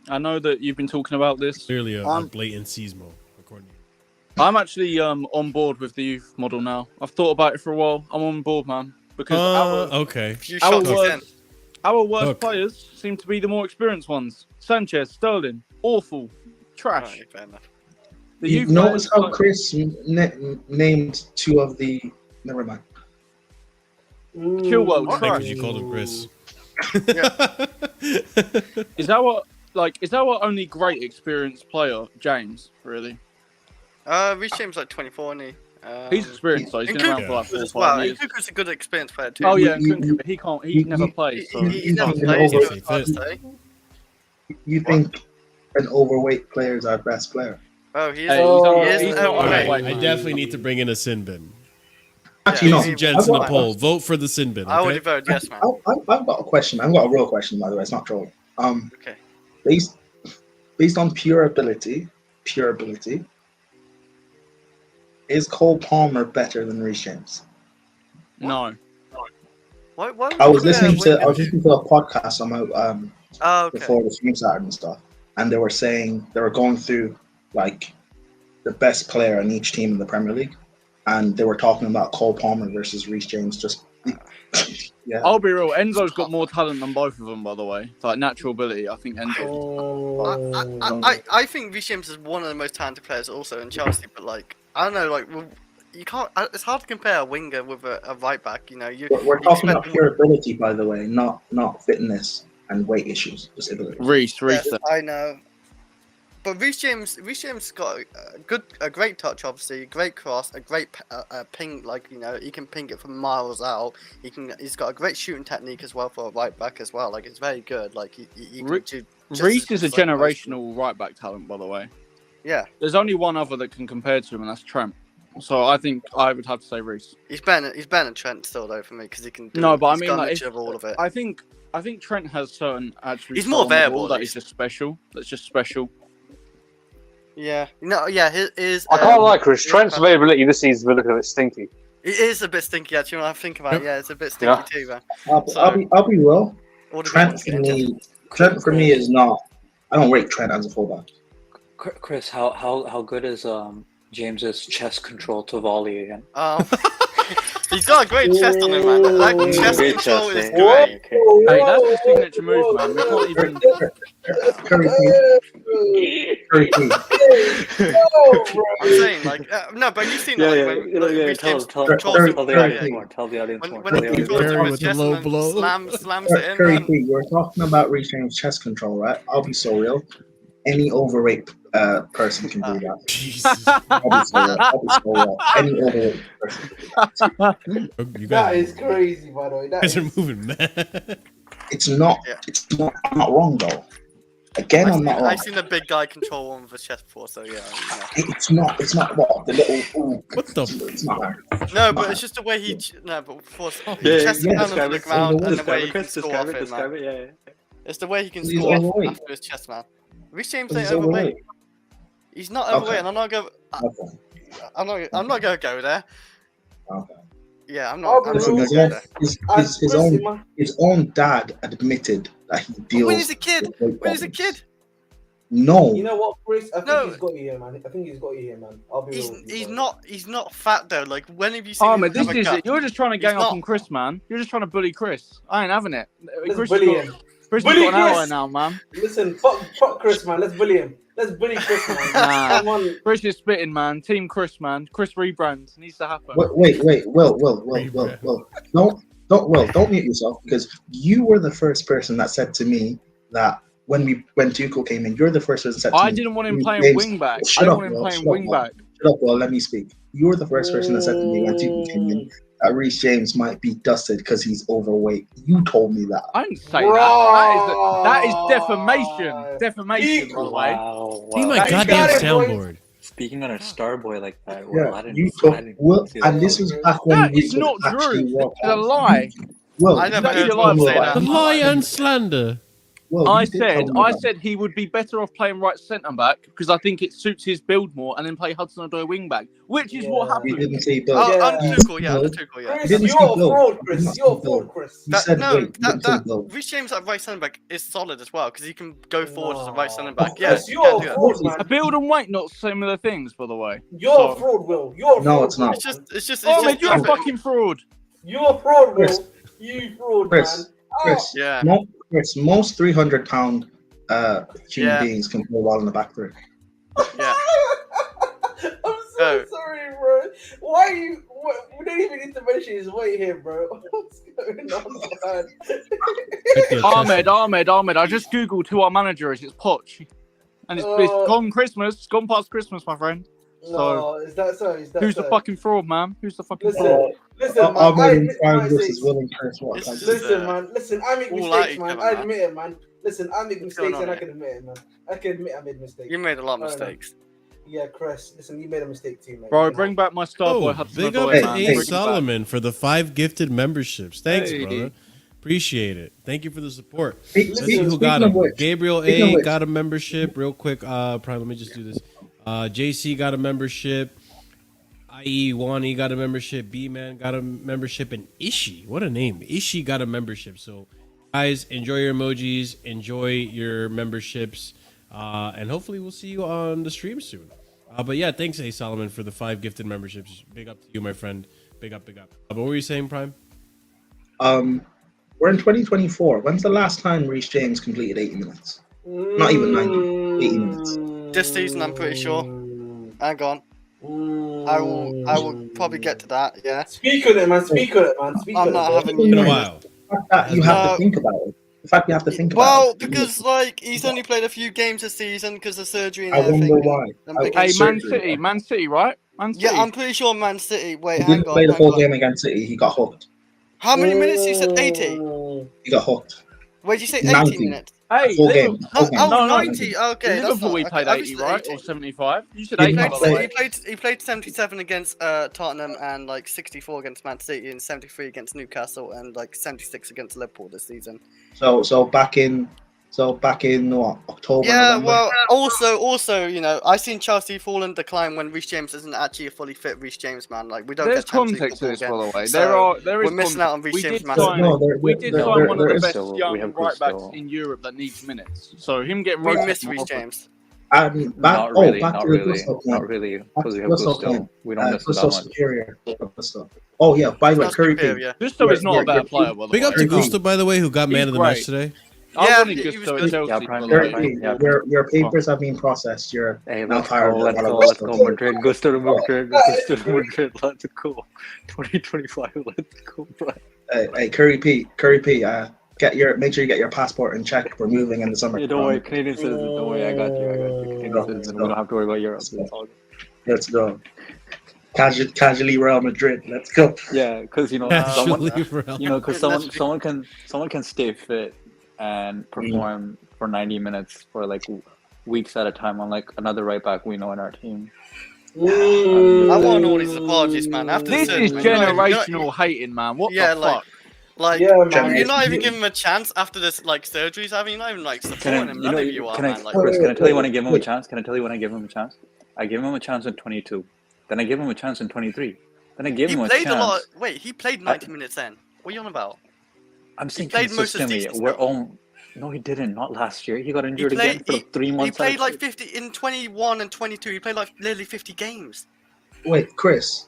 I know that you've been talking about this. Clearly a I'm- blatant seismo, according to you. I'm actually on board with the youth model now. I've thought about it for a while. I'm on board, man. Because Okay. A few our shots worst, again. our worst Look. players seem to be the more experienced ones. Sanchez, Sterling, awful, trash. Alright, fair enough. The You youth notice players, how Chris named two of the. Never mind. Chilwell, I think trash. 'cause you called him Chris. Is our only great experienced player James? Really, Reece James like 24, isn't he? he's experienced though. He's And been around for like Kuku's 4 or as well. 5 years. Kuku's a good experienced player too. Oh yeah, and You- Kunku, but he can't. He never plays. So He's never you- played. you- So it's hard to say. You think an overweight player is our best player? Oh, he is. Hey, he is he's an not All right, overweight. I definitely need to bring in a sin bin. Actually, Yeah, no. Ladies and gents in the I've got- poll, vote for the sin bin. I would Okay? have voted yes, man. I've got a question. I've got a real question, by the way. It's not trolling. Okay. Based on pure ability, is Cole Palmer better than Reece James? no. Why I was would you, listening to win- a podcast on my Oh, okay. before the stream started and stuff, and they were saying they were going through like the best player on each team in the Premier League, and they were talking about Cole Palmer versus Reece James. Just yeah. I'll be real. Enzo's got more talent than both of them, by the way. Like natural ability, I think Enzo. I think Reece James is one of the most talented players also in Chelsea, but like I don't know, like you can't. It's hard to compare a winger with a right back. You know, We're you talking expect about pure ability, by the way, not fitness and weight issues, just ability. Reece. Yes, I know. But Reece James got a great touch, obviously, a great cross, a great ping. Like you know, he can ping it from miles out. He's got a great shooting technique as well for a right back as well. Like it's very good. Like he can do just Reece as is a good as, like, most- generational right back talent, by the way. Yeah, There's only one other that can compare to him, and that's Trent. So I think I would have to say Reece. he's better than Trent still though for me because he can. Do No, but I he's mean, got a like, mixture of all of it. I think Trent has certain attributes. He's more on the variable, ball at that least. is just special. That's just special. Yeah, no, yeah, his. I can't lie, Chris. his- Trent's availability this season's been looking a bit stinky. It is a bit stinky actually when I think about it. Yeah, it's a bit stinky Yeah. too, man. I'll be real. All the Trent goals for get injured. me, is not. I don't rate Trent as a fullback. Chris, how good is James's chest control to volley again? He's got a great chest on him, man. That chest Great control chest, is eh? great. Hey, that's his signature move, man. We can't even. Curry, please. I'm saying, like, no, but you've seen it, like, when Reece James Tell controls the him. audience more. Tell the audience more. When he controls him with with the chest low and blow. slams it in, Curry, man. please. We're talking about Reece James' chest control, right? I'll be so real. Any overweight person can do that. Jesus. I'll be so real. Any overweight person can do that. You That guys, is crazy, by the way. you That guys are is moving mad. It's not. Yeah. It's not. I'm not wrong though. Again, I'm not wrong. I've seen a big guy control one with a chest before, so yeah. It's not. It's not what the little. Ooh, What the It's not hard. No, but it's just the way he. No, but before Yeah, chest yeah, down onto the ground and the way he can Chris, score off it, man. yeah. It's the way he can He's score off overweight. after his chest, man. Reece James He's ain't overweight. overweight. He's not Okay. overweight, and I'm not going. Okay. I'm not going to go there. Okay. Yeah, I'm I'll not. I'm be not real, going to go there. His own dad admitted that he deals. When he's a kid. with weight When he's a problems. kid. No. You know what, Chris? I think No. he's got you here, man. I think he's got you here, man. I'll be real with you, He's bro. not. He's not fat though. Like, when have you seen? Oh him man, this have a is gut? it. You're just trying to gang He's up not- on Chris, man. You're just trying to bully Chris. I ain't having it. Let's Chris bully has him. Chris Bully has got an hour Chris! now, man. Listen, fuck Chris, man. Let's bully him. Let's bully Chris, man. Nah. Come on. Chris is spitting, man. Team Chris, man. Chris rebrand needs to happen. Wait. Will. Don't mute yourself because you were the first person that said to me that when Tuchel came in, you're the first person that said to me. I didn't want him playing James, wing back. shut I up, didn't want him Will, playing shut up, wing Will. back. Shut up, well, let me speak. You were the first person that said to me when Tuchel came in that Reece James might be dusted because he's overweight. You told me that. I didn't say Bro. that. That is defamation. Defamation, by the way. Wow. See my That is goddamn got it, boys. soundboard. Speaking on a star boy like that. Yeah, Well, I didn't. you I told didn't Will, see that. and this was back when That we is could not actually true. walk It's a out. lie. Will, I never That's heard your Will lie, say Will. that. The lie and slander. Will, I you did tell me I that. said he would be better off playing right centre back because I think it suits his build more, and then play Hudson-Odoi wing back, which is what Yeah. You happened. didn't say Bill. Oh, Yeah. under Tuchel, yeah, under Will. Tuchel, yeah. Chris, didn't you're say a Bill. fraud, You Chris. did not You're a say Bill. fraud, Chris. You said No, wait. You didn't say Bill. Reece James at right centre back is solid as well because he can go forward as a right centre Of back. Yeah, course, he you're can a do that. fraud, A man. build and weight, not similar things, by the way. You're So- a fraud, Will. You're a No, fraud. it's not. It's just. Oh man, you're a perfect. fucking fraud. You're a fraud, Chris. Will. You fraud, Chris. man. Chris, Yeah. most 300-pound human Yeah. beings can play well in the back three. Yeah. I'm so No. sorry, bro. Why are you? We don't even need to mention his weight here, bro. What's going on, man? Ahmed. I just googled who our manager is. It's Poch, and it's gone Christmas. It's gone past Christmas, my friend. No, is that so? Is that Who's so? the fucking fraud, man? Who's the fucking Listen, fraud? listen, man. Ahmed I and admit Prime my versus mistakes. Will and Chris. What? This is- Listen, man. Listen, I make all mistakes, like man. each I other, admit it, man. Listen, I make What's going mistakes, and on I can admit it, man. I can admit I made mistakes. You made a lot of Fair enough. mistakes. Yeah, Chris. Listen, you made a mistake too, man. Bro, You know? bring back my star boy Oh, Hudson big up Odoi, to man. A. Bring him back. Solomon for the 5 gifted memberships. Thanks, Hey. brother. Appreciate it. Thank you for the support. Speak- Let's Speak- see who got speaking of him. which- Gabriel speaking of A which- got a membership. Real quick, Prime, let me just do this. JC got a membership. IE Wani got a membership. B-Man got a membership. And Ishi, what a name. Ishi got a membership. So, guys, enjoy your emojis. Enjoy your memberships. And hopefully we'll see you on the stream soon. But yeah, thanks, A. Solomon, for the 5 gifted memberships. Big up to you, my friend. Big up, big up. What were you saying, Prime? We're in 2024. When's the last time Reece James completed 80 minutes? Not even 90, 80 minutes. This season, I'm pretty sure. Hang on. I will probably get to that. Yeah. Speak on it, man. Speak on it, man. Speak I'm on not it. having It's been a you. while. The fact that you have No. to think about it. The fact you have to think about Well, it. because like he's only played a few games this season because of surgery and I wonder everything. why. and I- big Hey, injuries. Man City, right? Man City. Yeah, I'm pretty sure Man City. Wait, He hang didn't on. play the hang full on. game against City. He got hooked. How many minutes? You said 80. He got hooked. Wait, did you say 80 90. minutes? Hey, Full Liverpool. game. Oh, Full game. No, 90. Okay, that's Liverpool, not. he played okay, 80, right? 80. Or 75? You said He 80, by played the way. He played 77 against Tottenham and like 64 against Man City and 73 against Newcastle and like 76 against Liverpool this season. So back in what, October? Yeah, November? well, also, you know, I seen Chelsea fall and decline when Reece James isn't actually a fully fit Reece James, man. Like we don't There's get Champions League context to football this, by again. the way. So, There is we're missing out on context. Reece We James did massively. sign, No, we did there- sign there- one of there the is best still- we young have right backs still- in Europe that needs minutes. So him getting We rotated miss more Reece often. James. And Not really, back not to the really, Gusto not point. really, Back because to we have Gusto Gusto. point. We don't miss him Gusto that much. superior. Gusto. Oh yeah, by It's the way, not Curry P. superior. Gusto is not a better You're- player, by the Big way. up to Curry P. Gusto, by the way, who got man He's of the great. match today. I Yeah, wanted he was Gusto at good. Chelsea, Yeah, by Prime, the yeah, way. Prime, yeah, Your papers have been processed. You're Hey, now let's part go, of let's the go, Malo let's Gusto go, team. Madrid, Gusto to Madrid, Gusto to Madrid, let's go. 2025, let's go, bro. Hey, Curry P. Make sure you get your passport in check. We're moving in the summer. Hey, don't worry, Canadian citizen, don't worry, I got you, Canadian Let's citizen, go. we don't have to worry about Europe, it's all good. Let's go. Casually Real Madrid. Let's go. Yeah, because Actually, someone can stay fit and perform for 90 minutes for like weeks at a time on like another right back we know in our team. I want all these apologies, man. After This the is surgery, generational hating, man. What Yeah, the like- fuck? Like, Yeah, man. you're not even giving him a chance after this, like, surgeries. You're not even, like, supporting him. None of you are, man. Like, Chris, can I tell you when I give him a wait. chance? Can I tell you when I gave him a chance? I gave him a chance in 22. Then I gave him a chance in 23. Then I gave he him a played chance. a lot. Wait, he played 90 minutes then. What are you on about? I'm saying played most of the consistently. season We're still. all. No, he didn't. Not last year. He got He injured again played. for 3 He months. played like 50 in 21 and 22. He played like nearly 50 games. Wait, Chris.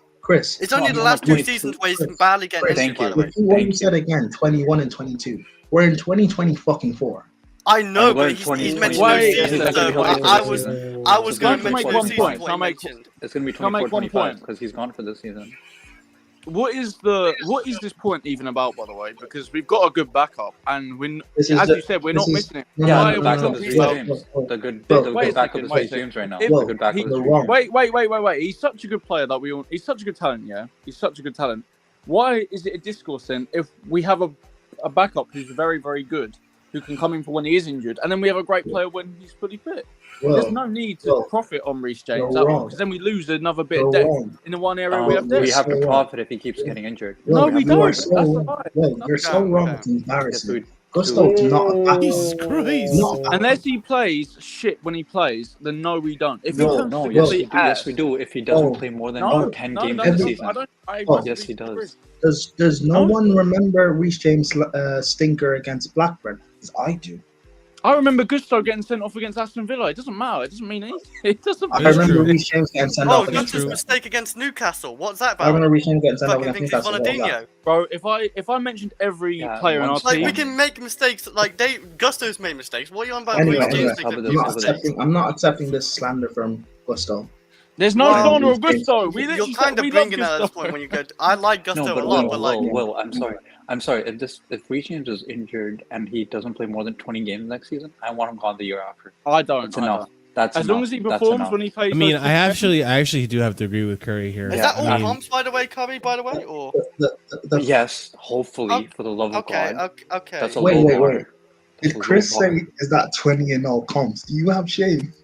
It's only No, the no, last 2 22. seasons where he's Chris, barely getting Chris, injured. thank By the way, you. What Thank you said again, 21 and 22. We're in 2024. I know, we're but in he's 20, mentioned 20, those 20, seasons. he's not So gonna be I healthy was, for this I was It's going to gonna mention be those 1 seasons. point. What I'll he make- mentioned. It's gonna be Can I make 24, one 25 point? because he's gone for this season. What is this point even about, by the way? Because we've got a good backup, and This is as the- you said, we're this not is- missing it. No, Yeah, Why the are we backup not is Reece Reece James? James. The good Bro, the wait a good backup second, is wait a Reece James right now. If- The good backup is You're Reece wrong. James. Wait. He's such a good player that he's such a good talent, yeah? He's such a good talent. Why is it a discourse then if we have a backup who's very, very good, who can come in for when he is injured, and then we have a great player when he's fully fit? There's no need to profit on Reece James you're wrong. because then we lose another bit You're of depth wrong. in the one area we have you're depth. We have to so profit if he keeps getting injured. No, we you don't. are That's so a wrong. lie. Well, No, you're we so don't. wrong. We It's don't. embarrassing. Yes, Gusto is not a backup. Jesus Christ. Not a backup. Unless he plays shit when he plays, then no, we don't. If he No, turns No, to yes, we complete do. Yes, ass, we do. If he doesn't Oh. play more than no, 10 no, games no, this no, season. I don't. I Oh. massively Yes, he disagree. does. Does no No. one remember Reece James' stinker against Blackburn? Because I do. I remember Gusto getting sent off against Aston Villa. It doesn't matter. It doesn't mean anything. It doesn't. I That is remember true. Reece James getting sent Oh, off against Gusto's true. mistake against Newcastle. What's that I about? remember Reece James getting sent off Fucking against thinks he's Newcastle. What was that? Ronaldinho. Bro, if I mentioned every Yeah, player in our once- Like, team, we can make mistakes. Like, Gusto's made mistakes. What are you on about? Anyway, Reece James anyway, making I'm a not few accepting- mistakes. I'm not accepting this slander from Gusto. there's no Well, slander of Reece James- Gusto. We You're literally kind said of we love bringing it at this Gusto. point when you go. I like Gusto No, but a lot, but like, Will, I'm sorry. If Reece James is injured and he doesn't play more than 20 games next season, I want him gone the year after. I don't. That's I enough. don't. That's As enough. long as he That's performs enough. when he plays. I mean, those I actually do have to agree with Curry here. is Yeah, that all I mean, comps, by the way, Curry? By the way, or The Yes, hopefully, for the love of okay, God. okay. That's a Wait, low wait, bar. wait. That's Did a Chris low bar. say is that 20 in all comps? Do you have shame?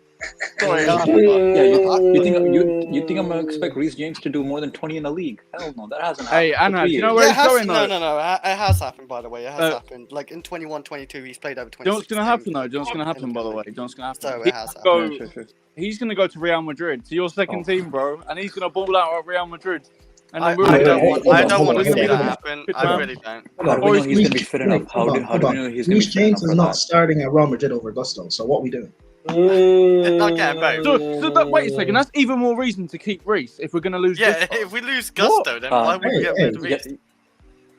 Sorry, Yeah, you think I'm gonna expect Reece James to do more than 20 in the league? Hell no, that hasn't happened. Hey, for Anna, 3 do you know years. where Yeah, he's going though? no. It has happened, by the way. It has Uh, happened. Like in 21-22, he's played over 20. Do you know what's going to happen though? Do you know what's going to happen, by the way? Do you know what's going to So happen? it has happened. Go, Yeah, sure. he's going to go to Real Madrid, to your second team, bro, and he's going to ball out at Real Madrid. And I then we're don't gonna- want hold on, to hold see on, that hold on. happen. Hold I on. really don't. How do we Or know is he's gonna be Reece- fit enough? How do we know he's gonna be Reece fit James enough for is not that? starting at Real Madrid over Gusto. So what we doing? It's not getting both. So that, wait a second, that's even more reason to keep Reece if we're going to lose Yeah, Gusto. if we lose Gusto, then why would we get rid of Yeah, Reece?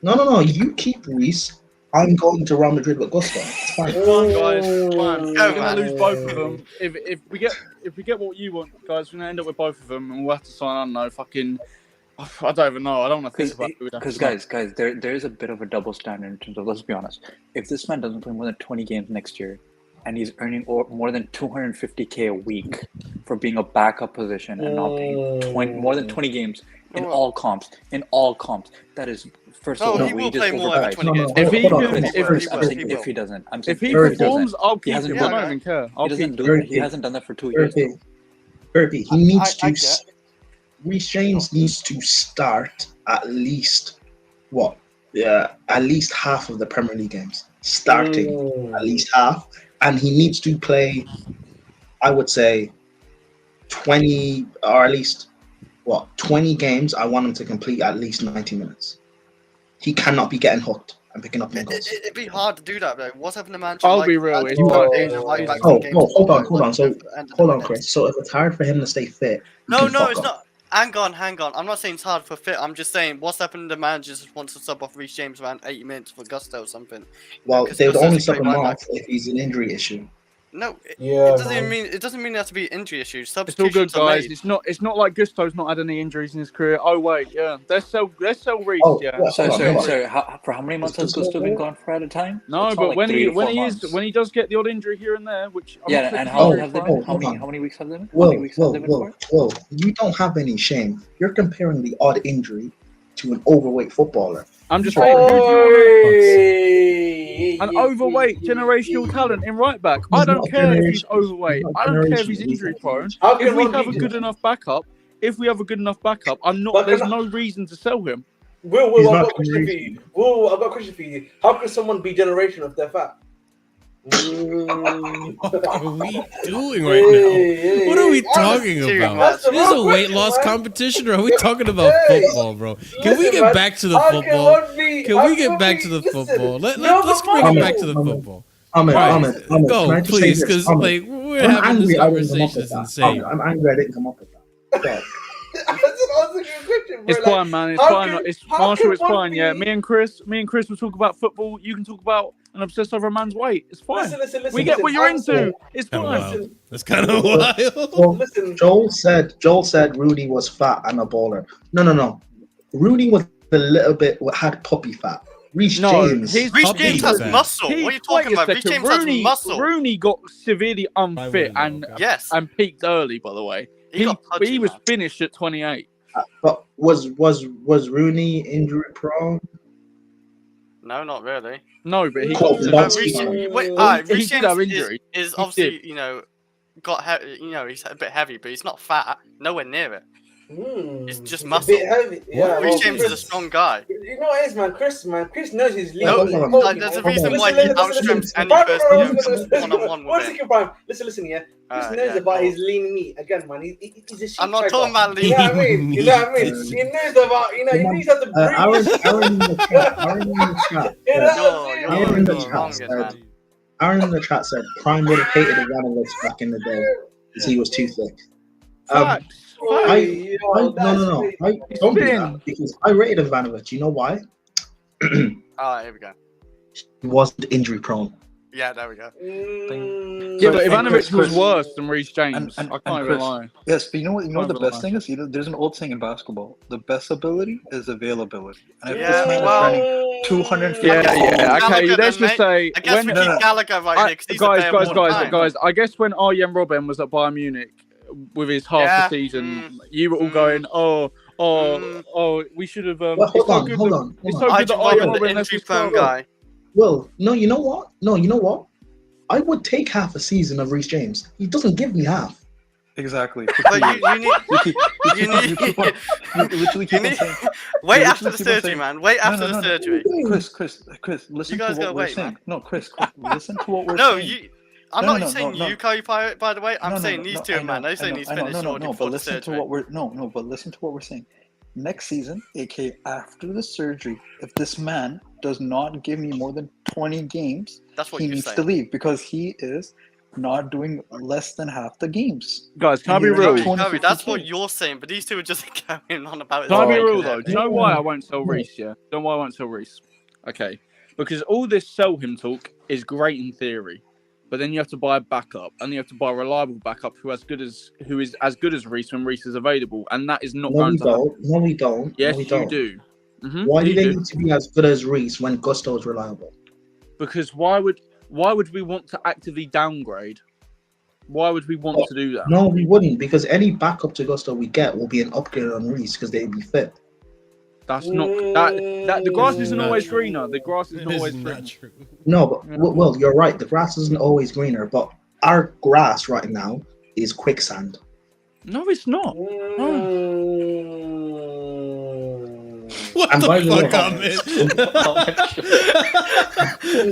No. You keep Reece. I'm going to Real Madrid with Gusto. It's fine. Come on, guys. Come on. Go, We're going man. to lose both of them. If we get what you want, guys, we're going to end up with both of them, and we'll have to sign, I don't know, fucking... I don't even know. I don't want to think about it. Because guys, there is a bit of a double standard in terms of, let's be honest. If this man doesn't play more than 20 games next year, and he's earning more than 250K a week for being a backup position and not playing more than 20 games in all comps, that is first No, of all he will wages play more than overpriced. 20 games. If he Hold on, can- hold on. if- Chris, I'm saying he will. if he doesn't, I'm saying If he Very performs, I'll keep hasn't him. I done don't even care. I'll he keep doesn't him. he hasn't done that for 2 years. Kirby, he needs I to. get. Reece James needs to start at least what? Yeah, at least half of the Premier League games. Starting at least half, and he needs to play. I would say 20 or at least 20 games. I want him to complete at least 90 minutes. he cannot be getting hooked and picking up on goals. It'd be hard to do that though. What's happened to manager? I'll be real, it's right back Oh, in games hold on. towards So, the end of the hold on, minutes. Chris. So if it's hard for him to stay fit, he No, can fuck it's off. not. Hang on. I'm not saying it's hard for fit. I'm just saying what's happened to managers who wants to sub off Reece James around 80 minutes for Gusto or something. Well, Because they would Gusto's only a sub great him right off back. if he's an injury issue. No, Yeah, it doesn't man. mean it has to be injury issues. It's all good, Substitutions are guys. made. It's not like Gusto's not had any injuries in his career. Oh wait, yeah, let's sell Reece. Oh, Yeah. yeah. Sorry. For how many months has Gusto Gusto been gone for at a time? No, It's not but like when 3 he to 4 when months. does get the odd injury here and there, which I'm Yeah, not and saying how long he's have injury they prone. been? hold on. How many weeks have they been? How many weeks have they been for? Well, you don't have any shame. You're comparing the odd injury to an overweight footballer. I'm just saying, who do you want? An Oi! overweight generational talent in right back. I He's don't not care if he's generational. overweight. He's not I don't care if he's generational. injury prone. How If can we one have a be good enough backup, I'm not. But There's can I- no reason to sell him. Will, He's I've not got a question for you. Will, I've got a question for you. How can someone be generational if they're fat? What are we doing right now? What are we talking too about? much. This is a weight loss competition, or are we talking about Hey, football, bro? Can we listen, get man, back to the how football? Can how we get back one to the be- football? listen, Let's bring it Ahmed, back to the Ahmed, football. Ahmed, Right, Ahmed, can go, I just please, say this? because Ahmed, like we're I'm having this angry I didn't come up conversation with is that. insane. I'm angry I didn't come up with that. God. That's a good question, bro. It's Like, fine, man. It's how fine. can- It's how Marshall. can It's one fine. Yeah, be- me and Chris will talk about football. You can talk about an obsessed over a man's weight. It's fine. Listen. We get what you're into. It's Kind of fine. wild. Listen. That's kind of wild. Well, Listen. Joel said Rooney was fat and a baller. No. Rooney was a little bit had puppy fat. Reece No, James. he's Reece Puppy James has fat. muscle. What are you talking about? Reece James has muscle. Rooney got severely I unfit wouldn't know, and okay. Yes, and peaked early. By the way, he got he pudgy, was man. finished at 28. But was Rooney injury prone? No, not really. No, but he Oh, got that's Reece, fine. wait, He Reece did have James injury. is He obviously did. he's a bit heavy, but he's not fat. Nowhere near it. It's just a muscle. bit heavy. Yeah, Reece well, James is a Chris- strong guy. You know what it is, man? Chris knows his league. No, hold on. like, there's a reason why he outstrips any person one-on-one One with him. second, Brian. Listen, yeah. Chris knows yeah, about cool. his lean meat. Again, man, he's a sheep I'm not tracker. talking about You know what I mean? You know what I mean? He knows about, he knows how to breathe. Aaron in the chat. You know what I'm saying? Aaron in the You're chat wrong, said- man. Aaron in the chat said Prime would have hated Ivanovic back in the day because he was too thick. Facts. Yo, that's No. crazy. Don't do thin. that because I rated Ivanovic. You know why? Alright, here we go. He wasn't injury prone. Yeah, there we go. Yeah, but And Ivanovic was Chris- worse than Reece James. and I can't even Chris- lie. Yes, but you know what? You know what the Can't best lie. thing is. There's an old saying in basketball: the best ability is availability. And if Yeah, this man well- is running 250, Yeah. Gallagher Okay, then, let's just mate. say I guess we when keep Gallagher right here because he's available all the time. guys. I guess when Arjen Robben was at Bayern Munich with his half Yeah, the season, you were all going, we should have. Well, It's so good hold that- on. It's so good that Arjen Arjen Robben, the Robben left injury his club. prone guy. Well, no, you know what? I would take half a season of Reece James. He doesn't give me half. exactly. But you need. You keep You need. you literally keep You on need- saying, Wait You after the literally keep on surgery, saying- man. Wait after the surgery. Chris, listen guys to gotta what we're wait, saying. man. No, Chris, listen to what we're No, saying. I'm No, not no, saying no, you, Kai, by the way. I'm No, saying these two, I know, man. They're saying I he's know, finished already but before the listen to surgery. what we're but listen to what we're saying. Next season, aka after the surgery, if this man does not give me more than 20 games, That's what he you're needs to saying. leave because he is not doing less than half the games. Guys, can I And be you're real? not Can 20, That's 50K. what you're saying, but these two are just carrying on about. I be Oh, real okay. though? Do you know why I won't sell Reece? Yeah, do you know why I won't sell Reece? Okay, because all this sell him talk is great in theory, but then you have to buy a backup, and you have to buy a reliable backup who is as good as Reece when Reece is available, and that is not No, going we to happen. don't. No, we don't. Yes, no, we you don't. do. Why do You they do. need to be as good as Reece when Gusto is reliable? Because why would we want to actively downgrade? Why would we want to do that? No, we wouldn't, because any backup to Gusto we get will be an upgrade on Reece because they'd be fit. That's not that the grass isn't Not always true. greener. The grass is It not is always not greener. true. No, but well, you're right. The grass isn't always greener, but our grass right now is quicksand. No, it's not. What And the by the way- fuck, Ahmed?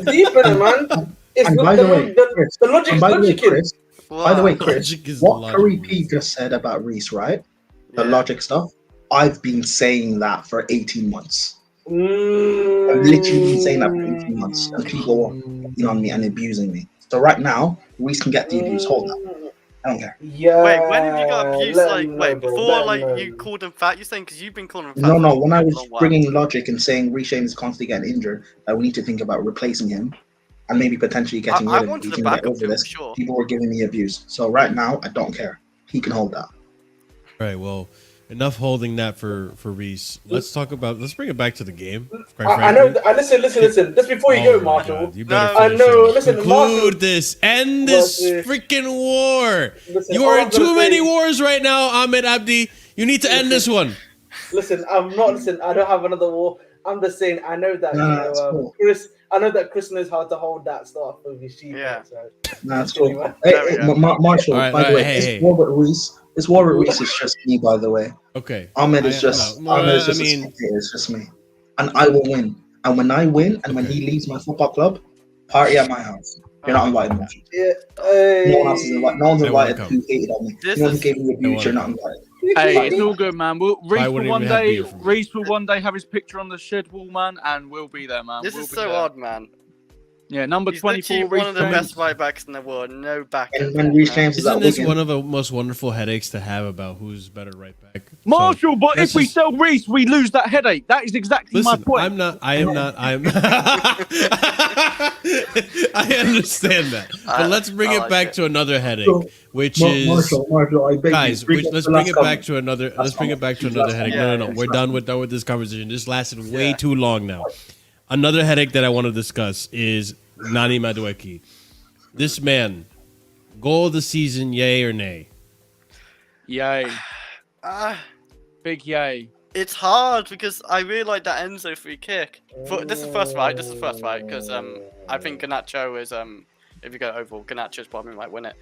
Deep in it, man. It's And not by the way, Chris, the logic's and by the way, logicking. Chris, by the way, Wow. Chris, Logic is what logic, Curry man. P just said about Reece, right? The Yeah. logic stuff. I've been saying that for 18 months. I've literally been saying that for 18 months, and people are getting on me and abusing me. So right now, Reece can get the abuse. Hold that. I don't care. Yeah. Wait, when have you got abused? let Like, him know, wait, bro. before Let him like know. you called him fat? You're saying because you've been calling him fat. No, for when I a was long while. bringing logic and saying Reece James is constantly getting injured, that we need to think about replacing him and maybe potentially getting I rid of him. wanted We a can get backup over to him, this. sure. People were giving me abuse. So right now, I don't care. He can hold that. All right, well, enough holding that for Reese. Let's bring it back to the game. I know. Listen. Just before you go, Marshall. God, you better No, I finish know. it. Listen, Conclude Marshall. this. End this freaking war. Listen, You all are I'm in gonna too say- many wars right now, Ahmed Abdi. You need to end this one. Listen, I'm not. Listen, I don't have another war. I'm just saying. I know that Nah, that's cool. Chris. I know that Chris knows how to hold that stuff with his sheep. Yeah. So. Nah, that's Kidding, cool. man. Hey, Marshall, All right, by the way, hey. this war with Reece is just me, by the way. Okay. Ahmed is just a spectator. It's just me. And I will win. And when I win, and when he leaves my football club, party at my house. You're not invited, Marshall. Yeah. No one else is invited. No one's I won't invited come. who hated on me. No one who gave me abuse, you're not invited. Hey, it's all good, man. I Reece wouldn't will one even have day. beer from Reece will one day have his picture on the shed wall, man, and we'll be there, man. This We'll is be so there. odd, man. Yeah, number He's 24. literally one Reece of the James. best right backs in the world. No back. And when Reece James is Isn't at this Wigan, one of the most wonderful headaches to have about who's better right back? Marshall, but let's if we just- sell Reece, we lose that headache. That is exactly my Listen, point. I understand that. But let's bring it back to another headache, which is Marshall, I beg guys. you, Let's bring it back to another. Let's bring it back to another headache. comment. No. Yeah, We're done with this conversation. This lasted way too long now. Another headache that I want to discuss is Nani Madueke. This man, goal of the season, yay or nay? Yay. Big yay. It's hard because I really like that Enzo free kick. This is the first fight. Because I think Garnacho is if you go overall, Garnacho's probably might win it.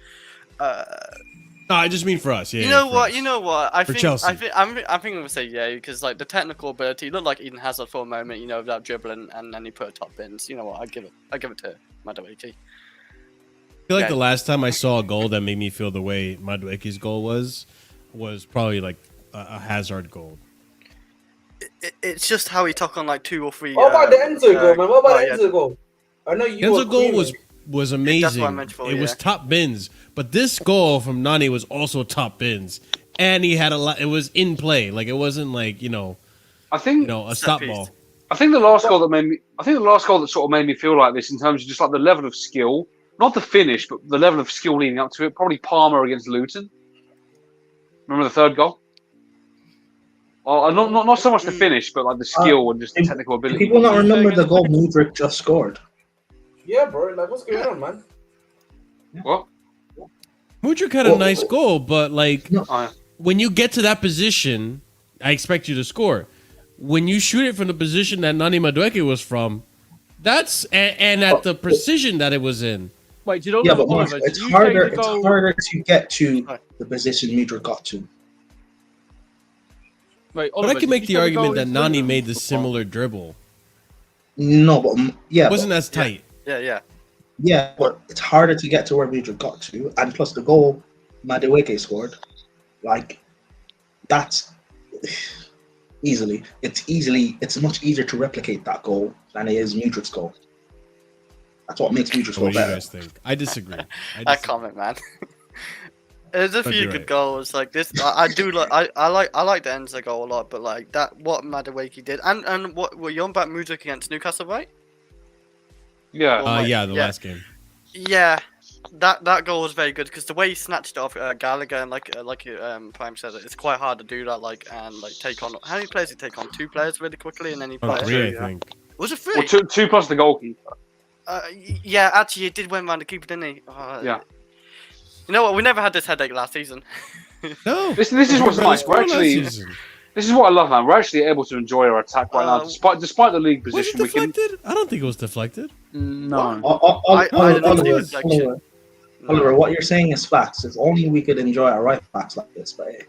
No, I just mean for us. Yeah. You know what? I For think Chelsea. I'm gonna say yeah because like the technical ability, he looked like Eden Hazard for a moment. You know, without dribbling and then he put a top bins. You know what? I give it to Madueke. I feel like the last time I saw a goal that made me feel the way Madueke's goal was probably like a Hazard goal. It's just how he took on like 2 or 3. What about the Enzo goal, man? What about the Enzo goal? I know you. Enzo goal was amazing. That's what I meant for, it was top bins, but this goal from Nani was also top bins, and he had a lot. It was in play, like it wasn't like I think a stop ball. I think the last goal that sort of made me feel like this in terms of just like the level of skill, not the finish, but the level of skill leading up to it. Probably Palmer against Luton. Remember the third goal? Oh, not so much the finish, but like the skill and just the technical ability. People not remember the goal Mudryk just scored. Yeah, bro. Like, what's going on, man? What? Mudryk had a nice goal, but like yeah. when you get to that position, I expect you to score. When you shoot it from the position that Nani Madueke was from, that's and at the precision that it was in. Wait, did Yeah, but Marshall, it's harder to get to the position Mudryk got to. Wait, But I can make the argument that Nani made the similar dribble. No, but It wasn't as tight. Yeah, but it's harder to get to where Mudryk got to, and plus the goal Madueke scored, like that's it's much easier to replicate that goal than it is Mudryk's goal. That's what makes Mudryk's goal What do you better. guys think? I disagree. That comment, man. There's a But few you're good right. goals like this. I do like. I like the Enzo goal a lot, but like that what Madueke did, and what were you on about Mudryk against Newcastle, right? Yeah. The last game. Yeah, that goal was very good because the way he snatched it off Gallagher and like Prime said, it's quite hard to do that. Like and like take on how many players did he take on? 2 players really quickly, and then he played. 3, I think. Was it 3? Well, two plus the goalkeeper. Yeah, actually, he did win round the keeper, didn't he? Yeah. You know what? We never had this headache last season. No. This is what's nice. We're actually. This is what I love, man. We're actually able to enjoy our attack right now, despite the league Was it position. We can. deflected? I don't think it was deflected. No. Oliver, what you're saying is facts. If only we could enjoy our right backs like this, but hey.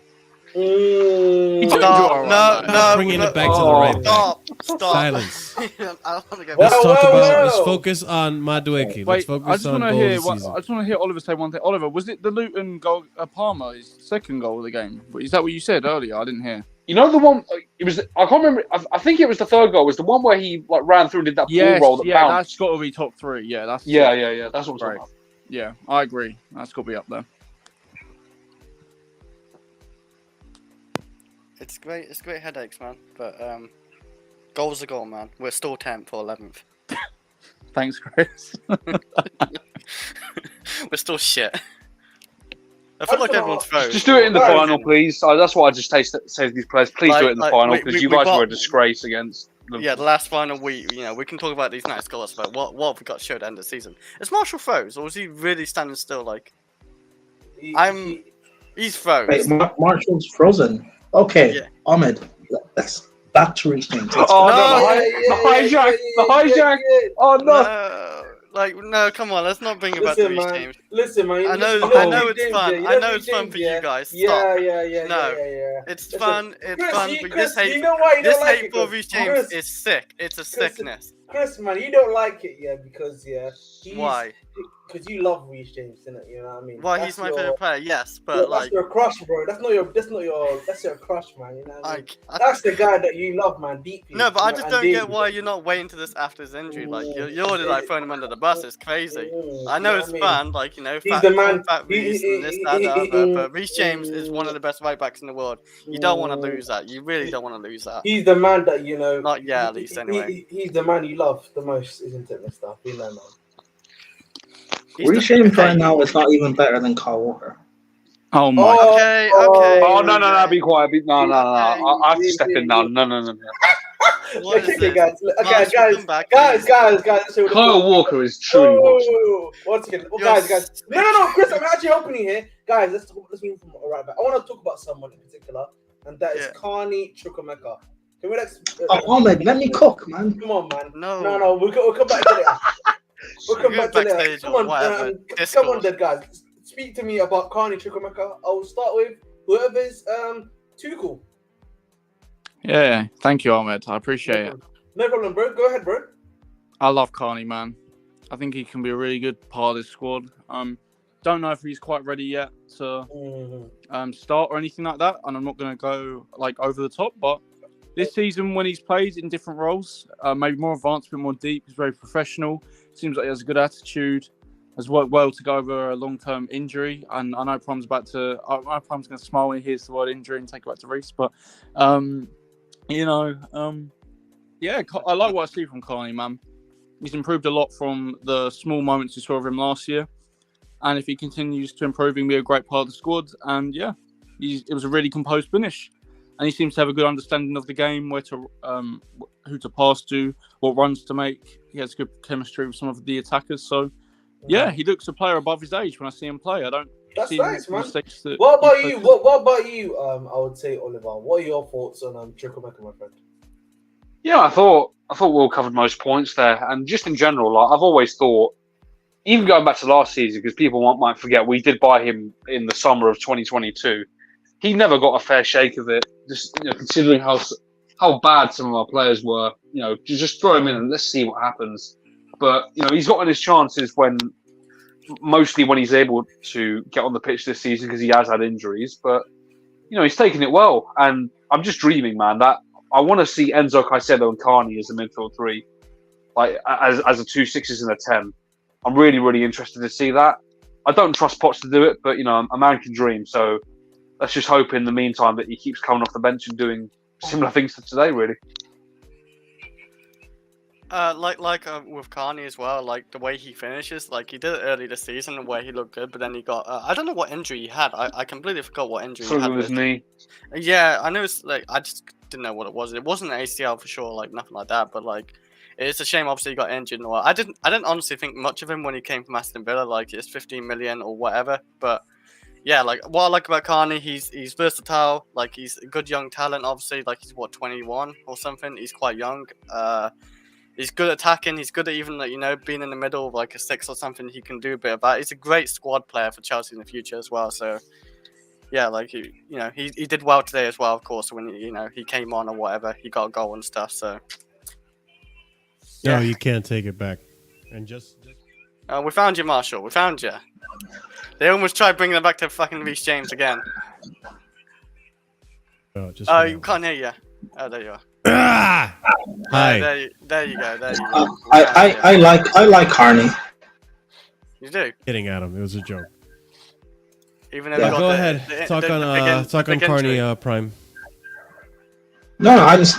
Bringing it back to the right back. Stop. Silence. I don't want to go Let's focus on Madueke. Let's Wait, I focus just on want to goal hear. of the season. I just want to hear Oliver say one thing. Oliver, was it the Luton goal, Palmer, his second goal of the game? Is that what you said earlier? I didn't hear. You know the one? It was. I can't remember. I think it was the third goal. It was the one where he like ran through and did that ball roll that yeah, bounced. that's got to be top 3. Yeah, that's Yeah. That's what I'm talking Right. about. Yeah, I agree. That's got to be up there. It's great. It's great headaches, man. But goals are goal, man. We're still 10th or 11th. Thanks, Chris. We're still shit. I feel like everyone's froze. Just do it in the Right. final, please. That's what I just say to these players. Please do it in the final because you guys were a disgrace against them. Yeah, the last final week, we can talk about these nice goals, but what have we got showed at the end of the season? Is Marshall froze, or is he really standing still? Like, he's froze. Wait, Marshall's frozen. Okay, Yeah. Ahmed, let's back to Reece James. Let's Oh, go. the hijack! Oh no! No, come on, let's not bring it back to Reece James. Listen, man. I know it's fun. I know it's fun for you guys. Stop. Yeah. It's fun. It's Chris, fun. But Chris, this hate, you know why you this don't like hate it, for Chris? Reece James Chris, is sick. It's a sickness. Chris, man, you don't like it, because Why? Because you love Reece James, innit? You know what I mean? Why? That's He's my favorite player. Yes, but that's your crush, bro. That's your crush, man. You know what I mean? I That's the guy that you love, man, deeply. No, but I you know, just and don't deeply. get why you're not waiting to this after his injury. Like you're already like throwing him under the bus. It's crazy. I know it's fun, like He's fat, the man. fat Reece and this, that, the other. But Reece James is one of the best right backs in the world. You don't want to lose that. You really don't want to lose that. He's the man that Not yet, at least anyway. He's the man you love the most, isn't it, Mister? You know, man. Reece James right now is not even better than Kyle Walker. Oh my! Okay. Oh no! Be quiet. No. I have to step in now. No. What is Okay, this? guys. Marshall, Guys. come back, please. Let's see what Kyle Walker is truly watchable. Oh, once again, guys. No, Chris, I'm actually opening here, guys. Let's move from right back. I want to talk about someone in particular, and that is CARNEY Chukwuemeka. Can we Ahmed, let me cook, man. Come on, man. No. We'll come back to that. We'll come back to that. Backstage Come or on, whatever. come on, then, guys. Speak to me about CARNEY Chukwuemeka. I will start with whoever's Tuchel. Yeah, thank you, Ahmed. I appreciate it. No problem, bro. Go ahead, bro. I love CARNEY, man. I think he can be a really good part of this squad. Don't know if he's quite ready yet to start or anything like that, and I'm not going to go like over the top. But this season, when he's played in different roles, maybe more advanced, a bit more deep, he's very professional. Seems like he has a good attitude. Has worked well to go over a long-term injury, and I know Prom's going to smile when he hears the word injury and take it back to Reece. But yeah, I like what I see from CARNEY, man. He's improved a lot from the small moments we saw of him last year, and if he continues to improve, he'll be a great part of the squad. And yeah, it was a really composed finish, and he seems to have a good understanding of the game, who to pass to, what runs to make. He has good chemistry with some of the attackers, so. Yeah, he looks a player above his age when I see him play. I don't see nice, man. mistakes that. What about you? What about you? I would say, Oliver. What are your thoughts on Chukwuemeka, my friend? Yeah, I thought we all covered most points there, and just in general, like I've always thought, even going back to last season, because people might forget, we did buy him in the summer of 2022. He never got a fair shake of it. Just considering how bad some of our players were, just throw him in and let's see what happens. But he's gotten his chances mostly when he's able to get on the pitch this season because he has had injuries. But he's taken it well, and I'm just dreaming, man. That I want to see Enzo Caicedo and CARNEY as a midfield three, like as a 2 6s and a 10. I'm really, really interested to see that. I don't trust Potts to do it, but a man can dream. So let's just hope in the meantime that he keeps coming off the bench and doing similar things to today, really. With CARNEY as well, like the way he finishes, like he did it early this season where he looked good, but then he got I don't know what injury he had. I completely forgot what injury he had. With his knee. Yeah, I know it's like I just didn't know what it was. It wasn't an ACL for sure, like nothing like that. But like, it's a shame. Obviously, he got injured. And all. I didn't honestly think much of him when he came from Aston Villa. Like it's 15 million or whatever. But yeah, like what I like about CARNEY, he's versatile. Like he's a good young talent. Obviously, like he's 21 or something. He's quite young. He's good at attacking. He's good at even being in the middle of like a 6 or something. He can do a bit of that. He's a great squad player for Chelsea in the future as well. So yeah, like he did well today as well. Of course, when he came on or whatever, he got a goal and stuff. So yeah. No, you can't take it back. And just we found you, Marshall. We found you. They almost tried bringing it back to fucking Reece James again. Oh, just Oh, for you that can't hear you. Oh, there you are. Ah! Hi. There you go. There you go. I like Carney. You do. Kidding, Adam. It was a joke. Even though Yeah. we got Go the, ahead. the, Talk the, on the big in- talk the on big Carney injury. Prime. No, I just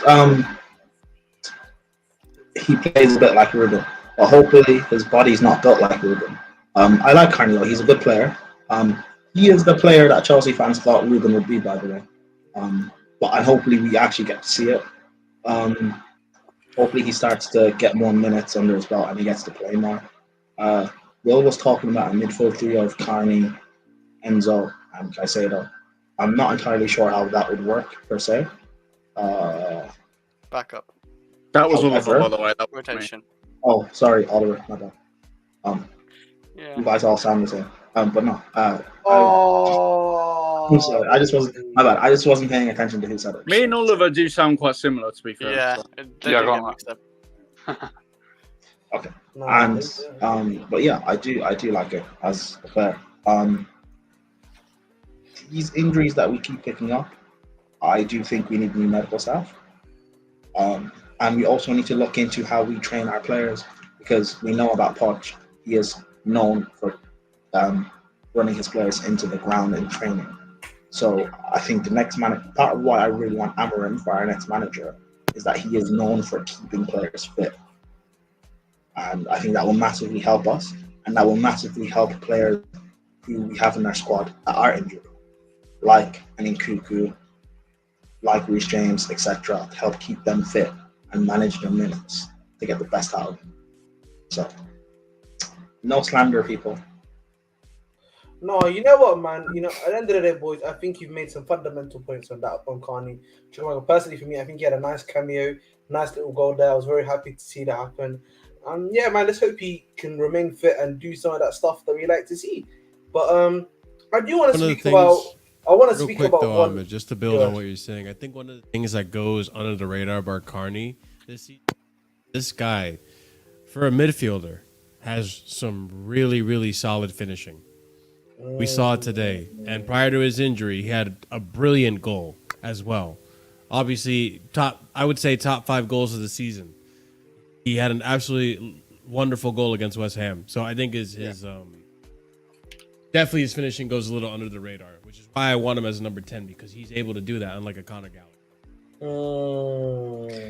he plays a bit like Ruben, but hopefully his body's not built like Ruben. I like Carney though; he's a good player. He is the player that Chelsea fans thought Ruben would be, by the way. But and hopefully we actually get to see it. Hopefully he starts to get more minutes under his belt and he gets to play more. Will was talking about a midfield trio of Carney, Enzo, and Caicedo. I'm not entirely sure how that would work per se. Backup That was However- Oliver, by the way. That was me. rotation. Oh, sorry, Oliver, my bad. Yeah. You guys all sound the same. But no. Oh, I'm sorry. I just wasn't. My bad. I just wasn't paying attention to who said it. Me and Oliver do sound quite similar, to be fair. Yeah. so. They Yeah, do go get on. mixed up. No, And but yeah, I do like it as a player. These injuries that we keep picking up, I do think we need new medical staff. And we also need to look into how we train our players because we know about Poch. He is known for running his players into the ground in training. So I think the next part of why I really want Amarim for our next manager is that he is known for keeping players fit. And I think that will massively help us, and that will massively help players who we have in our squad that are injured, like an Nkunku, like Reece James, etc., to help keep them fit and manage their minutes to get the best out of them. So, no slander, people. No, you know what, man? You know, at the end of the day, boys, I think you've made some fundamental points on that on Carney. Personally, for me, I think he had a nice cameo, nice little goal there. I was very happy to see that happen. Yeah, man, let's hope he can remain fit and do some of that stuff that we like to see. But I do want to speak about. I want to real speak quick about though, one. Ahmed, just to build on what you're saying. I think one of the things that goes under the radar about Carney this guy, for a midfielder, has some really, really solid finishing. We saw it today. And prior to his injury, he had a brilliant goal as well. Obviously, I would say top 5 goals of the season. He had an absolutely wonderful goal against West Ham. So I think his definitely his finishing goes a little under the radar, which is why I want him as a number 10 because he's able to do that, unlike a Conor Gallagher.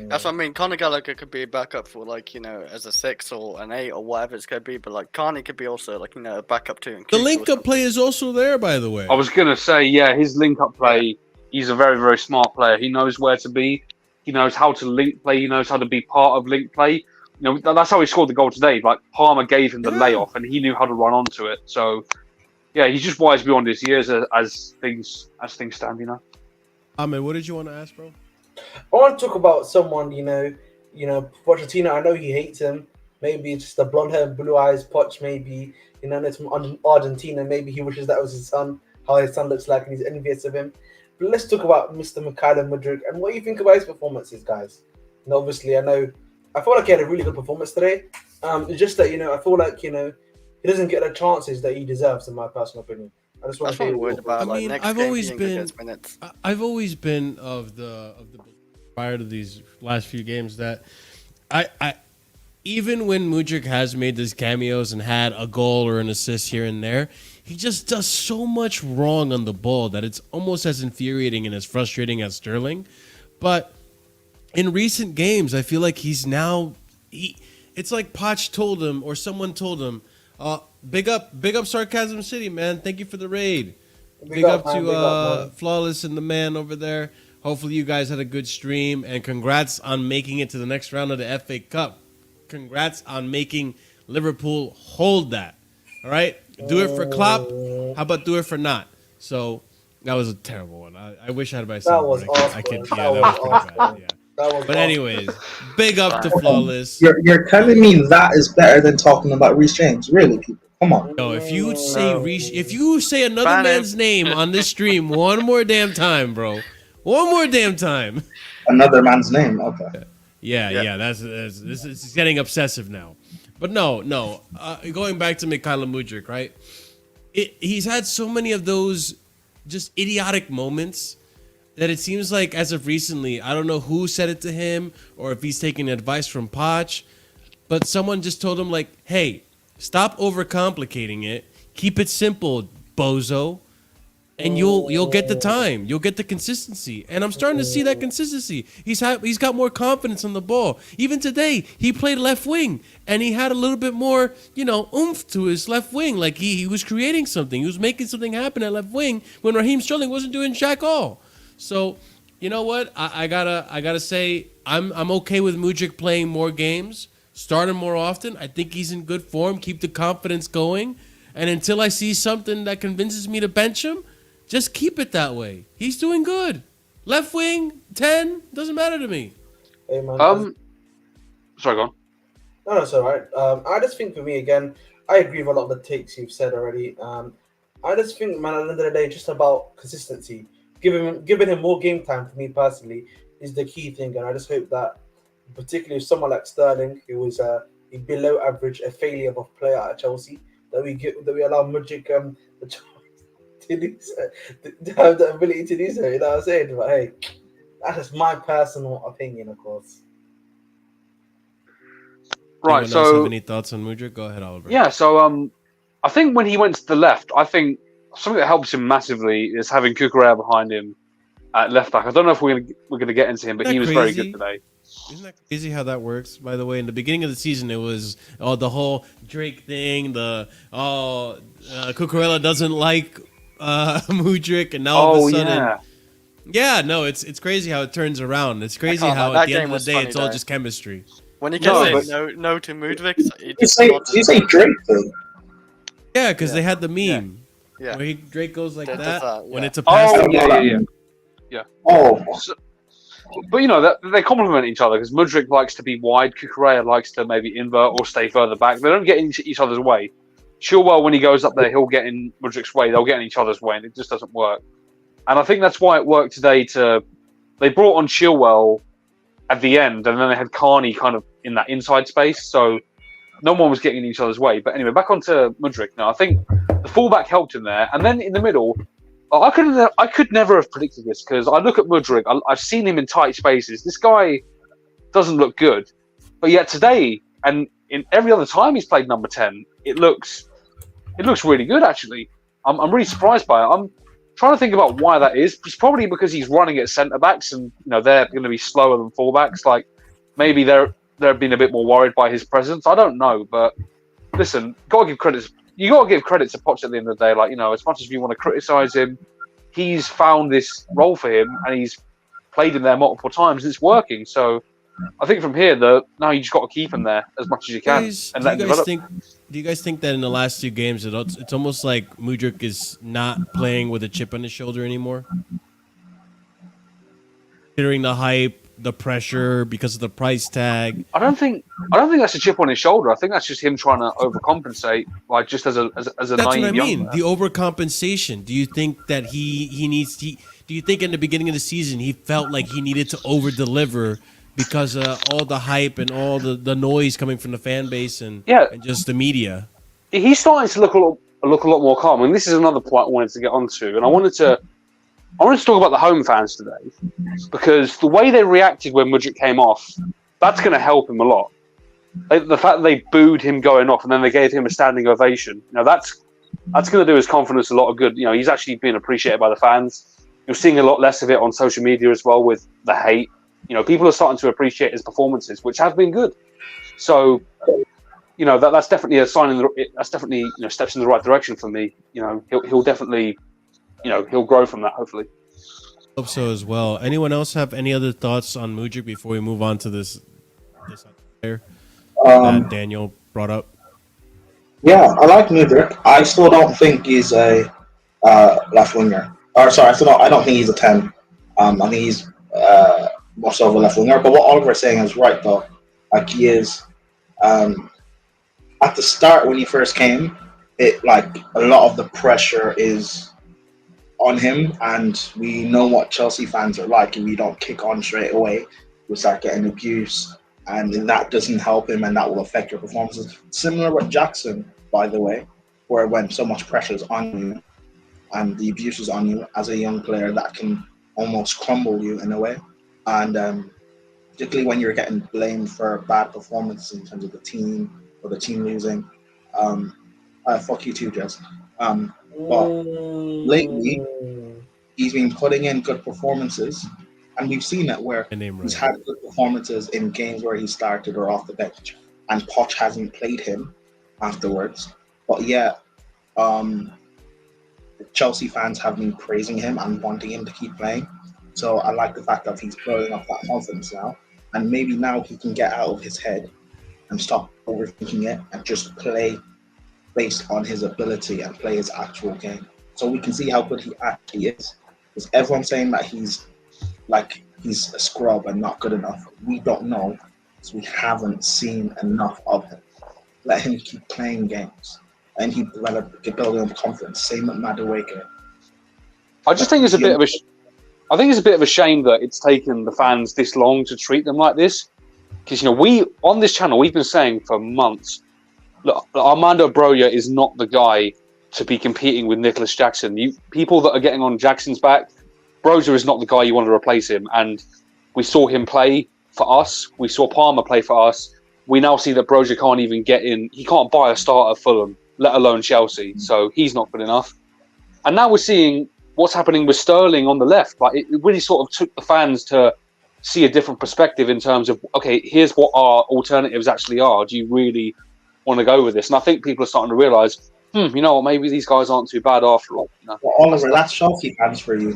That's what I mean. Conor Gallagher could be a backup for, like, you know, as a 6 or an 8 or whatever it's going to be. But, like, Carney could be also, like, you know, a backup too. The link-up play is also there, by the way. I was going to say, yeah, his link-up play, he's a very, very smart player. He knows where to be. He knows how to link play. He knows how to be part of link play. You know, that's how he scored the goal today. Like, Palmer gave him the layoff, and he knew how to run onto it. So, yeah, he's just wise beyond his years as things stand, you know. Ahmed, what did you want to ask, bro? I want to talk about someone, you know, Pochettino. I know he hates him. Maybe it's just the blonde hair, blue eyes, Poch. Maybe, you know, it's from Argentina. Maybe he wishes that was his son, how his son looks like, and he's envious of him. But let's talk about Mr. Mikhailo Mudryk and what do you think about his performances, guys. And obviously, I feel like he had a really good performance today. It's just that, you know, I feel like, you know, he doesn't get the chances that he deserves, in my personal opinion. I just want That's what I'm to worried about. Like, next I've game, always he ain't gonna been, get his minutes. I've always been of the prior to these last few games that I even when Mudryk has made these cameos and had a goal or an assist here and there, he just does so much wrong on the ball that it's almost as infuriating and as frustrating as Sterling. But in recent games, I feel like he's now it's like Poch told him or someone told him, big up Sarcasm City, man. Thank you for the raid. Big up to Flawless and the man over there. Hopefully you guys had a good stream, and congrats on making it to the next round of the FA Cup. Congrats on making Liverpool hold that. All right? Do it for Klopp. How about do it for not? So that was a terrible one. I wish I had my son. That was awesome. That was pretty bad. Yeah. But anyways, big up to Flawless. You're telling me that is better than talking about Reece James? Really, people? Come on. No, if you say another man's name on this stream one more damn time, bro. One more damn time. Another man's name. Okay. Yeah. This is getting obsessive now. But no. Going back to Mikhailo Mudryk, right? He's had so many of those just idiotic moments that it seems like as of recently, I don't know who said it to him or if he's taking advice from Poch, but someone just told him like, "Hey, stop overcomplicating it. Keep it simple, bozo." And you'll get the time, you'll get the consistency, and I'm starting to see that consistency. He's got more confidence on the ball. Even today, he played left wing, and he had a little bit more, oomph to his left wing. Like he was creating something, he was making something happen at left wing when Raheem Sterling wasn't doing jack all. So, you know what? I gotta say I'm okay with Mudryk playing more games, starting more often. I think he's in good form. Keep the confidence going, and until I see something that convinces me to bench him. Just keep it that way. He's doing good. Left wing, 10, doesn't matter to me. Hey, man. Sorry, go on. No, it's all right. I just think for me, again, I agree with a lot of the takes you've said already. I just think, man, at the end of the day, just about consistency. Giving him more game time for me personally is the key thing. And I just hope that, particularly with someone like Sterling, who was a below average, a failure of a player at Chelsea, that we allow Mudryk the chance to do so, to have the ability to do so, you know what I'm saying? But hey, that's just my personal opinion, of course. Right, Anyone else have so any thoughts on Mudryk? Go ahead, Oliver. yeah, so I think when he went to the left, I think something that helps him massively is having Cucurella behind him at left back. I don't know if we're gonna get into him, but Isn't he that was very crazy? good today. Isn't that crazy how that works? By the way, in the beginning of the season, it was the whole Drake thing. Cucurella doesn't like Mudryk, and now all of a sudden, it's crazy how it turns around. It's crazy how at the end of the day, it's all just chemistry. When he kept saying no to Mudryk, you say Drake though. Yeah, because they had the meme Yeah. where Drake goes like that when yeah. it's a pass. Yeah. Oh, So, but they complement each other because Mudryk likes to be wide, Cucurella likes to maybe invert or stay further back. They don't get in each other's way. Chilwell, when he goes up there, he'll get in Mudryk's way. They'll get in each other's way, and it just doesn't work. And I think that's why it worked today. They brought on Chilwell at the end, and then they had CARNEY kind of in that inside space, so no one was getting in each other's way. But anyway, back onto Mudryk now. I think the fullback helped him there, and then in the middle, I could never have predicted this because I look at Mudryk. I've seen him in tight spaces. This guy doesn't look good, but yet today and in every other time he's played number 10, it looks really good actually. I'm really surprised by it. I'm trying to think about why that is. It's probably because he's running at centre backs, and they're going to be slower than fullbacks. Like maybe they're being a bit more worried by his presence. I don't know, but listen, gotta give credit. You got to give credit to Poch at the end of the day. Like, as much as you want to criticise him, he's found this role for him and he's played him there multiple times and it's working. So I think from here, now you just got to keep him there as much as you can. Do you guys think that in the last two games, it's almost like Mudryk is not playing with a chip on his shoulder anymore? Considering the hype, the pressure because of the price tag. I don't think that's a chip on his shoulder. I think that's just him trying to overcompensate, like just as a That's naive what I young mean. man. The overcompensation. Do you think that he needs? Do you think in the beginning of the season he felt like he needed to over deliver because of all the hype and all the noise coming from the fan base and just the media? He's starting to look a lot more calm, and this is another point I wanted to get onto, and I wanted to talk about the home fans today because the way they reacted when Mudryk came off, that's going to help him a lot. The fact that they booed him going off and then they gave him a standing ovation, that's going to do his confidence a lot of good. He's actually being appreciated by the fans. You're seeing a lot less of it on social media as well with the hate. People are starting to appreciate his performances, which have been good. So, that's definitely a sign. That's definitely steps in the right direction for me. He'll definitely. He'll grow from that, hopefully. Hope so as well. Anyone else have any other thoughts on Mudryk before we move on to this player that Daniel brought up? Yeah, I like Mudryk. I still don't think he's a left winger. I don't think he's a 10. I think he's more so of a left winger. But what Oliver is saying is right, though. Like, he is... at the start, when he first came, a lot of the pressure is on him, and we know what Chelsea fans are like. If we don't kick on straight away, we'll start getting abuse, and that doesn't help him, and that will affect your performances. Similar with Jackson, by the way, where when so much pressure is on you and the abuse is on you as a young player, that can almost crumble you in a way. And particularly when you're getting blamed for bad performances in terms of the team or the team losing. Fuck you too, Jess. But lately, he's been putting in good performances, and we've seen it where he's had good performances in games where he started or off the bench, and Poch hasn't played him afterwards. But yeah, Chelsea fans have been praising him and wanting him to keep playing. So I like the fact that he's building up that confidence now, and maybe now he can get out of his head and stop overthinking it and just play based on his ability and play his actual game. So we can see how good he actually is. Because everyone's saying that he's a scrub and not good enough. We don't know, because we haven't seen enough of him. Let him keep playing games, and he building up confidence. Same with Madueke. I just think it's a bit of a. I think it's a bit of a shame that it's taken the fans this long to treat them like this, because we on this channel we've been saying for months, look, Armando Broja is not the guy to be competing with Nicholas Jackson. People that are getting on Jackson's back, Broja is not the guy you want to replace him. And we saw him play for us. We saw Palmer play for us. We now see that Broja can't even get in. He can't buy a start at Fulham, let alone Chelsea. So he's not good enough. And now we're seeing what's happening with Sterling on the left. Like, it really sort of took the fans to see a different perspective in terms of, okay, here's what our alternatives actually are. Do you really want to go with this? And I think people are starting to realise, you know what, maybe these guys aren't too bad after all. Well, Oliver, that's Chelsea fans for you.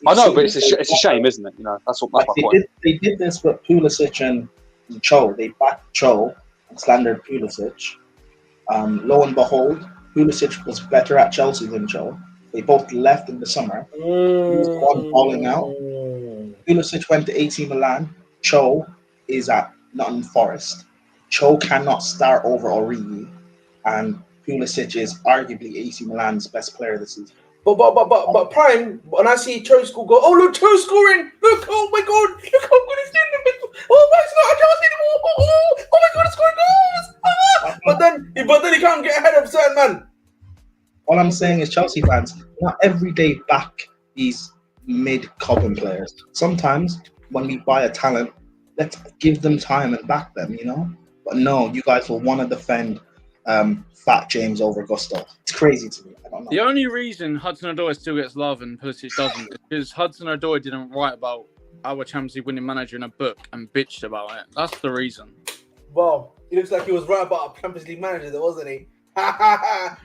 I know, but it's a shame, isn't it? That's my point. They did this with Pulisic and Cho. They backed Cho and slandered Pulisic. Lo and behold, Pulisic was better at Chelsea than Cho. They both left in the summer. He was the one falling out. Pulisic went to AC Milan. Cho is at Nottingham Forest. Cho cannot start over Origi, and Pulisic is arguably AC Milan's best player this season. But Prime, when I see Cho score, go, oh look, Cho scoring! Look, oh my god, look how good he's doing! Oh my, it's not a Chelsea anymore! Oh my god, he's scoring goals! But then he can't get ahead of certain man. All I'm saying is, Chelsea fans, not every day back these mid-copping players. Sometimes when we buy a talent, let's give them time and back them, But no, you guys will want to defend Fat James over Gusto. It's crazy to me. I don't know. The only reason Hudson-Odoi still gets love and Pulisic doesn't is because Hudson-Odoi didn't write about our Champions League winning manager in a book and bitched about it. That's the reason. Well, it looks like he was right about a Champions League manager, though, wasn't he? That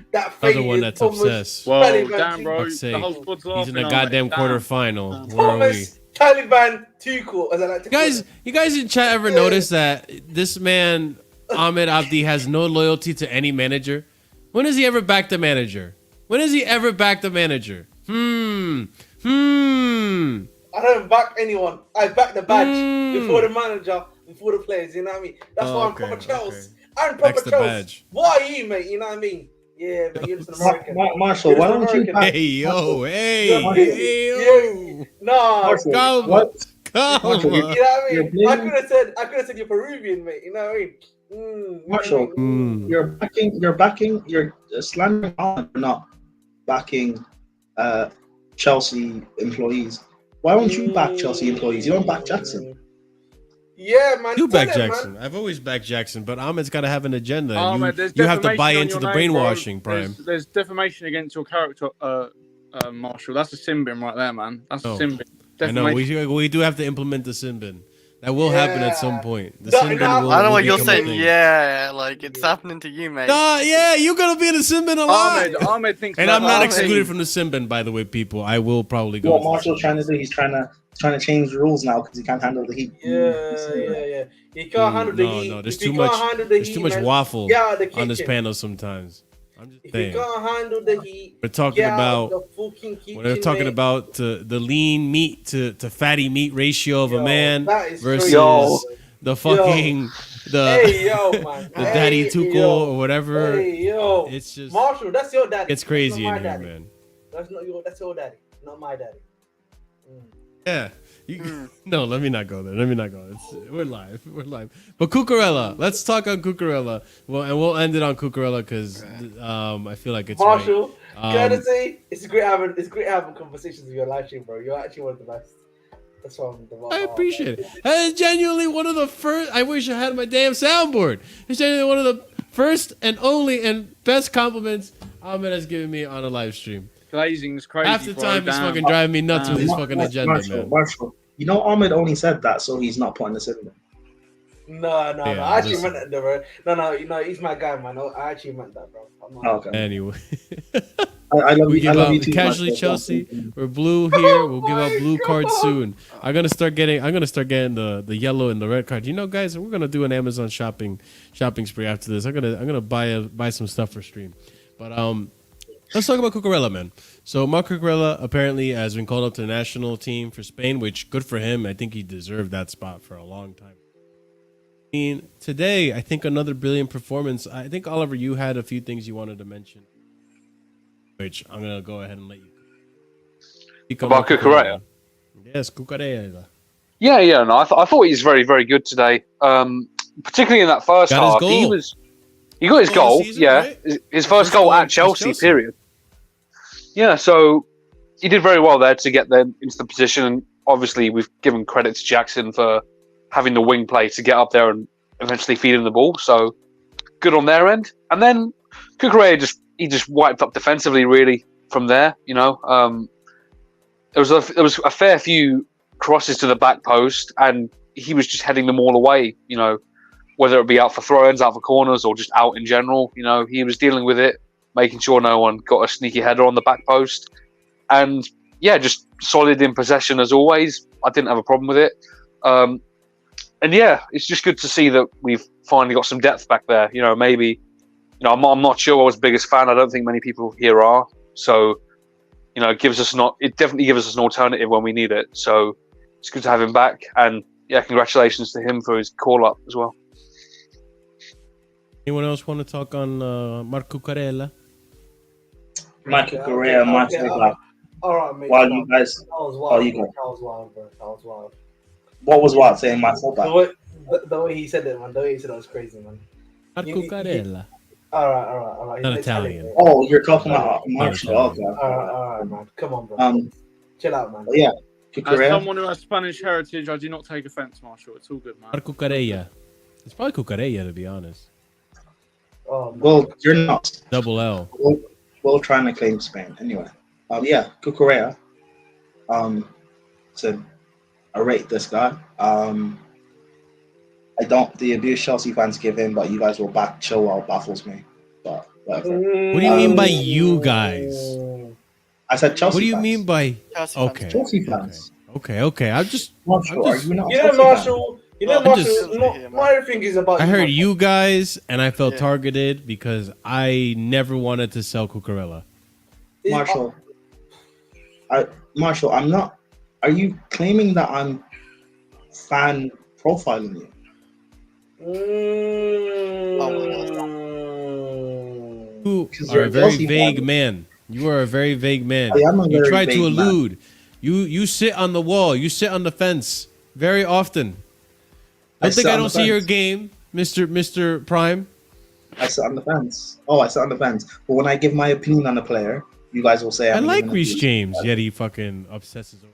other one that's obsessed. Well, damn, bro, the whole squad's laughing. He's in the goddamn quarterfinal. Where are we? Taliban Tuchel, as I like to call him. You guys in chat ever notice that this man Ahmed Abdi has no loyalty to any manager? When has he ever backed a manager? I don't back anyone. I back the badge before the manager, before the players. You know what I mean? That's why I'm proper Chelsea. I'm proper Chelsea. What are you, mate? You know what I mean? Yeah, but you're just an American. Marshall, why don't you back? Hey yo. No, Marshall, come what? Marshall, you know what I mean? I could have said you're Peruvian, mate. You know what I mean? Marshall, you're slandering on, you're not backing Chelsea employees. Why don't you back Chelsea employees? You don't back Jackson. Yeah, man. You back Jackson. Man. I've always backed Jackson, but Ahmed's got to have an agenda. You have to buy into the brainwashing, Prime. There's defamation against your character, Marshall. That's a sin bin right there, man. That's a sin bin. I know. We do have to implement the sin bin. That will happen at some point. The sin bin will, I know what you're saying. Yeah, like it's happening to you, mate. Yeah, you're gonna be in the sin bin a lot. Ahmed thinks. And I'm not excluded from the sin bin, by the way, people. I will probably go. What Marshall's trying to do? He's trying to change the rules now because he can't handle the heat. Yeah. He can't handle the heat. No, there's too much waffle on this panel sometimes. I'm just saying. If you can't handle the heat, we're talking about the lean meat to fatty meat ratio of a man versus the fucking the daddy Tuchel or whatever. It's just Marshall, that's your daddy. It's crazy in here, man. That's your daddy, not my daddy. Yeah. No, let me not go there. Let me not go. We're live. We're live. But Cucurella, let's talk on Cucurella. Well, and we'll end it on Cucurella because I feel like it's Marshall, right. can I just say it's great having conversations with your live stream, bro. You're actually one of the best. That's what I'm I appreciate it. It's genuinely one of the first. I wish I had my damn soundboard. It's genuinely one of the first and only and best compliments Ahmed has given me on a live stream. Glazing's crazy. Half the time, he's fucking driving me nuts with his fucking agenda, man. Marshall, you know Ahmed only said that so he's not putting this in there. No. I actually meant that, bro. No, he's my guy, man. I actually meant that, bro. Okay. Anyway. I love we you. give I love out you too, casually Marshall. Chelsea. We're blue here. We'll give out blue cards soon. I'm gonna start getting the yellow and the red card. You know, guys, we're gonna do an Amazon shopping spree after this. I'm gonna buy some stuff for stream. But let's talk about Cucurella, man. So Marc Cucurella apparently has been called up to the national team for Spain, which good for him. I think he deserved that spot for a long time. I mean, today I think another brilliant performance. I think Oliver, you had a few things you wanted to mention, which I'm gonna go ahead and let you. About Cucurella? Yes, Cucurella. Yeah. No, I thought he was very, very good today. Particularly in that first Got his half, goal. he got his goal. Season, Yeah, right? his first goal at Chelsea. Period. Yeah, so he did very well there to get them into the position. And obviously, we've given credit to Jackson for having the wing play to get up there and eventually feed him the ball. So good on their end. And then Cucurella just wiped up defensively really from there. You know, there was a fair few crosses to the back post, and he was just heading them all away. You know, whether it be out for throw-ins, out for corners, or just out in general. You know, he was dealing with it, making sure no one got a sneaky header on the back post. And yeah, just solid in possession as always. I didn't have a problem with it. And yeah, it's just good to see that we've finally got some depth back there. You know, maybe, I'm not sure I was the biggest fan. I don't think many people here are. So, it definitely gives us an alternative when we need it. So it's good to have him back. And yeah, congratulations to him for his call up as well. Anyone else want to talk on Marc Cucurella? Marc Cucurella, all right, mate. While you guys, that was wild. you go. That was wild, bro. That was wild. What was wild? Saying my fullback. The way he said it, man. The way he said it was crazy, man. Marc Cucurella. All right. Not Italian. Oh, you're talking about Marshall. Okay. All right, man. Come on, bro. Chill out, man. Yeah. As Cucurella. someone who has Spanish heritage, I do not take offense, Marshall. It's all good, man. Marc Cucurella. It's probably Cucurella, to be honest. Oh, man. Well, you're not. Double L. We'll trying to claim Spain anyway. Yeah, Cucurella. So I rate this guy. I don't. The abuse Chelsea fans give him, but you guys will back Chilwell baffles me. But whatever. What do you mean by you guys? I said Chelsea. What do you fans. mean by Chelsea okay? Chelsea fans? Okay. I'm just. Marshall, are you not? You know, Chelsea Marshall. You know, I'm Marshall. just- Not everything is about. I heard Marshall. you guys, and I felt Yeah. targeted because I never wanted to sell Cucurella. Marshall. Marshall, I'm not. Are you claiming that I'm fan profiling you? You 'Cause are you're a a very Chelsea vague fan. man. You are a very vague man. I am a You very try vague to man. allude. You sit on the wall. You sit on the fence very often. I Don't think sit I on don't the see your fence. game, Mr. Prime. I sit on the fence. Oh, I sit on the fence. But when I give my opinion on a player, you guys will say I I'm like giving an Reece opinion. James, yet he fucking obsesses over.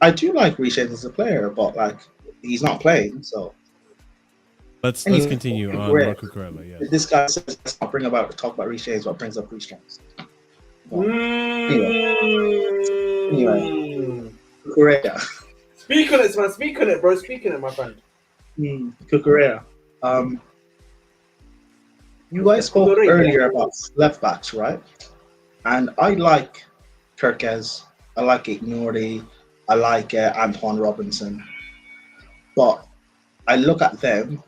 I do like Reece James as a player, but like he's not playing. So Let's Anyway, continue on Cucurella. Marc Cucurella. Yes. this guy says let's not talk about Reece James, but brings up Reece James. But Cucurella. Speak on it, man. Speak on it, bro. Speak on it, my friend. Cucurella. You guys spoke Cucurella. earlier about left backs, right? And I like Kirkez. I like Ignori. I like Antoine Robinson. But I look at them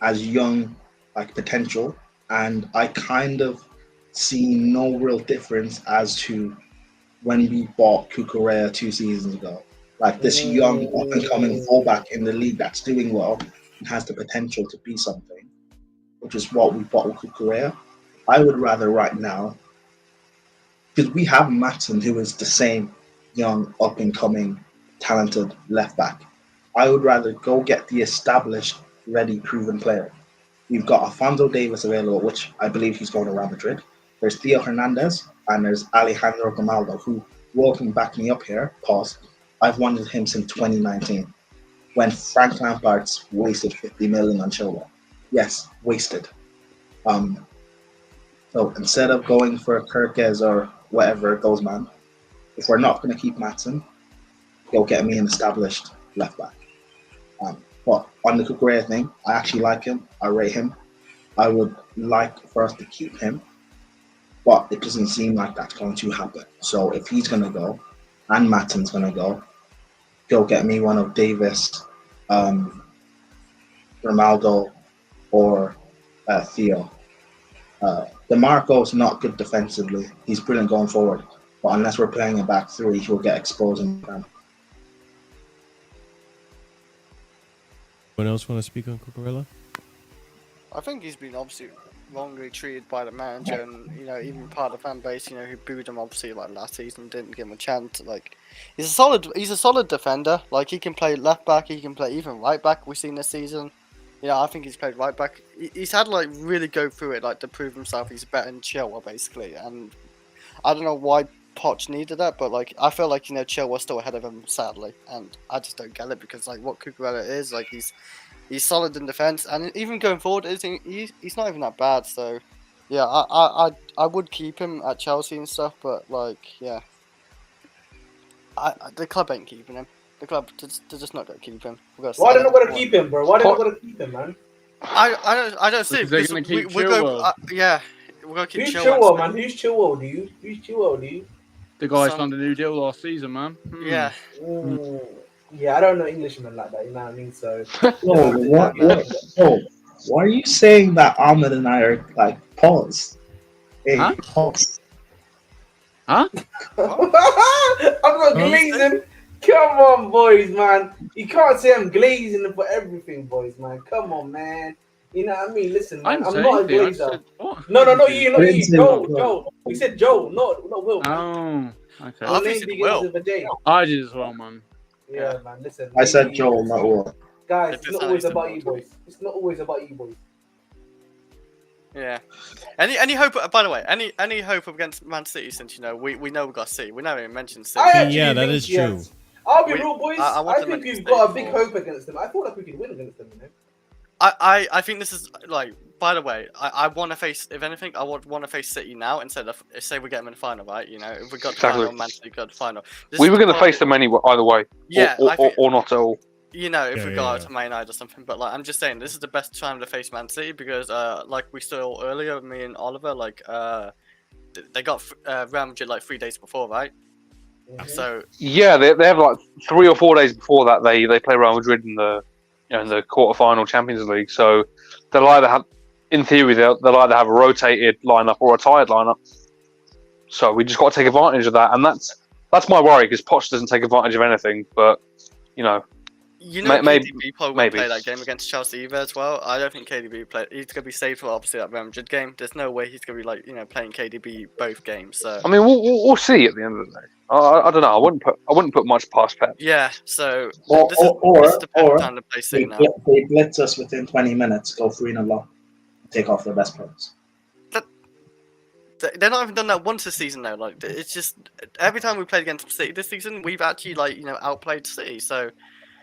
as young, like potential, and I kind of see no real difference as to when we bought Cucurella 2 seasons ago. Like this young up and coming fullback in the league that's doing well and has the potential to be something, which is what we bought with Cucurella. I would rather right now, because we have Matson, who is the same young up and coming talented left back. I would rather go get the established, ready, proven player. We've got Alfonso Davis available, which I believe he's going to Real Madrid. There's Theo Hernandez and there's Alejandro Grimaldo, who Will can back me up here. Pause. I've wanted him since 2019, when Frank Lampard's wasted 50 million on Chilwell. Yes, wasted. So instead of going for Kirkes or whatever those man, if we're not going to keep Maatsen, go get me an established left back. But on the Cucurella thing, I actually like him. I rate him. I would like for us to keep him, but it doesn't seem like that's going to happen. So if he's going to go, and Maatsen's going to go get me one of Davis, Ronaldo, or Theo. DeMarco's not good defensively. He's brilliant going forward, but unless we're playing a back three, he'll get exposed in the ground. Anyone else want to speak on Cucurella? I think he's been obviously wrongly treated by the manager, and even part of the fan base, who booed him obviously like last season, didn't give him a chance. Like he's a solid defender. Like he can play left back, he can play even right back. We've seen this season. I think he's played right back. He's had like really go through it like to prove himself. He's better than Chilwell basically, and I don't know why Poch needed that, but like I feel like Chilwell's still ahead of him sadly, and I just don't get it because like what Cucurella is like he's solid in defense, and even going forward, he's not even that bad. So, yeah, I would keep him at Chelsea and stuff, but like, yeah, the club ain't keeping him. The club, they're just not gonna keep him. Why they're not gonna keep him, bro? Why they're not gonna keep him, man? I don't see. Because they're gonna keep Chilwell. We're gonna keep Who's Chilwell, Chilwell, man? Who's Chilwell, dude? Who's Chilwell, dude? The guy signed a new deal last season, man. Yeah. Yeah, I don't know Englishmen like that, you know what I mean? So, Why are you saying that Ahmed and I are like pause? Hey, Huh? pause. Huh? I'm not glazing. Come on, boys, man. You can't say I'm glazing for everything, boys, man. Come on, man. You know what I mean? Listen, man, I'm not a glazer. No, you. Joe. We said Joe, not Will. Man. Oh, okay. I think it's Will. With a J. I did as well, man. Yeah, man. Listen. I said Joel, not Will. Guys, it's not always about you, boys. It's not always about you, boys. Yeah. Any hope? By the way, any hope against Man City? Since we know we got City. We never even mentioned City. Yeah, that is true. I'll be real, boys. I I think we've got a big hope against them. I thought like we could win against them, I think this is like. By the way, I want to face. If anything, I would want to face City now instead of say we get them in the final, right? If we got the final, Man City got the final. We were going to face them anyway, either way. Yeah, or not at all. If we got to Man United or something. But like, I'm just saying, this is the best time to face Man City because, like we saw earlier, me and Oliver, like, they got Real Madrid like 3 days before, right? Mm-hmm. So yeah, they have like 3 or 4 days before that they play Real Madrid in the in the quarterfinal Champions League. So they'll either have, in theory, they'll either have a rotated lineup or a tired lineup. So we just got to take advantage of that, and that's my worry because Poch doesn't take advantage of anything. But KDB probably won't play that game against Chelsea either as well. I don't think KDB will play. He's gonna be saved for obviously that Real Madrid game. There's no way he's gonna be like playing KDB both games. So I mean, we'll see at the end of the day. I don't know. I wouldn't put much past Pep. Yeah. So Or this is the perfect time to play City now. They blitz us within 20 minutes, go 3-0 take off their best players. They're not even done that once this season though. Like it's just every time we played against City this season, we've actually outplayed City. So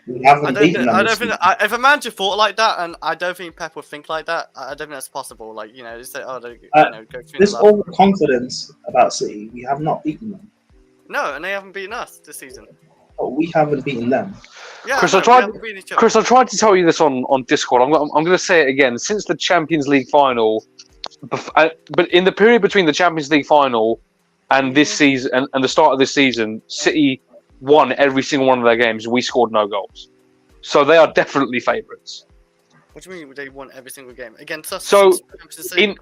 We haven't beaten them. I don't think if a manager thought like that, and I don't think Pep would think like that. I don't think that's possible. Like just say, go through this overconfidence about City, we have not beaten them. No, and they haven't beaten us this season. Oh, we haven't beaten them. Yeah, Chris, I tried to tell you this on Discord. I'm going to say it again. Since the Champions League final, but in the period between the Champions League final and this season and the start of this season, City won every single one of their games. We scored no goals, so they are definitely favourites. What do you mean they won every single game against us? So in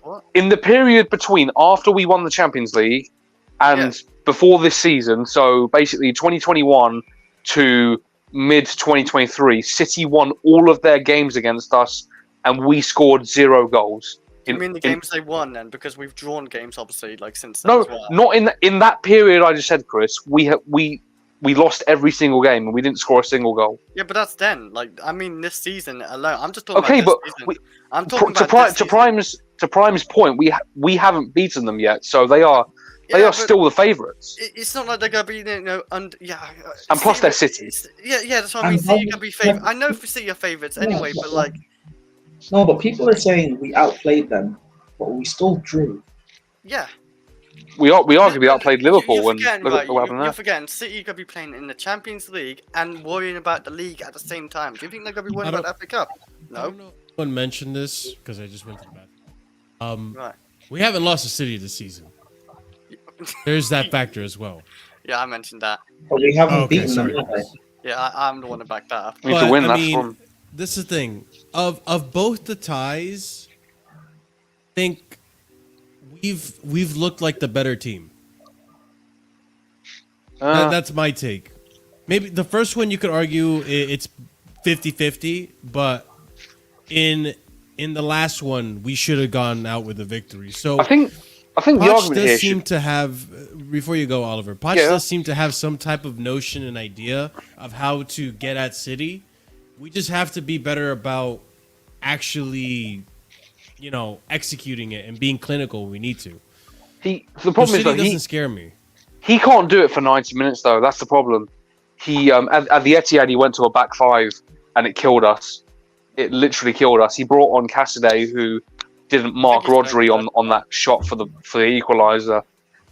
the period between after we won the Champions League and before this season, so basically 2021 to mid 2023, City won all of their games against us, and we scored 0 goals. You mean the games they won then? Because we've drawn games, obviously, like since. No, not in that period I just said, Chris. We we lost every single game and we didn't score a single goal. Yeah, but that's then. Like, I mean, this season alone. I'm just talking Okay, about but this season. I'm talking about this season. to Prime's point, we haven't beaten them yet, so they are but still the favourites. It's not like they're gonna be, you know, and plus they're City. Yeah, that's what I mean. City gonna be favourites. I know for City are favourites anyway, but like. No, but people are saying we outplayed them, but we still drew. Yeah. We arguably outplayed Liverpool. You're forgetting, when look at what happened you're there. forgetting City could be playing in the Champions League and worrying about the league at the same time. Do you think they're gonna be worrying about the FA Cup? No. I don't know if anyone mentioned this because I just went to the bathroom. Right. We haven't lost a City this season. There's that factor as well. Yeah, I mentioned that. But we haven't Okay, beaten them. sorry. Have we? Yeah, I'm the one to back that up. We need to But, win. I That's mean, one. this is the thing. Of both the ties, I think we've looked like the better team. That's my take. Maybe the first one you could argue it's 50-50, but in the last one we should have gone out with a victory. So I think the Poch argument here does should, seem to have, before you go, Oliver, Poch does seem to have some type of notion and idea of how to get at City. We just have to be better about actually, executing it and being clinical when we need to. the problem is City that doesn't scare me. he can't do it for 90 minutes though. That's the problem. He at the Etihad he went to a back five and it killed us. It literally killed us. He brought on Cassidy, who didn't mark Rodri on that shot for the equaliser,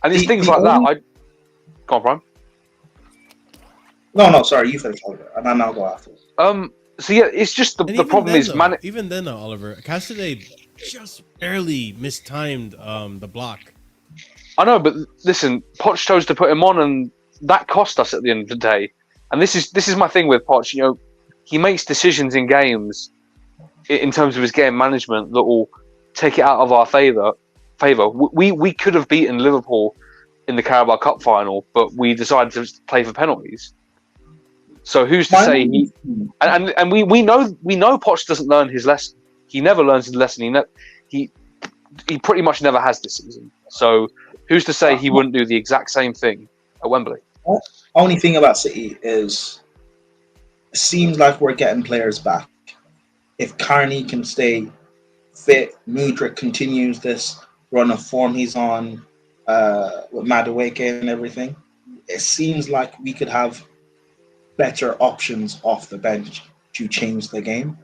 and it's things like that. Go on, Prime. No, sorry, you finish over, and then I'll go after. So yeah, it's just the problem is even then, Oliver, Cassidy just barely mistimed the block. I know, but listen, Poch chose to put him on, and that cost us at the end of the day. And this is my thing with Poch. He makes decisions in games in terms of his game management that will take it out of our favour. We could have beaten Liverpool in the Carabao Cup final, but we decided to play for penalties. So who's to say he? And we know Poch doesn't learn his lesson. He never learns his lesson. He pretty much never has this season. So who's to say he wouldn't do the exact same thing at Wembley? Only thing about City is it seems like we're getting players back. If CARNEY can stay fit, Mudryk continues this run of form he's on with Madueke and everything, it seems like we could have better options off the bench to change the game.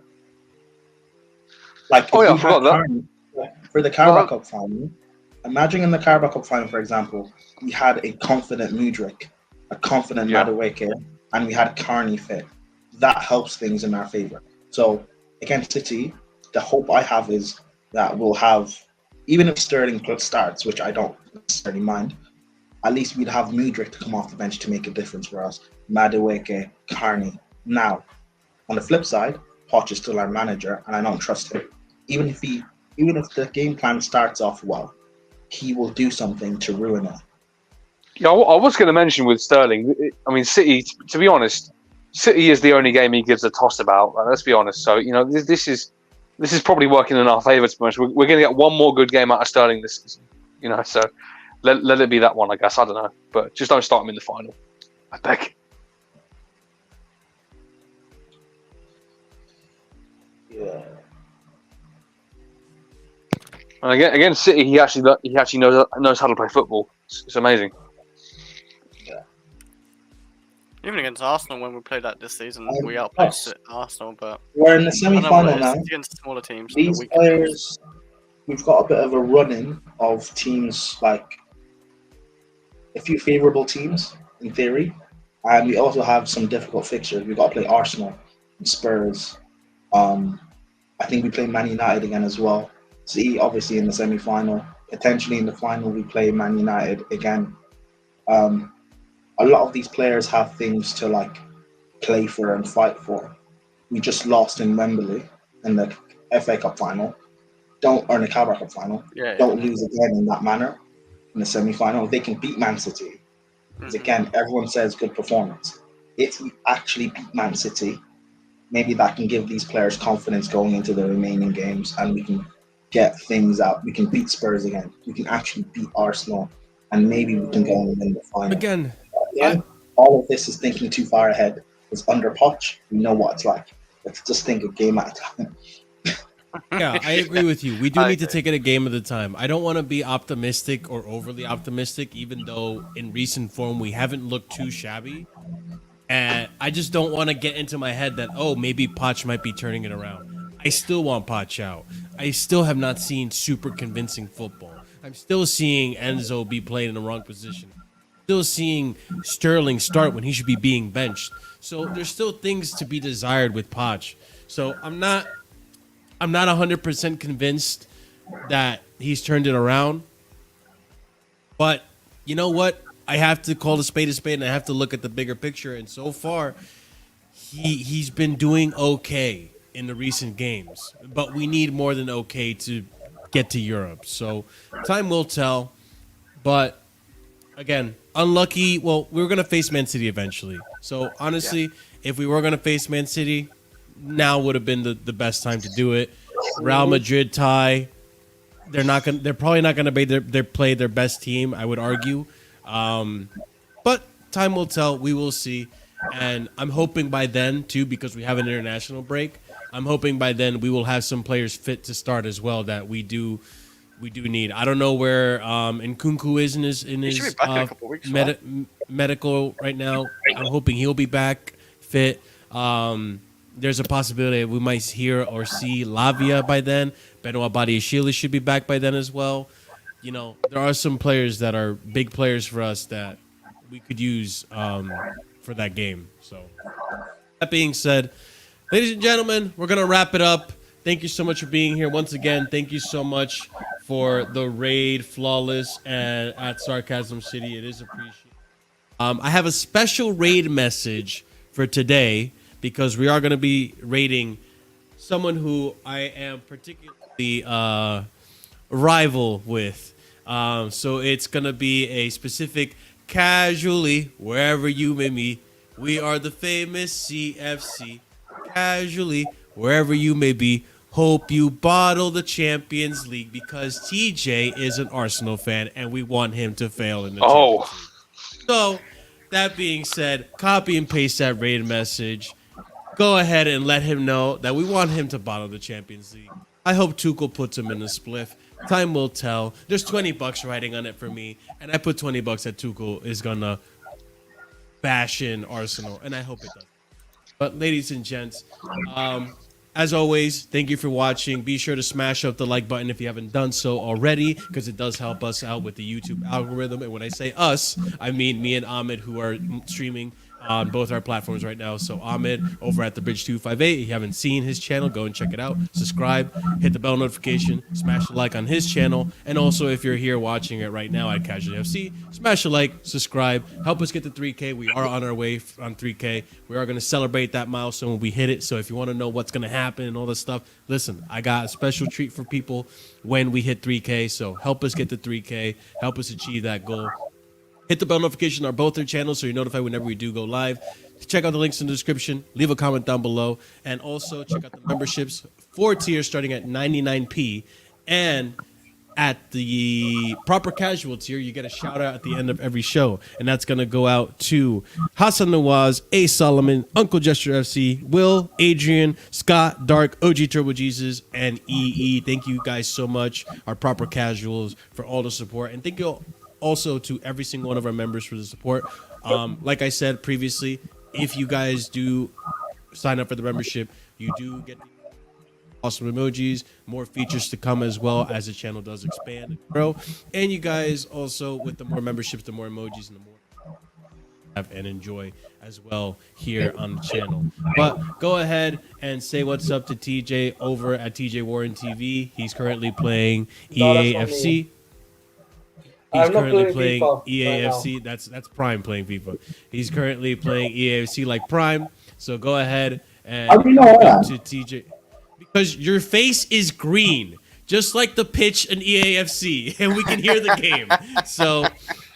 Like, I forgot that. For the Carabao Cup final, imagine in the Carabao Cup final, for example, we had a confident Mudryk, a confident Madueke, and we had CARNEY fit. That helps things in our favour. So against City, the hope I have is that we'll have, even if Sterling starts, which I don't necessarily mind, at least we'd have Mudryk to come off the bench to make a difference for us. Madueke, CARNEY. Now, on the flip side, Poch is still our manager, and I don't trust him. Even if the game plan starts off well, he will do something to ruin it. Yeah, I was going to mention with Sterling. I mean, City. To be honest, City is the only game he gives a toss about. Let's be honest. So this is probably working in our favour. To be honest, we're going to get one more good game out of Sterling this season. So let it be that one. I guess I don't know, but just don't start him in the final. I beg. Yeah. And again, City. He actually knows how to play football. It's amazing. Even against Arsenal, when we played that this season, we outplayed Arsenal, but we're in the semi-final now. Against smaller teams. These players, we've got a bit of a run-in of teams, like a few favourable teams in theory, and we also have some difficult fixtures. We've got to play Arsenal and Spurs. I think we play Man United again as well. City obviously in the semi-final. Potentially in the final, we play Man United again. A lot of these players have things to play for and fight for. We just lost in Wembley in the FA Cup final. Or in the Carabao Cup final. Don't lose again in that manner in the semi-final. They can beat Man City. Because again, everyone says good performance. If we actually beat Man City, maybe that can give these players confidence going into the remaining games, and we can get things out. We can beat Spurs again. We can actually beat Arsenal, and maybe we can go and win the final. Again, all of this is thinking too far ahead. Because under Poch, we know what it's like. Let's just think a game at a time. Yeah, I agree with you. We do I need to agree. take it a game at a time. I don't want to be optimistic or overly optimistic, even though in recent form we haven't looked too shabby. And I just don't want to get into my head that, oh, maybe Poch might be turning it around. I still want Poch out. I still have not seen super convincing football. I'm still seeing Enzo be played in the wrong position. Still seeing Sterling start when he should be being benched. So there's still things to be desired with Poch. So I'm not 100% convinced that he's turned it around. But you know what? I have to call a spade, and I have to look at the bigger picture. And so far, he's been doing okay in the recent games. But we need more than okay to get to Europe. So time will tell. But again, unlucky. Well, we were going to face Man City eventually. So honestly, if we were going to face Man City, now would have been the best time to do it. Real Madrid tie. They're probably not gonna play their best team, I would argue. But time will tell. We will see. And I'm hoping by then too, because we have an international break, I'm hoping by then we will have some players fit to start as well that we do need. I don't know where Nkunku is in his He should be back in a couple of weeks, right? medical right now. I'm hoping he'll be back fit. There's a possibility we might hear or see Lavia by then. Benoit Badiashile should be back by then as well. You know, there are some players that are big players for us that we could use for that game. So that being said, ladies and gentlemen, we're going to wrap it up. Thank you so much for being here. Once again, thank you so much for the raid, Flawless, and at Sarcasm City. It is appreciated. I have a special raid message for today, because we are going to be rating someone who I am particularly rival with. So it's going to be a specific casually, wherever you may be. We are the famous CFC. Casually, wherever you may be. Hope you bottle the Champions League, because TJ is an Arsenal fan and we want him to fail in the Champions League. So, that being said, copy and paste that raid message. Go ahead and let him know that we want him to bottle the Champions League. I hope Tuchel puts him in a spliff. Time will tell. There's $20 riding on it for me, and I put $20 that Tuchel is gonna bash in Arsenal, and I hope it does. But ladies and gents, as always, thank you for watching. Be sure to smash up the like button if you haven't done so already, because it does help us out with the YouTube algorithm. And when I say us, I mean me and Ahmed, who are streaming on both our platforms right now. So Ahmed over at the Bridge 258. If you haven't seen his channel, go and check it out. Subscribe, hit the bell notification, smash the like on his channel. And also, if you're here watching it right now at Casual FC, smash a like, subscribe, help us get to 3K. We are on our way on 3K. We are going to celebrate that milestone when we hit it. So if you want to know what's going to happen and all this stuff, listen, I got a special treat for people when we hit 3K. So help us get to 3K, help us achieve that goal. Hit the bell notification on both their channels so you're notified whenever we do go live. Check out the links in the description. Leave a comment down below. And also check out the memberships. 4 tiers starting at 99p. And at the proper casual tier, you get a shout out at the end of every show. And that's going to go out to Hassan Nawaz, A. Solomon, Uncle Gesture FC, Will, Adrian, Scott, Dark, OG Turbo Jesus, and EE. Thank you guys so much, our proper casuals, for all the support. And thank you also to every single one of our members for the support. Like I said previously, if you guys do sign up for the membership, you do get awesome emojis, more features to come as well as the channel does expand and grow. And you guys also, with the more memberships, the more emojis and the more have and enjoy as well here on the channel. But go ahead and say what's up to TJ over at TJ Warren TV. He's currently playing EAFC. He's currently playing EAFC. Right, that's Prime playing FIFA. He's currently playing EAFC like Prime. So go ahead and How do you know that? to TJ, because your face is green, just like the pitch in EAFC, and we can hear the game. So,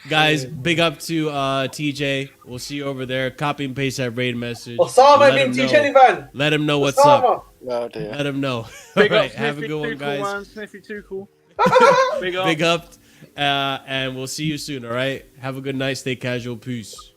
guys, big up to TJ. We'll see you over there. Copy and paste that raid message. Let him know what's up. Oh, dear. Let him know. All Big right, up, have a Sniffy good one, Tuchel, guys. man. Sniffy Tuchel. Big up. Big up. And we'll see you soon, all right? Have a good night. Stay casual. Peace.